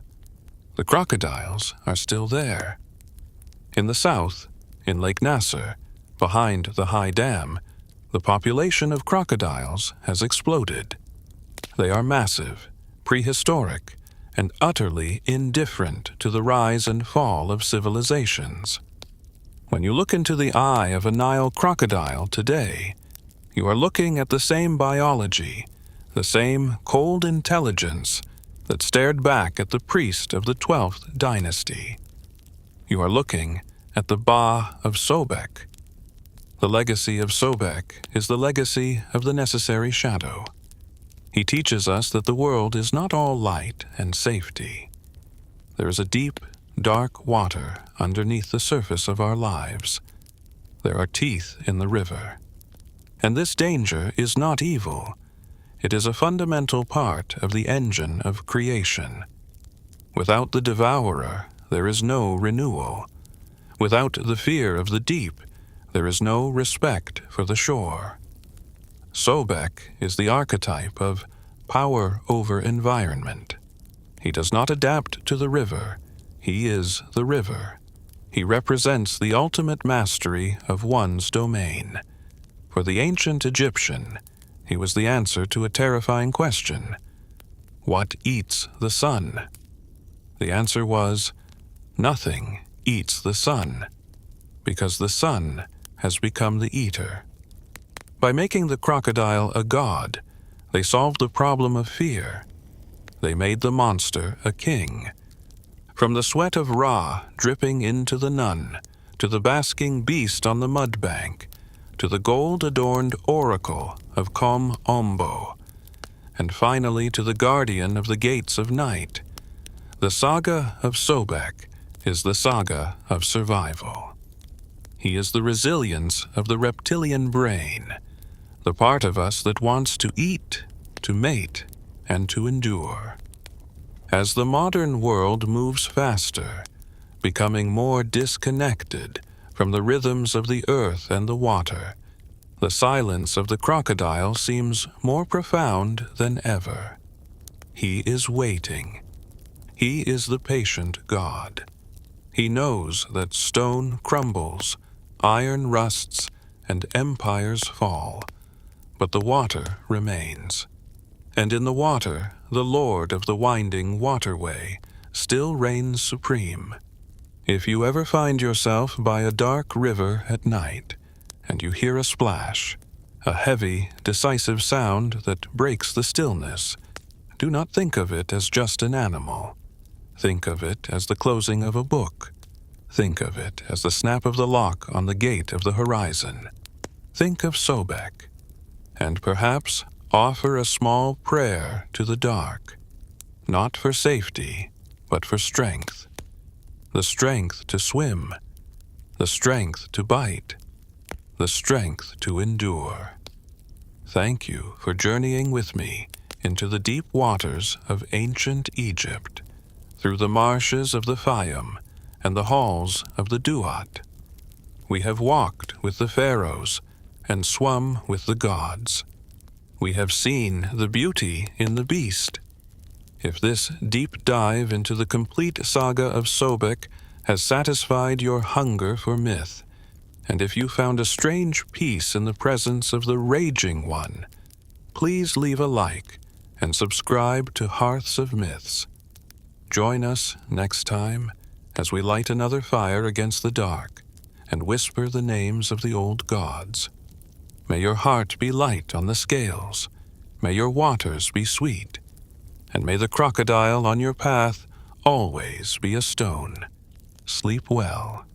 are still there. In the south, in Lake Nasser, behind the high dam, the population of crocodiles has exploded. They are massive, prehistoric, and utterly indifferent to the rise and fall of civilizations. When you look into the eye of a Nile crocodile today, you are looking at the same biology, the same cold intelligence that stared back at the priest of the 12th dynasty. You are looking at the Ba of Sobek. The legacy of Sobek is the legacy of the necessary shadow. He teaches us that the world is not all light and safety. There is a deep, dark water underneath the surface of our lives. There are teeth in the river. And this danger is not evil. It is a fundamental part of the engine of creation. Without the devourer, there is no renewal. Without the fear of the deep, there is no respect for the shore. Sobek is the archetype of power over environment. He does not adapt to the river. He is the river. He represents the ultimate mastery of one's domain. For the ancient Egyptian, he was the answer to a terrifying question. What eats the sun? The answer was, nothing eats the sun, because the sun has become the eater. By making the crocodile a god, they solved the problem of fear. They made the monster a king. From the sweat of Ra dripping into the nun, to the basking beast on the mud bank, to the gold-adorned oracle of Kom Ombo, and finally to the guardian of the gates of night, the saga of Sobek is the saga of survival. He is the resilience of the reptilian brain, the part of us that wants to eat, to mate, and to endure. As the modern world moves faster, becoming more disconnected from the rhythms of the earth and the water, the silence of the crocodile seems more profound than ever. He is waiting. He is the patient God. He knows that stone crumbles, iron rusts, and empires fall, but the water remains. And in the water, the Lord of the winding waterway still reigns supreme. If you ever find yourself by a dark river at night, and you hear a splash, a heavy, decisive sound that breaks the stillness, do not think of it as just an animal. Think of it as the closing of a book. Think of it as the snap of the lock on the gate of the horizon. Think of Sobek, and perhaps offer a small prayer to the dark, not for safety, but for strength. The strength to swim, the strength to bite, the strength to endure. Thank you for journeying with me into the deep waters of ancient Egypt, through the marshes of the Faiyum and the halls of the Duat. We have walked with the Pharaohs and swum with the gods. We have seen the beauty in the beast. If this deep dive into the complete saga of Sobek has satisfied your hunger for myth, and if you found a strange peace in the presence of the Raging One, please leave a like and subscribe to Hearths of Myths. Join us next time as we light another fire against the dark and whisper the names of the old gods. May your heart be light on the scales. May your waters be sweet. and may the crocodile on your path always be a stone. Sleep well.